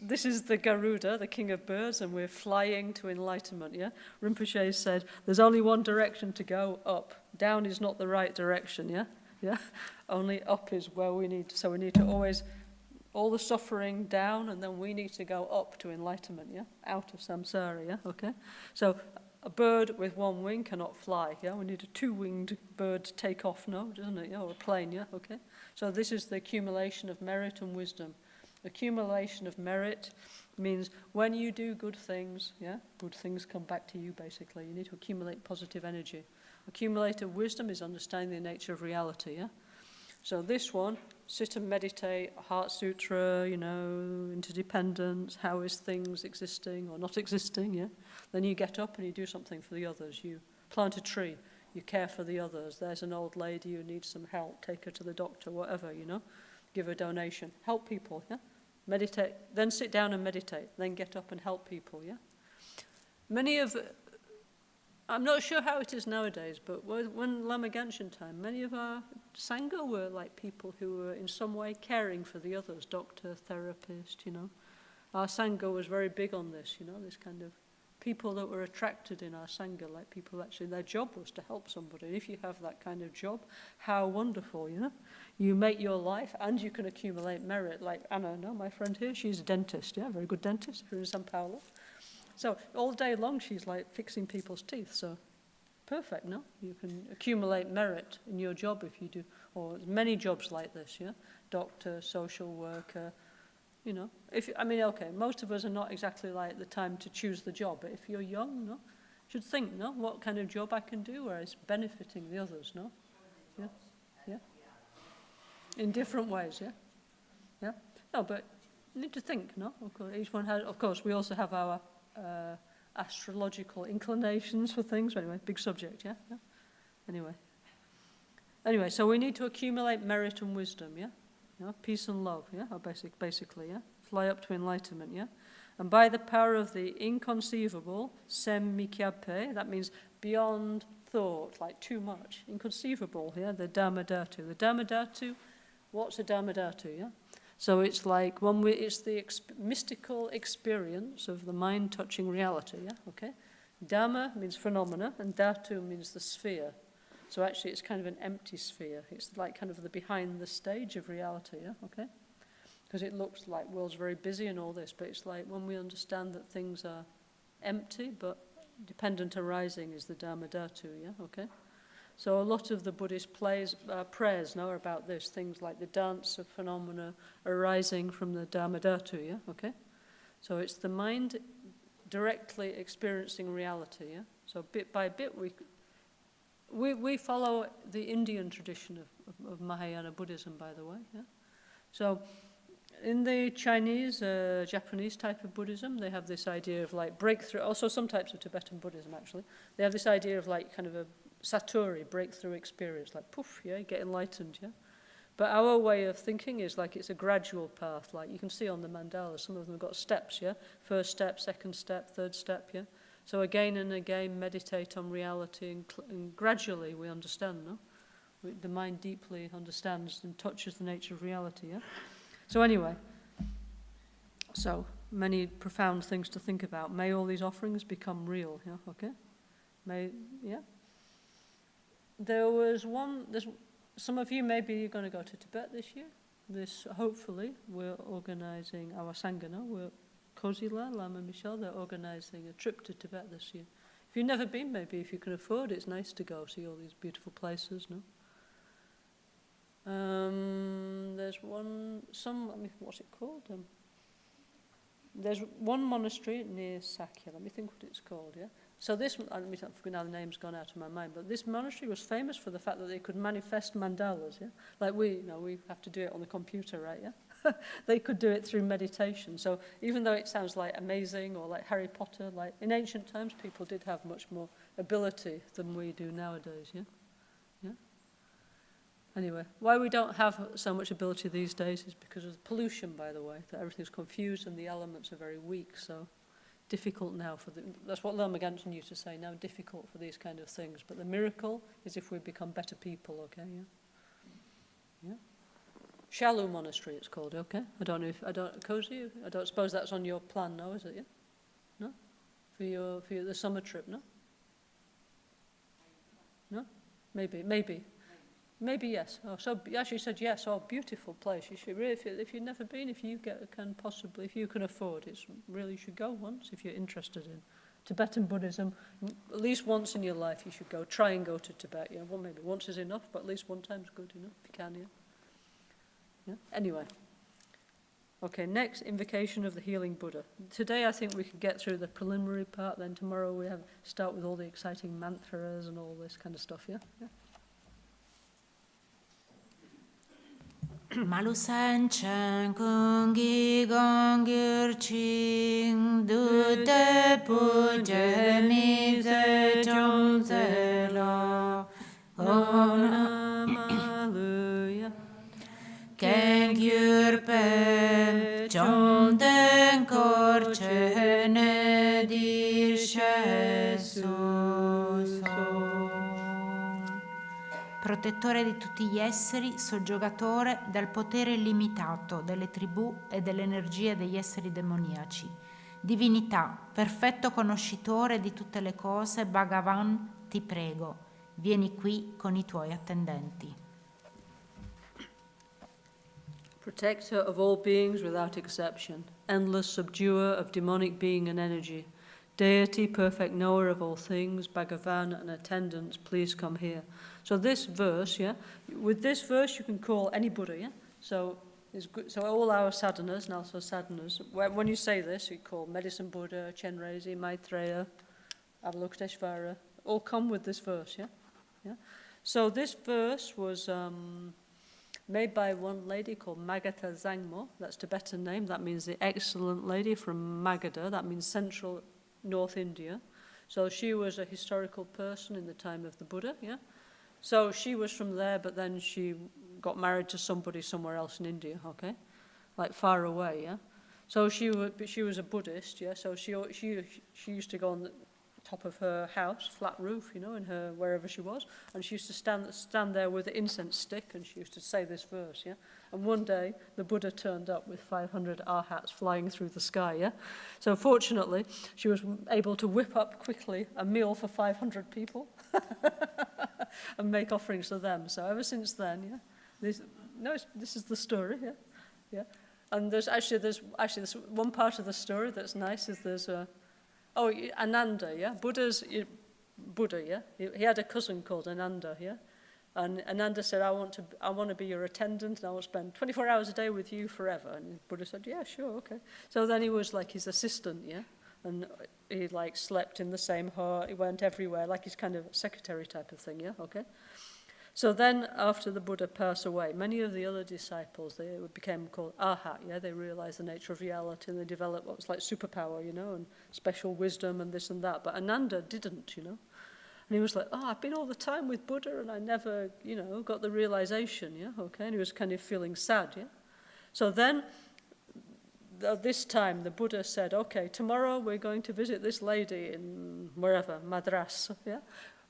this is the Garuda, the king of birds, and we're flying to enlightenment, yeah? Rinpoche said, there's only one direction to go, up. Down is not the right direction, yeah? Yeah? Only up is where we need to. So we need to always, all the suffering down, and then we need to go up to enlightenment, yeah? Out of samsara, yeah? Okay? So a bird with one wing cannot fly, yeah? We need a two-winged bird to take off, no? Doesn't it? Yeah? Or a plane, yeah? Okay? So this is the accumulation of merit and wisdom. Accumulation of merit means when you do good things, yeah, good things come back to you, basically. You need to accumulate positive energy. Accumulated wisdom is understanding the nature of reality, yeah? So this one, sit and meditate, Heart Sutra, you know, interdependence, how is things existing or not existing, yeah? Then you get up and you do something for the others. You plant a tree, you care for the others. There's an old lady who needs some help, take her to the doctor, whatever, you know? Give a donation, help people, yeah? Meditate, then sit down and meditate, then get up and help people, yeah? I'm not sure how it is nowadays, but when Lama Gangchen time, many of our Sangha were like people who were in some way caring for the others, doctor, therapist, you know. Our Sangha was very big on this, you know, this kind of people that were attracted in our Sangha, like people actually, their job was to help somebody. And if you have that kind of job, how wonderful, you know? You make your life and you can accumulate merit. Like Anna, no, my friend here, she's a dentist, yeah, very good dentist, if you're in São Paulo. So all day long she's like fixing people's teeth, so perfect, no? You can accumulate merit in your job if you do, or many jobs like this, yeah? Doctor, social worker, you know. Okay, most of us are not exactly like the time to choose the job, but if you're young, no? Should think, no? What kind of job I can do where it's benefiting the others, no? Yeah, yeah. In different ways, yeah? Yeah? No, but you need to think, no? Of course, each one has, of course, we also have our astrological inclinations for things. Anyway, big subject, yeah? Yeah? Anyway, so we need to accumulate merit and wisdom, yeah? You know, peace and love, yeah? Or basically, yeah? Fly up to enlightenment, yeah? And by the power of the inconceivable, semmikyape, that means beyond thought, like too much. Inconceivable, yeah? The Dhammadhatu. The Dhammadhatu, what's a Dhammadhatu, yeah? So it's like it's the mystical experience of the mind touching reality, yeah? Okay? Dhamma means phenomena, and dhatu means the sphere. So actually it's kind of an empty sphere. It's like kind of the behind the stage of reality, yeah? Okay? Because it looks like the world's very busy and all this, but it's like when we understand that things are empty, but dependent arising is the Dhammadhatu, yeah? Okay? So a lot of the Buddhist prayers now are about this, things like the dance of phenomena arising from the Dhammadhatu, yeah? Okay? So it's the mind directly experiencing reality, yeah? So bit by bit we follow the Indian tradition of Mahayana Buddhism, by the way, yeah? So in the Chinese, Japanese type of Buddhism, they have this idea of like breakthrough, also some types of Tibetan Buddhism actually, they have this idea of like kind of a satori, breakthrough experience, like poof, yeah, get enlightened, yeah? But our way of thinking is like it's a gradual path, like you can see on the mandalas, some of them have got steps, yeah? First step, second step, third step, yeah? So again and again meditate on reality and gradually we understand, no? The mind deeply understands and touches the nature of reality, yeah? So anyway, so many profound things to think about. May all these offerings become real, yeah? Okay? Yeah? Some of you maybe are going to go to Tibet this year. Hopefully, we're organizing our Sangana. Kozila, Lama Michel, they're organizing a trip to Tibet this year. If you've never been, maybe if you can afford it, it's nice to go see all these beautiful places, no? There's what's it called? There's one monastery near Sakya. Let me think what it's called, yeah? So this, now the name's gone out of my mind, but this monastery was famous for the fact that they could manifest mandalas, yeah? Like we have to do it on the computer, right, yeah? They could do it through meditation. So even though it sounds like amazing or like Harry Potter, like in ancient times people did have much more ability than we do nowadays, yeah? Yeah? Anyway, why we don't have so much ability these days is because of pollution, by the way, that everything's confused and the elements are very weak, so difficult now that's what Lama Gangchen used to say, now difficult for these kind of things. But the miracle is if we become better people, okay, yeah? Yeah? Shalu Monastery it's called, okay? Cozy, I don't suppose that's on your plan, no, is it, yeah? No? For the summer trip, no? No? Maybe yes. Oh, so actually said yes. Oh, beautiful place. You should really, if you've never been, if you can afford, you should go once if you're interested in Tibetan Buddhism. At least once in your life you should go. Try and go to Tibet. Yeah, well maybe once is enough, but at least one time's good enough if you can. Yeah. Yeah. Anyway. Okay. Next, invocation of the healing Buddha. Today I think we can get through the preliminary part. Then tomorrow we start with all the exciting mantras and all this kind of stuff. Yeah. Yeah. Malusan chan kungi gongir ching du te pu je mi ze chom ze la onam hallelujah keng yur pe chom den kor chene dir protettore di tutti gli esseri, soggiogatore del potere illimitato delle tribù e delle energie degli esseri demoniaci. Divinità, perfetto conoscitore di tutte le cose, Bhagavan, ti prego, vieni qui con i tuoi attendenti. Protector of all beings without exception, endless subduer of demonic being and energy, Deity, perfect knower of all things, Bhagavan and attendants, please come here. So this verse, yeah, with this verse you can call any Buddha, yeah? So it's good. So all our sadhanas, NgalSo sadhanas, when you say this, you call Medicine Buddha, Chenrezig, Maitreya, Avalokiteshvara, all come with this verse, yeah? Yeah. So this verse was made by one lady called Magadha Zangmo. That's Tibetan name. That means the excellent lady from Magadha. That means central North India. So she was a historical person in the time of the Buddha, yeah? So she was from there, but then she got married to somebody somewhere else in India, okay? Like far away, yeah? So she was a Buddhist, yeah? So she used to go on the top of her house, flat roof, you know, in her wherever she was, and she used to stand there with an incense stick, and she used to say this verse, yeah. And one day the Buddha turned up with 500 arhats flying through the sky, yeah. So fortunately, she was able to whip up quickly a meal for 500 people and make offerings to them. So ever since then, yeah. This is the story, yeah, yeah. And there's one part of the story that's nice. Is there's Ananda, yeah? Buddha, yeah? He had a cousin called Ananda, yeah? And Ananda said, I want to be your attendant, and I will spend 24 hours a day with you forever. And Buddha said, yeah, sure, okay. So then he was like his assistant, yeah? And he like slept in the same hut, he went everywhere, like his kind of secretary type of thing, yeah? Okay. So then, after the Buddha passed away, many of the other disciples, they became called arhat, yeah? They realized the nature of reality, and they developed what was like superpower, you know, and special wisdom and this and that. But Ananda didn't, you know. And he was like, I've been all the time with Buddha, and I never, you know, got the realization, yeah? Okay, and he was kind of feeling sad, yeah? So then, this time, the Buddha said, okay, tomorrow we're going to visit this lady in wherever, Madras, yeah?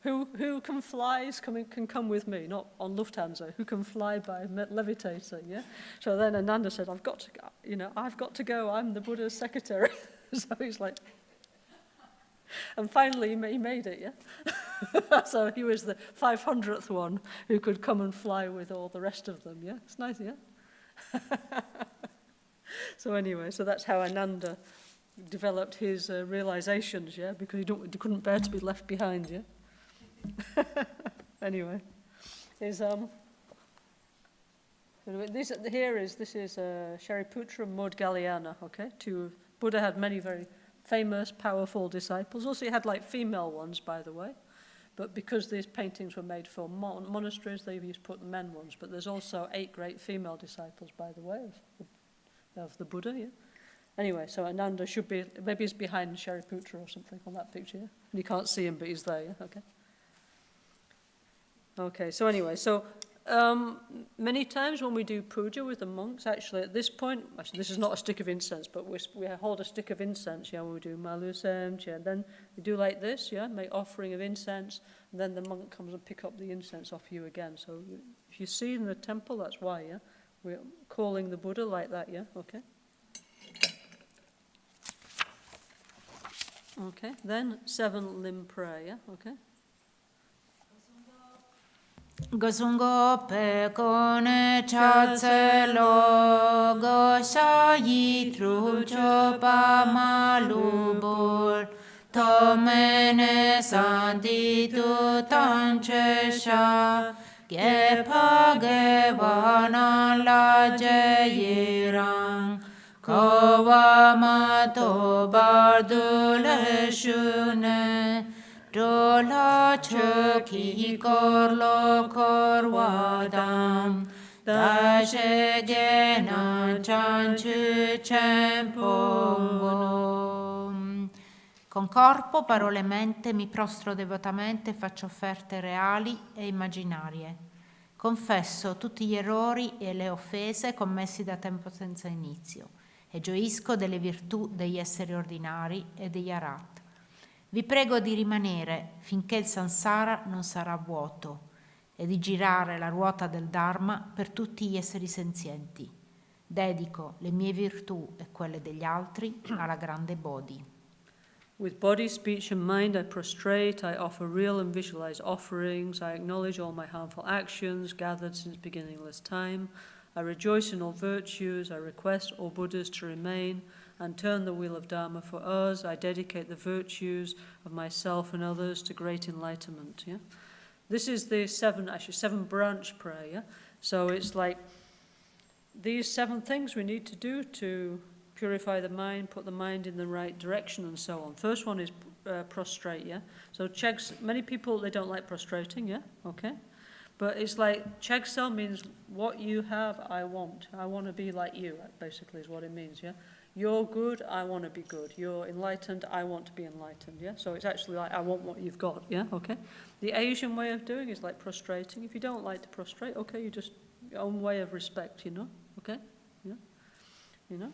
Who can fly, can come with me, not on Lufthansa, who can fly by levitating, yeah? So then Ananda said, I've got to go, I'm the Buddha's secretary. So he's like, and finally he made it, yeah? So he was the 500th one who could come and fly with all the rest of them, yeah? It's nice, yeah? So anyway, so that's how Ananda developed his realizations, yeah? Because he couldn't bear to be left behind, yeah? Anyway, this is Shariputra and Maudgaliana, okay? Buddha had many very famous, powerful disciples. Also, he had like female ones, by the way. But because these paintings were made for monasteries, they used to put men ones. But there's also 8 great female disciples, by the way, of the Buddha, yeah? Anyway, so Ananda should be, maybe he's behind Shariputra or something on that picture, yeah? And you can't see him, but he's there, yeah? Okay. Okay, so anyway, many times when we do puja with the monks, actually at this point, this is not a stick of incense, but we hold a stick of incense, yeah, when we do malusem, yeah, then we do like this, yeah, make offering of incense, and then the monk comes and pick up the incense off you again. So if you see in the temple, that's why, yeah, we're calling the Buddha like that, yeah, okay. Okay, then 7 limb prayer, yeah, okay. Gosungo pekone chatselo gosha yitru chopa malubur tomene sanditu tanchesha gepa gewana la jeyirang kawamato bardule shune Dola chöki korlo korwadam Dashe gena chanchu cempongom. Con corpo, parole e mente mi prostro devotamente e faccio offerte reali e immaginarie. Confesso tutti gli errori e le offese commessi da tempo senza inizio e gioisco delle virtù degli esseri ordinari e degli arat. Vi prego di rimanere finché il samsara non sarà vuoto e di girare la ruota del Dharma per tutti gli esseri senzienti. Dedico le mie virtù e quelle degli altri alla grande Bodhi. With body, speech and mind I prostrate, I offer real and visualized offerings, I acknowledge all my harmful actions gathered since beginningless time, I rejoice in all virtues, I request all Buddhas to remain, and turn the wheel of Dharma for us. I dedicate the virtues of myself and others to great enlightenment. Yeah, this is the seven branch prayer. Yeah, so it's like these 7 things we need to do to purify the mind, put the mind in the right direction, and so on. First one is prostrate. Yeah, so many people, they don't like prostrating. Yeah, okay. But it's like, Chegso means what you have, I want. I want to be like you, basically, is what it means, yeah? You're good, I want to be good. You're enlightened, I want to be enlightened, yeah? So it's actually like, I want what you've got, yeah? Okay? The Asian way of doing is like prostrating. If you don't like to prostrate, okay, you just, your own way of respect, you know? Okay? Yeah? You know?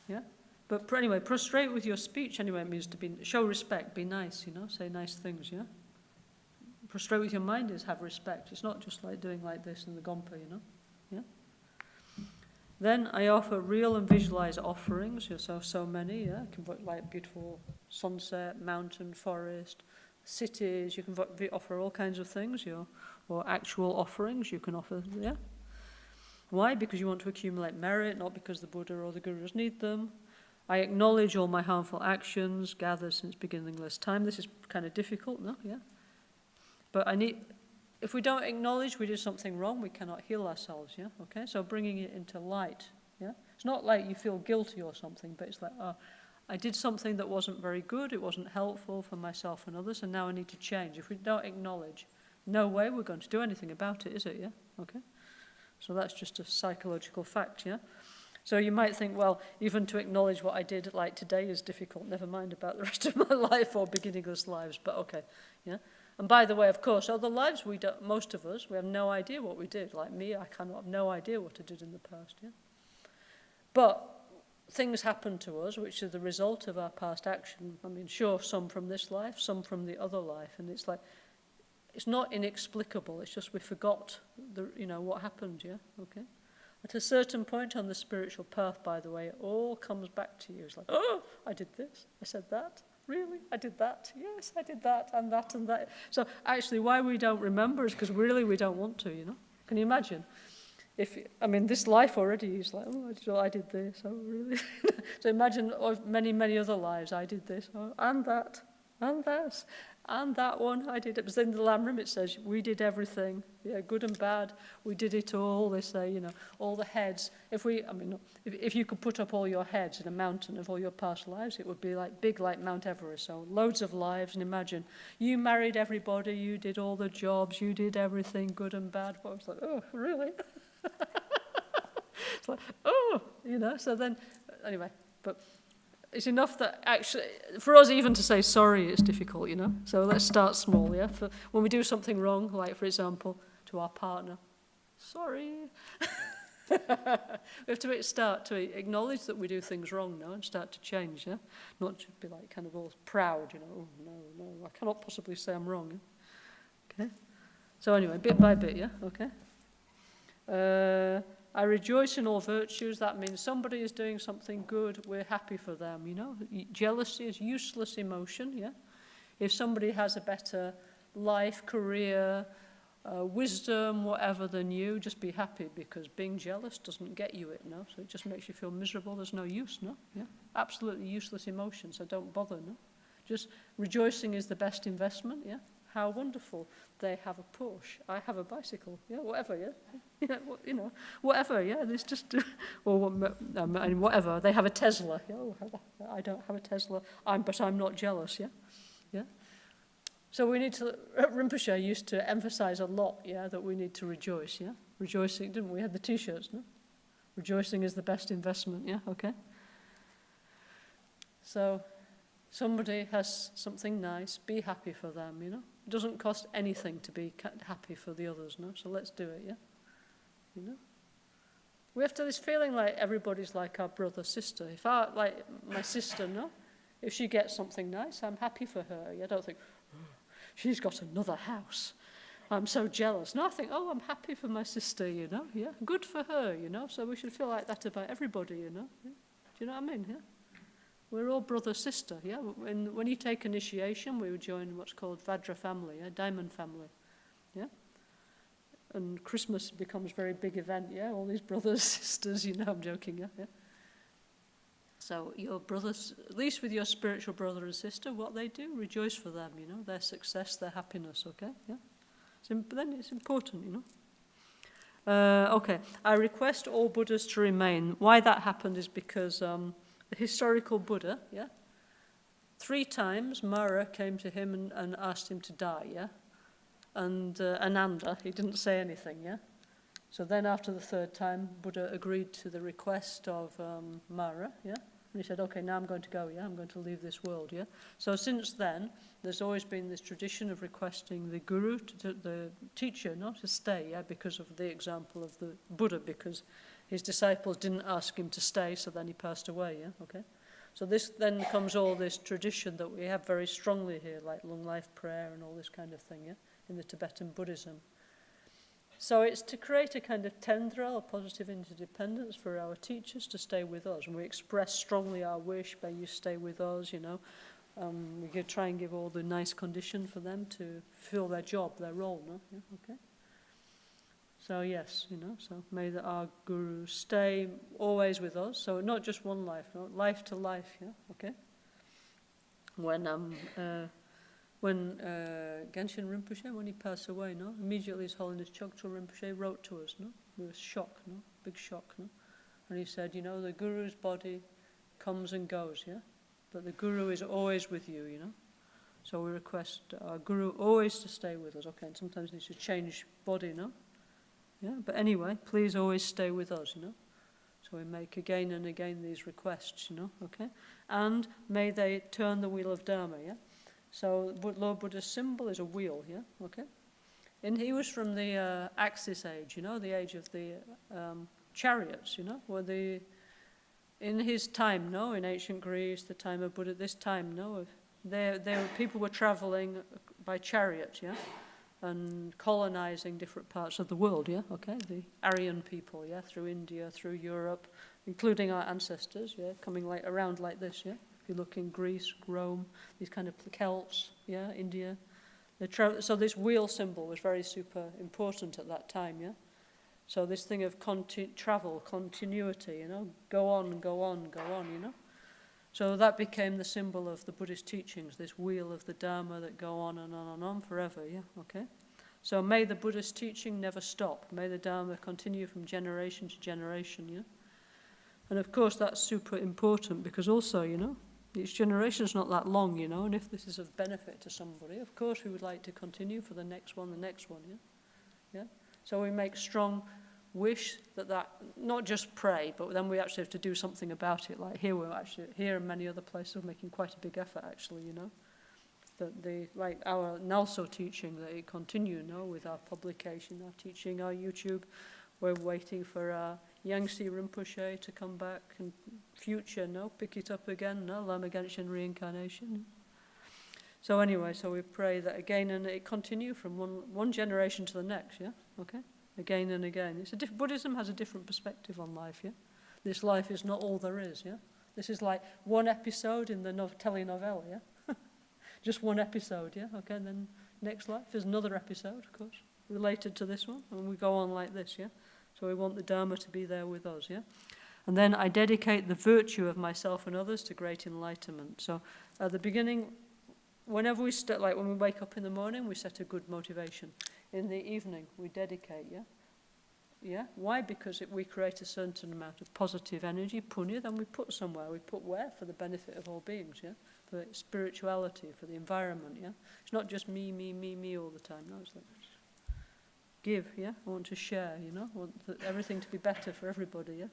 Yeah? But anyway, prostrate with your speech, anyway, it means to show respect, be nice, you know? Say nice things, yeah? Prostrate with your mind is have respect. It's not just like doing like this in the Gompa, you know? Yeah? Then I offer real and visualized offerings. So many, yeah? You can put like beautiful sunset, mountain, forest, cities. You can offer all kinds of things, or actual offerings you can offer, yeah? Why? Because you want to accumulate merit, not because the Buddha or the Gurus need them. I acknowledge all my harmful actions gathered since beginningless time. This is kind of difficult, no? Yeah? But if we don't acknowledge we did something wrong, we cannot heal ourselves, yeah? Okay, so bringing it into light, yeah? It's not like you feel guilty or something, but it's like, oh, I did something that wasn't very good, it wasn't helpful for myself and others, and now I need to change. If we don't acknowledge, no way we're going to do anything about it, is it, yeah? Okay, so that's just a psychological fact, yeah? So you might think, well, even to acknowledge what I did like today is difficult, never mind about the rest of my life or beginningless lives, but okay, yeah? And by the way, of course, other lives, most of us, we have no idea what we did. Like me, I cannot have no idea what I did in the past, yeah? But things happen to us which are the result of our past action. I mean, sure, some from this life, some from the other life. And it's like, it's not inexplicable. It's just we forgot, what happened, yeah? Okay? At a certain point on the spiritual path, by the way, it all comes back to you. It's like, oh, I did this, I said that. Really? I did that? Yes, I did that and that and that. So actually why we don't remember is because really we don't want to, you know? Can you imagine? This life already is like, oh, I did this, oh, really? So imagine many, many other lives. I did this, oh, and that, and that, and that one, I did it. But then in the Lamrim it says, we did everything, yeah, good and bad, we did it all, they say, all the heads. If you could put up all your heads in a mountain of all your past lives, it would be like big like Mount Everest, so loads of lives, and imagine, you married everybody, you did all the jobs, you did everything, good and bad. Well, I was like, oh, really? It's like, oh, so then, anyway, but it's enough that actually, for us even to say sorry, it's difficult, So let's start small, yeah? When we do something wrong, like, for example, to our partner, sorry. We have to start to acknowledge that we do things wrong now and start to change, yeah? Not to be like kind of all proud, oh, no, I cannot possibly say I'm wrong, yeah? Okay? So anyway, bit by bit, yeah? Okay? I rejoice in all virtues. That means somebody is doing something good, we're happy for them, Jealousy is useless emotion, yeah? If somebody has a better life, career, wisdom, whatever than you, just be happy, because being jealous doesn't get you it, no? So it just makes you feel miserable. There's no use, no? Yeah? Absolutely useless emotion, so don't bother, no? Just rejoicing is the best investment, yeah? How wonderful. They have a Porsche. I have a bicycle. Yeah, whatever, yeah? Yeah, whatever, yeah? It's just, or whatever. They have a Tesla. Yeah, I don't have a Tesla, but I'm not jealous, yeah? Yeah? So we need to, Rinpoche used to emphasize a lot, yeah, that we need to rejoice, yeah? Rejoicing, didn't we? We had the T-shirts, no? Rejoicing is the best investment, yeah? Okay? So somebody has something nice, be happy for them, It doesn't cost anything to be happy for the others, no? So let's do it, yeah? We have to this feeling like everybody's like our brother, sister. If like my sister, no? If she gets something nice, I'm happy for her. I don't think, she's got another house. I'm so jealous. No, I think, I'm happy for my sister, yeah? Good for her, So we should feel like that about everybody, Yeah? Do you know what I mean, yeah? We're all brother, sister, yeah? When you take initiation, we would join what's called Vajra family, yeah? Diamond family, yeah? And Christmas becomes a very big event, yeah? All these brothers, sisters, I'm joking, yeah? So your brothers, at least with your spiritual brother and sister, what they do, rejoice for them, you know, their success, their happiness, okay? Yeah. Then it's important, you know. Okay, I request all Buddhas to remain. Why that happened is because the historical Buddha, yeah, 3 times Mara came to him and asked him to die, yeah? And Ananda, he didn't say anything, yeah? So then after the 3rd time, Buddha agreed to the request of Mara, yeah? And he said, okay, now I'm going to go, yeah? I'm going to leave this world, yeah? So since then, there's always been this tradition of requesting the guru, the teacher, not to stay, yeah? Because of the example of the Buddha, because his disciples didn't ask him to stay, so then he passed away, yeah? Okay? So this then comes all this tradition that we have very strongly here, like long life prayer and all this kind of thing, yeah? In the Tibetan Buddhism. So it's to create a kind of tantra, or positive interdependence, for our teachers to stay with us. And we express strongly our wish, may you stay with us, you know. We could try and give all the nice condition for them to fulfill their job, their role, no? Yeah, okay. So yes, you know, so may our guru stay always with us. So not just one life, no? Life to life, yeah, okay. When Gangchen Rinpoche, when he passed away, no, immediately His Holiness Choktrul Rinpoche wrote to us, no, with a shock, no, big shock, no, and he said, you know, the Guru's body comes and goes, yeah, but the Guru is always with you, you know. So we request our Guru always to stay with us, okay, and sometimes he needs to change body, no, yeah, but anyway, please always stay with us, you know. So we make again and again these requests, you know, okay, and may they turn the wheel of Dharma, yeah. So Lord Buddha's symbol is a wheel, yeah, okay? And he was from the Axis age, you know, the age of the chariots, you know, where in his time, no, in ancient Greece, the time of Buddha, this time, no, people were traveling by chariot, yeah, and colonizing different parts of the world, yeah, okay? The Aryan people, yeah, through India, through Europe, including our ancestors, yeah, coming around like this, yeah? If you look in Greece, Rome, these kind of Celts, yeah, India. So this wheel symbol was very super important at that time, yeah? So this thing of travel, continuity, you know, go on, go on, go on, you know? So that became the symbol of the Buddhist teachings, this wheel of the Dharma that go on and on and on forever, yeah, okay? So may the Buddhist teaching never stop. May the Dharma continue from generation to generation, yeah? And of course that's super important because also, you know, each generation is not that long, you know, and if this is of benefit to somebody, of course we would like to continue for the next one, yeah? Yeah? So we make strong wish that not just pray, but then we actually have to do something about it. Like here and many other places we're making quite a big effort actually, you know. That like our NgalSo teaching, that it continue, you know, with our publication, our teaching, our YouTube. We're waiting for Yangtze Rinpoche to come back and future, no, pick it up again, no, Lama Gangchen reincarnation. So anyway, so we pray that again and it continue from one generation to the next, yeah, okay, again and again. Buddhism has a different perspective on life, yeah. This life is not all there is, yeah. This is like one episode in the telenovela, yeah. Just one episode, yeah, okay, and then next life is another episode, of course, related to this one, and we go on like this, yeah. So we want the Dharma to be there with us, yeah? And then I dedicate the virtue of myself and others to great enlightenment. So at the beginning, whenever we like when we wake up in the morning, we set a good motivation. In the evening, we dedicate, yeah? Yeah? Why? Because we create a certain amount of positive energy, punya, then we put somewhere. We put where? For the benefit of all beings, yeah? For spirituality, for the environment, yeah? It's not just me, me, me, me all the time. No, it's like give, yeah? I want to share, you know? I want everything to be better for everybody, yeah?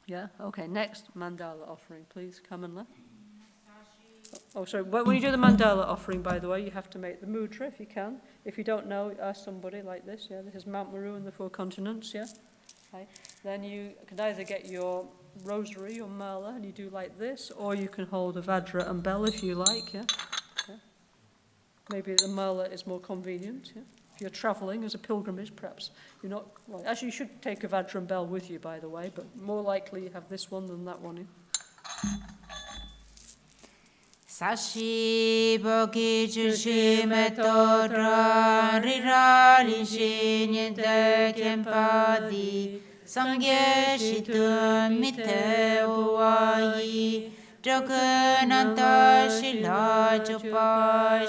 Yeah? Okay, next mandala offering, please. Come and Oh, sorry. When you do the mandala offering, by the way, you have to make the mudra if you can. If you don't know, ask somebody like this, yeah? This is Mount Meru and the 4 continents, yeah? Okay. Then you can either get your rosary or mala and you do like this, or you can hold a vajra and bell if you like, yeah? Okay. Maybe the mala is more convenient, yeah? If you're travelling as a pilgrimage, perhaps you're not... Well, actually, you should take a Vajra bell with you, by the way, but more likely you have this one than that one. Sashi boki chushi metodra rirali shi nyente kempadi Sangye shitu mite uwai Jagananta shila chupa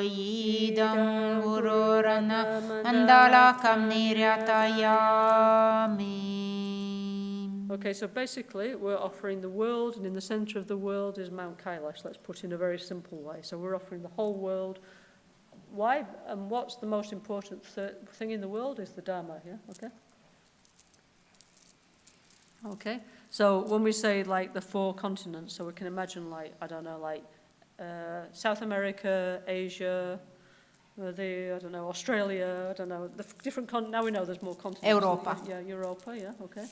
shoyidam urorana mandala kamniryatayami. Okay, so basically we're offering the world, and in the center of the world is Mount Kailash. Let's put it in a very simple way. So we're offering the whole world. Why? And what's the most important thing in the world is the Dharma, yeah? Okay? Okay, so when we say like the 4 continents, so we can imagine like, I don't know, like South America, Asia, Australia, I don't know, the different now we know there's more continents. Europa. Yeah, Europa, yeah, okay.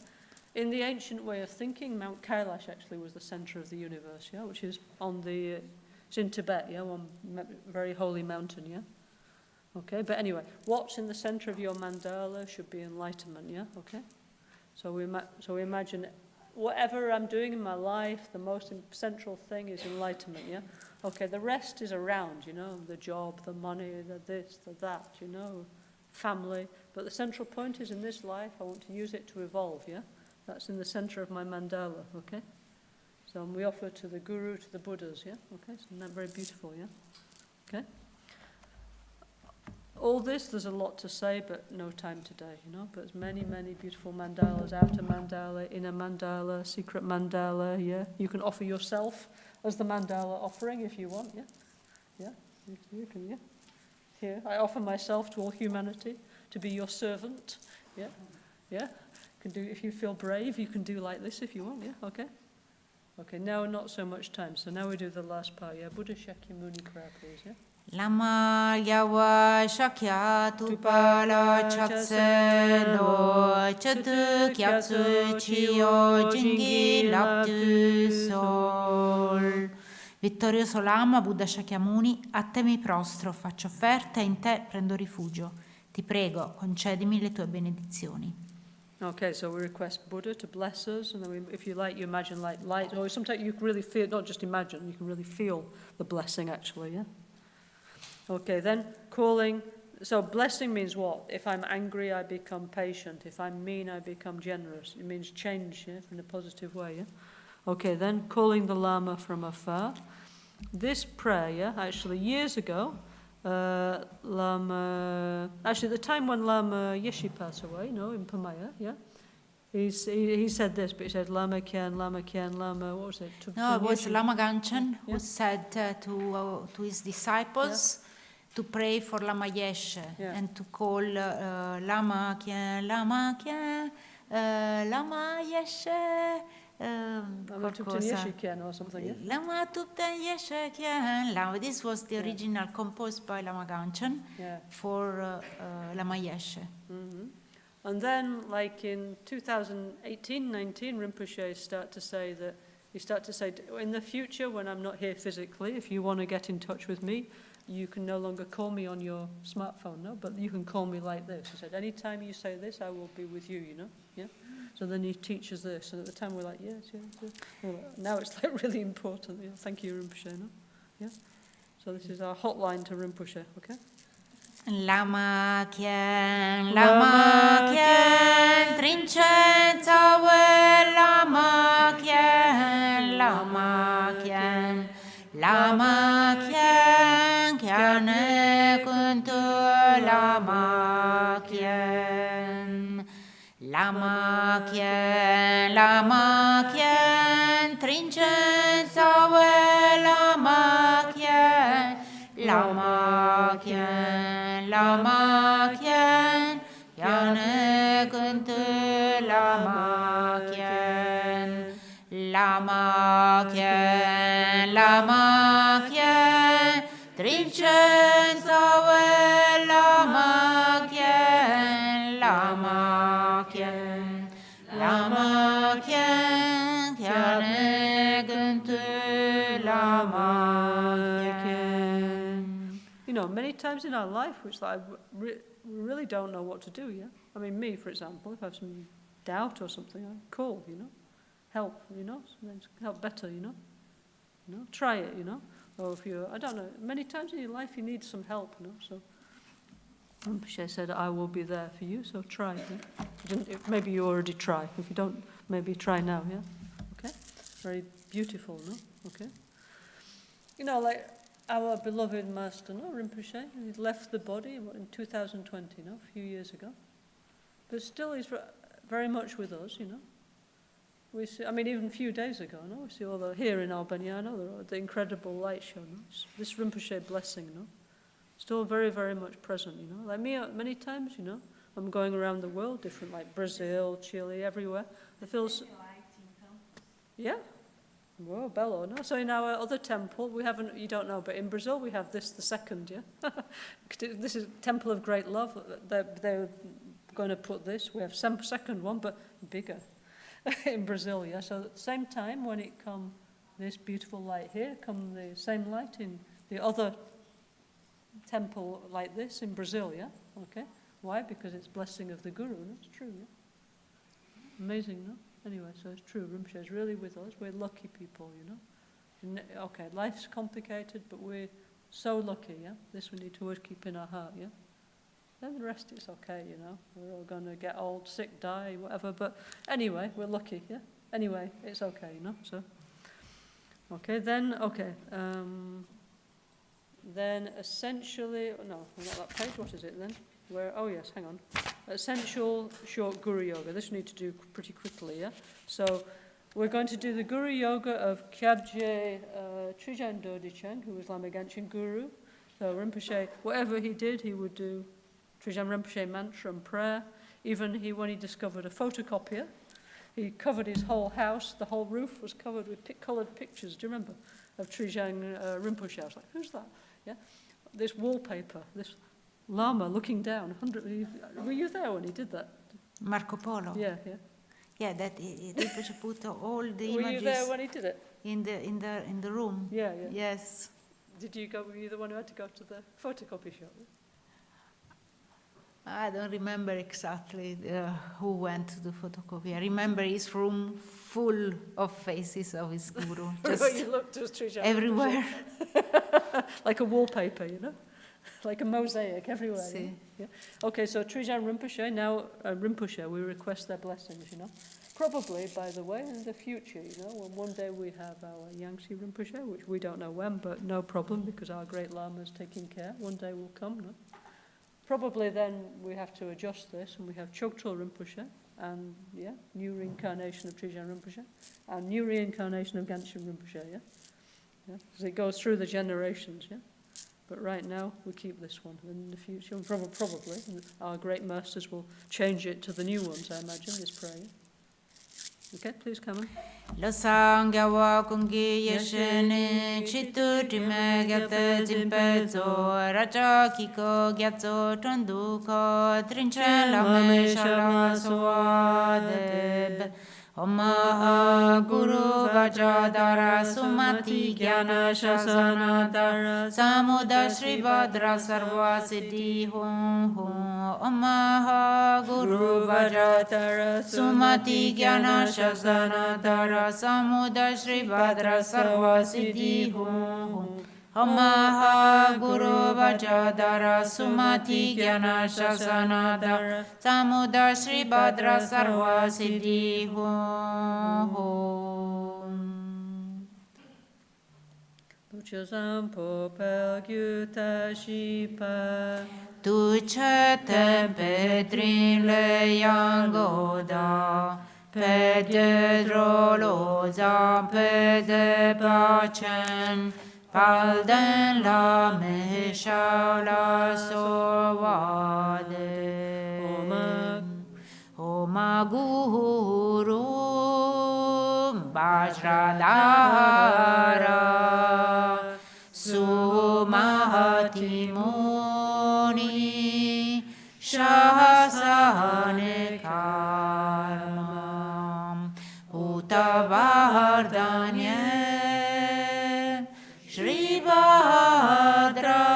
In the ancient way of thinking, Mount Kailash actually was the center of the universe, yeah, which is it's in Tibet, yeah, one very holy mountain, yeah. Okay, but anyway, what's in the center of your mandala should be enlightenment, yeah, okay. So we imagine whatever I'm doing in my life, the most central thing is enlightenment, yeah? Okay, the rest is around, you know, the job, the money, the this, the that, you know, family. But the central point is in this life, I want to use it to evolve, yeah? That's in the center of my mandala, okay? So we offer to the Guru, to the Buddhas, yeah? Okay, so that's very beautiful, yeah? Okay? All this, there's a lot to say, but no time today, you know. But there's many, many beautiful mandalas, outer mandala, inner mandala, secret mandala, yeah. You can offer yourself as the mandala offering if you want, yeah. Yeah, you can, yeah. Here, I offer myself to all humanity to be your servant, yeah. Yeah, you can do, if you feel brave, you can do like this if you want, yeah, okay. Okay, now not so much time, so now we do the last part, yeah. Buddha Shakyamuni prayer, please, yeah. Lama yawa shakya tupala chatselo chatu kyatsu chiyo jingi laptu sol. Vittorioso Lama Buddha Shakyamuni, a te mi prostro, faccio offerta e in te prendo rifugio. Ti prego, concedimi le tue benedizioni. Okay, so we request Buddha to bless us, and then if you like, you imagine like light, or sometimes you can really feel, not just imagine, you can really feel the blessing actually, yeah? Okay, then calling, so blessing means what? If I'm angry, I become patient. If I'm mean, I become generous. It means change, yeah, in a positive way, yeah? Okay, then calling the Lama from afar. This prayer, yeah, actually years ago, Lama, actually at the time when Lama Yeshe passed away, in Pamaya, yeah? He said this, but he said Lama Kyan, Lama, what was it? No, it was Lama Gangchen who said to his disciples to pray for Lama Yeshe and to call Lama Kyan, Lama Yeshe. Lama Tupten Yeshe Kyan or something, yeah? Lama Tupten Yeshe Kyan. This was the original composed by Lama Gangchen for Lama Yeshe. Mm-hmm. And then, like in 2018-19, Rinpoche started to say, in the future, when I'm not here physically, if you want to get in touch with me, you can no longer call me on your smartphone, no? But you can call me like this. He said, anytime you say this, I will be with you, you know? Yeah? So then he teaches this. And at the time, we're like, yes. Well, now it's like really important. Yeah? Thank you, Rinpoche, no? Yeah? So this is our hotline to Rinpoche, okay? Lama Kyan, Trincenza Lama Kyan, Lama Kyan, Kyane Kuntu Lama Kyan, Trincenza Lama Kyan, Lama Kyan, Kyane Kuntu Lama Kyan, Lama Kyan, Trincenza Lama Kyan, Kyane Kuntu Lama Kyan. You know, many times in our life, which like we really don't know what to do, yeah? I mean, me, for example, if I have some doubt or something, I call, help, help better, try it, or if I don't know, many times in your life you need some help, so Rinpoche said, I will be there for you, so try. Yeah? Maybe you already try. If you don't, maybe try now, yeah? Okay? Very beautiful, no? Okay? You know, like our beloved master, no, Rinpoche, he left the body in 2020, no, a few years ago. But still he's very much with us, you know. We see, I mean, even a few days ago, no, we see all the, here in Albagnano, the incredible light show, no? This Rinpoche blessing, no? Still very, very much present, you know. Like me, many times, you know, I'm going around the world, different, like Brazil, Chile, everywhere. I feel, yeah. Whoa, bello, no? So in our other temple, we haven't, you don't know, but in Brazil we have this, the second, yeah? This is Temple of Great Love. They're going to put this. We have some second one, but bigger in Brazil, yeah? So at the same time, when it come this beautiful light here, come the same light in the other temple like this in Brazil, yeah? Okay. Why? Because it's blessing of the Guru. That's true, yeah? Amazing, no? Anyway, so it's true. Rinpoche is really with us. We're lucky people, you know? Okay, life's complicated, but we're so lucky, yeah? This we need to always keep in our heart, yeah? Then the rest is okay, you know? We're all going to get old, sick, die, whatever, but anyway, we're lucky, yeah? Anyway, it's okay, you know? So, okay, then, okay. Then essentially, no, not that page, what is it then? Where, oh yes, hang on. Essential short Guru Yoga. This we need to do pretty quickly, yeah? So we're going to do the Guru Yoga of Kyabje Trijang Dodichen, who was Lama Gangchen Guru. So Rinpoche, whatever he did, he would do Trijang Rinpoche mantra and prayer. Even when he discovered a photocopier, he covered his whole house, the whole roof was covered with coloured pictures, do you remember? Of Trijang Rinpoche. I was like, who's that? Yeah, this wallpaper, this Lama looking down. Were you there when he did that? Marco Polo. Yeah, yeah. Yeah, that Rinpoche put all the images. Were you there when he did it? In the room. Yeah, yeah. Yes. Did you go? Were you the one who had to go to the photocopy shop? I don't remember exactly who went to the photocopy. I remember his room full of faces of his guru, just you looked at Trijang everywhere. Like a wallpaper, you know? Like a mosaic everywhere. See. Yeah? Okay, so Trijang Rinpoche, now Rinpoche, we request their blessings, you know? Probably, by the way, in the future, you know, when one day we have our Yangtze Rinpoche, which we don't know when, but no problem, because our great Lama is taking care. One day will come, no? Probably then we have to adjust this, and we have Choktrul Rinpoche, and, yeah, new reincarnation of Trijang Rinpoche, and new reincarnation of Gangchen Rinpoche, yeah? Yeah? Because it goes through the generations, yeah? But right now, we keep this one. And in the future, probably, our great masters will change it to the new ones, I imagine, this prayer. Okay, please come on. Lo sangyawa kungi yeshene chitu time gyata jimpezo raja kiko gyatso tonduko trinchen lame shala soadeb Oma Guru Vajadara Sumati Gyana Shasanadara Samuda Sri Bhadra Sarva Siddhi Hum Hum Oma Guru Vajadara Sumati Gyana Shasanadara Samuda Sri Bhadra Sarva Siddhi Hum Hum Om Guru Vajadara Sumati Gyana Shasanadara Samuda Sri Bhadra Sarva Siddhi Hum Puchazampo Pelgyuta Shipa Tuchete Pedrin Le Yangoda Pede Droloza Pede Bachen Palden la meshala sovade Oma Guru Vajradhara Sumati Muni Shahasane Karma Utavardanye Shri Bhadra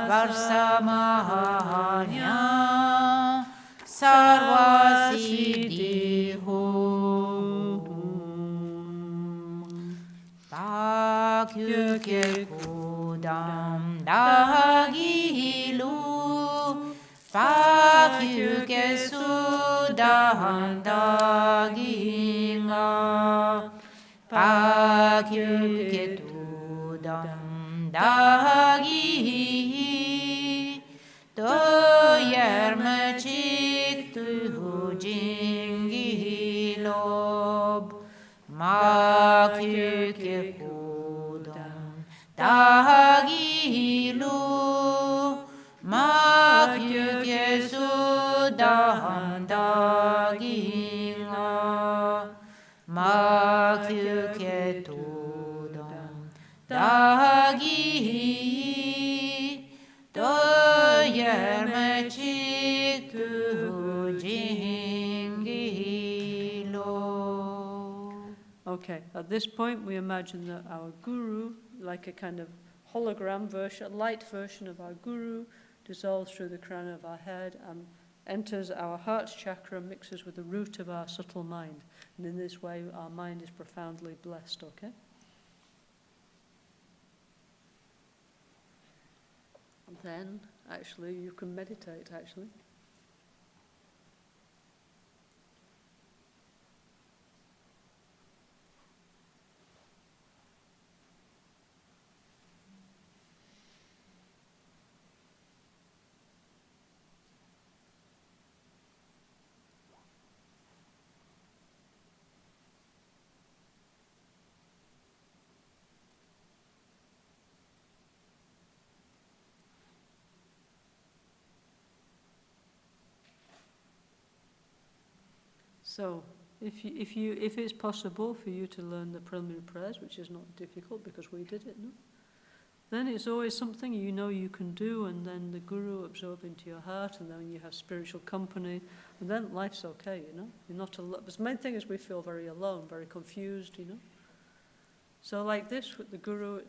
Varsamahanya Sarva Siddhi Hum Pakyukye Kudam Dagilu Pakyuke sudahandaginga. Pakyuke tudandagi. Toyermechik tuhujingi lob. Makyuke dagilu. Makyuke sudahandaginga. Makyuke tudandagi. Toyermechik tuhujingi lob. Okay, at this point we imagine that our guru, like a kind of hologram version, a light version of our guru, dissolves through the crown of our head and enters our heart chakra, mixes with the root of our subtle mind. And in this way our mind is profoundly blessed, okay? And then, actually, you can meditate, actually. So, if it's possible for you to learn the preliminary prayers, which is not difficult because we did it, no? Then it's always something you know you can do, and then the guru absorb into your heart, and then you have spiritual company, and then life's okay, you know? You're not alone. But the main thing is we feel very alone, very confused, you know? So like this, the guru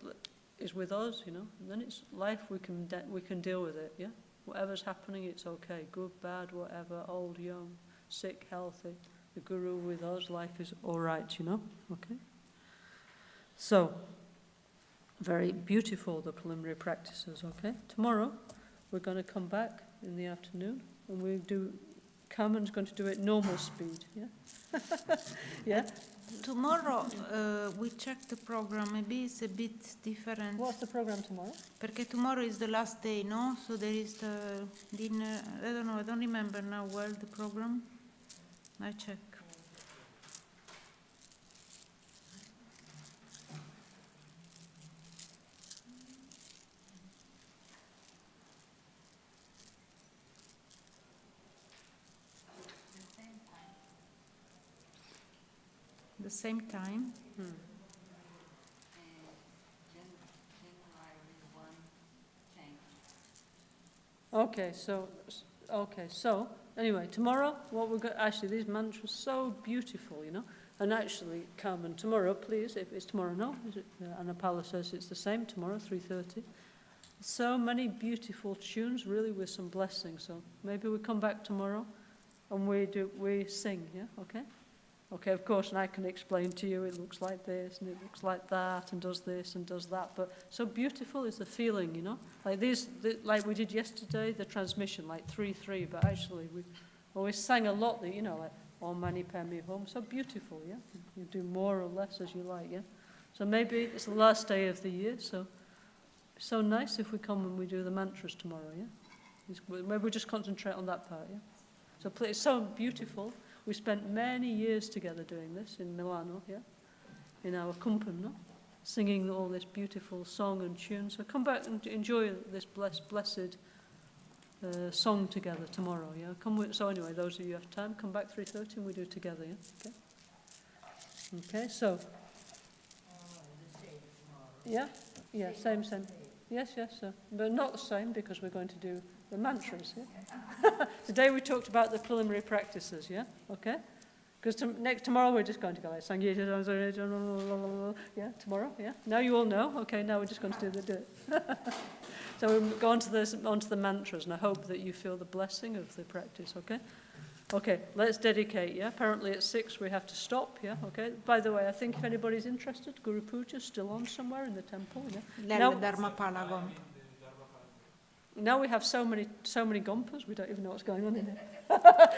is with us, you know? And then it's life, we can deal with it, yeah? Whatever's happening, it's okay. Good, bad, whatever, old, young, sick, healthy. The guru with us, life is all right, you know? Okay? So, very beautiful, the preliminary practices, okay? Tomorrow, we're going to come back in the afternoon, and Carmen's going to do it normal speed, yeah? Yeah? Tomorrow, we check the program, maybe it's a bit different. What's the program tomorrow? Perché tomorrow is the last day, no? So there is the dinner, I don't know, I don't remember now well the program. I check. The same time. Okay, so anyway, tomorrow, what we're going actually, these mantras are so beautiful, you know. And actually, Carmen, tomorrow, please, if it's tomorrow, no? Is it? Anapala says it's the same tomorrow, 3:30. So many beautiful tunes, really, with some blessings. So maybe we come back tomorrow and we sing, yeah? Okay? Okay, of course, and I can explain to you, it looks like this, and it looks like that, and does this, and does that. But so beautiful is the feeling, you know? Like like we did yesterday, the transmission, like 3-3, but actually we always sang a lot, you know, like, Om Mani Padme Hum. So beautiful, yeah? You do more or less as you like, yeah? So maybe it's the last day of the year, so it's so nice if we come and we do the mantras tomorrow, yeah? Maybe we just concentrate on that part, yeah? So it's so beautiful. We spent many years together doing this in Milano, yeah, in our company, no? Singing all this beautiful song and tune. So come back and enjoy this blessed song together tomorrow, yeah. So anyway, those of you who have time, come back 3:30 and we do it together, yeah. Okay. Okay. So. Yeah. Yeah. Same. Yes. Sir. But not the same because we're going to do the mantras, yeah? Today we talked about the preliminary practices, yeah? Okay? Because tomorrow we're just going to go like, yeah, tomorrow, yeah? Now you all know. Okay, now we're just going to do it. So we'll go on to the mantras, and I hope that you feel the blessing of the practice, okay? Okay, let's dedicate, yeah? Apparently at 6 we have to stop, yeah? Okay? By the way, I think if anybody's interested, Guru Puja is still on somewhere in the temple, yeah? Dharmapala. Now we have so many gompas, we don't even know what's going on in here.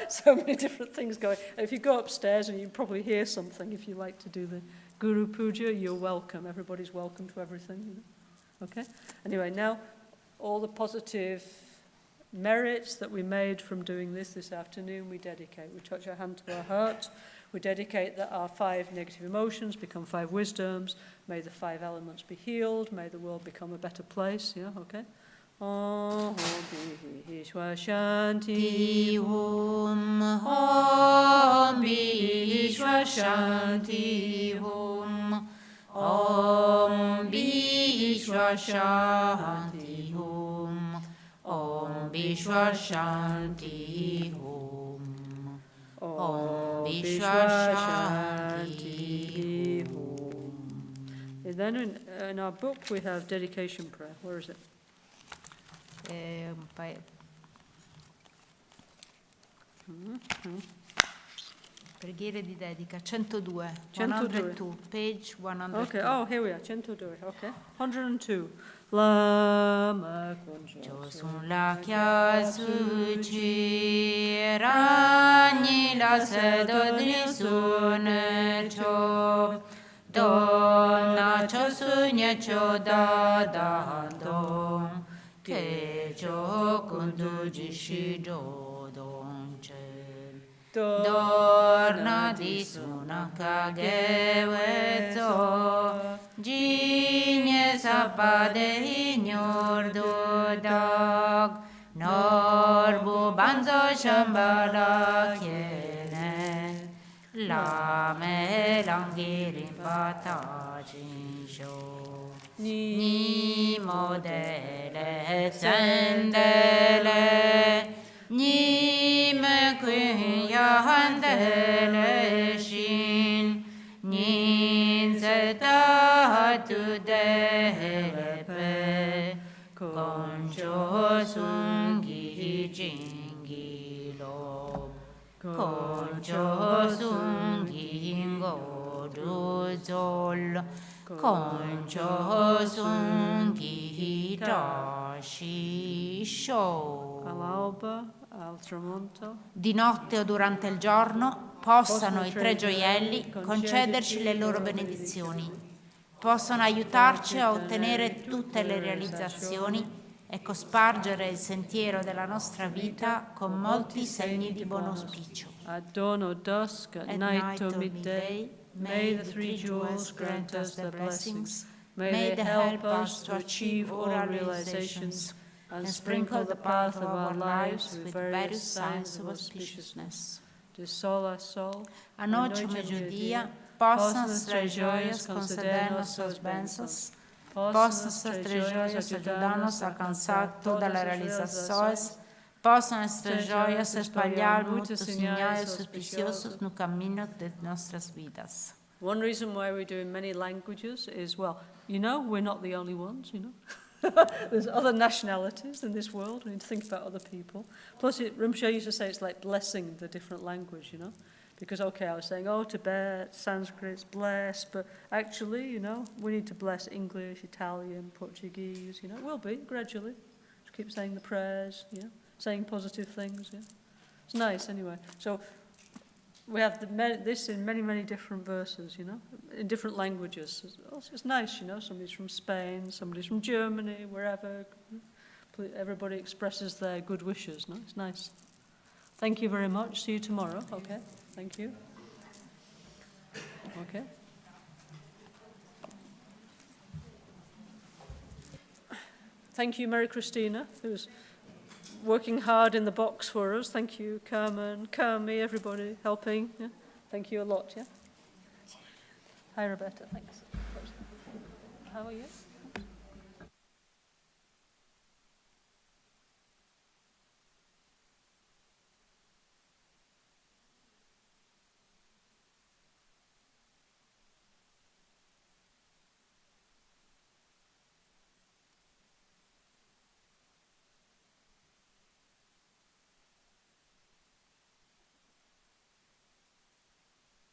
So many different things going. If you go upstairs, and you probably hear something, if you like to do the Guru Puja, you're welcome. Everybody's welcome to everything, you know. Okay? Anyway, now all the positive merits that we made from doing this afternoon, we dedicate. We touch our hand to our heart. We dedicate that our 5 negative emotions become 5 wisdoms. May the 5 elements be healed. May the world become a better place. Yeah, okay? Om Vishwa Shanti Om, Om Vishwa Shanti Om, Om Vishwa Shanti Om, Om Vishwa Shanti Om, Om Vishwa Shanti Om. And then in our book we have dedication prayer. Where is it? Preghiere di dedica 102, 102, page 102. Okay, oh, here we are, 102, okay. 102. Lama Chosun la kya suchi rani la sedodri sun cho dona chosunya cho dadandom ke cho kundu jishi dodonche dorna di sunaka gewezo Jinye sapade inyordo dag norbu banzo shambhala kiene lame langirin pata jinsho ni modele sendele ni me kun yahandele shin nin zeta tu delepe concho sungi jingi lo concho sungi ngodu zol concho sungi dashi show all'alba, al tramonto. Di notte o durante il giorno possano i 3 gioielli concederci le loro benedizioni, possono aiutarci a ottenere tutte le realizzazioni e cospargere il sentiero della nostra vita con molti segni di buon auspicio. At dawn or dusk, at night or midday, may the 3 jewels grant us their blessings. May they help us to achieve all realizations and sprinkle the path of our lives with various signs of auspiciousness. De sol a sol, A noite ou meio-dia, possam as 3 joias conceder-nos suas bênçãos, possam as 3 joias ajudar-nos a alcançar todas as realizações, possam as 3 joias espalhar muitos sinais auspiciosos no caminho de nossas vidas. One reason why we do in many languages is, well, you know, we're not the only ones, you know. There's other nationalities in this world. We need to think about other people. Plus, Rinpoche used to say it's like blessing the different language, you know. Because, okay, I was saying, oh, Tibet, Sanskrit's blessed, but actually, you know, we need to bless English, Italian, Portuguese, you know. It will be, gradually. Just keep saying the prayers, you know, saying positive things, yeah. It's nice, anyway. So, we have this in many, many different verses, you know, in different languages. It's nice, you know, somebody's from Spain, somebody's from Germany, wherever. Everybody expresses their good wishes, no? It's nice. Thank you very much. See you tomorrow, okay? Thank you. Okay. Thank you, Mary Christina, who's working hard in the box for us. Thank you, Carmen, Carmi, everybody helping. Yeah? Thank you a lot, yeah? Hi, Roberta, thanks. How are you?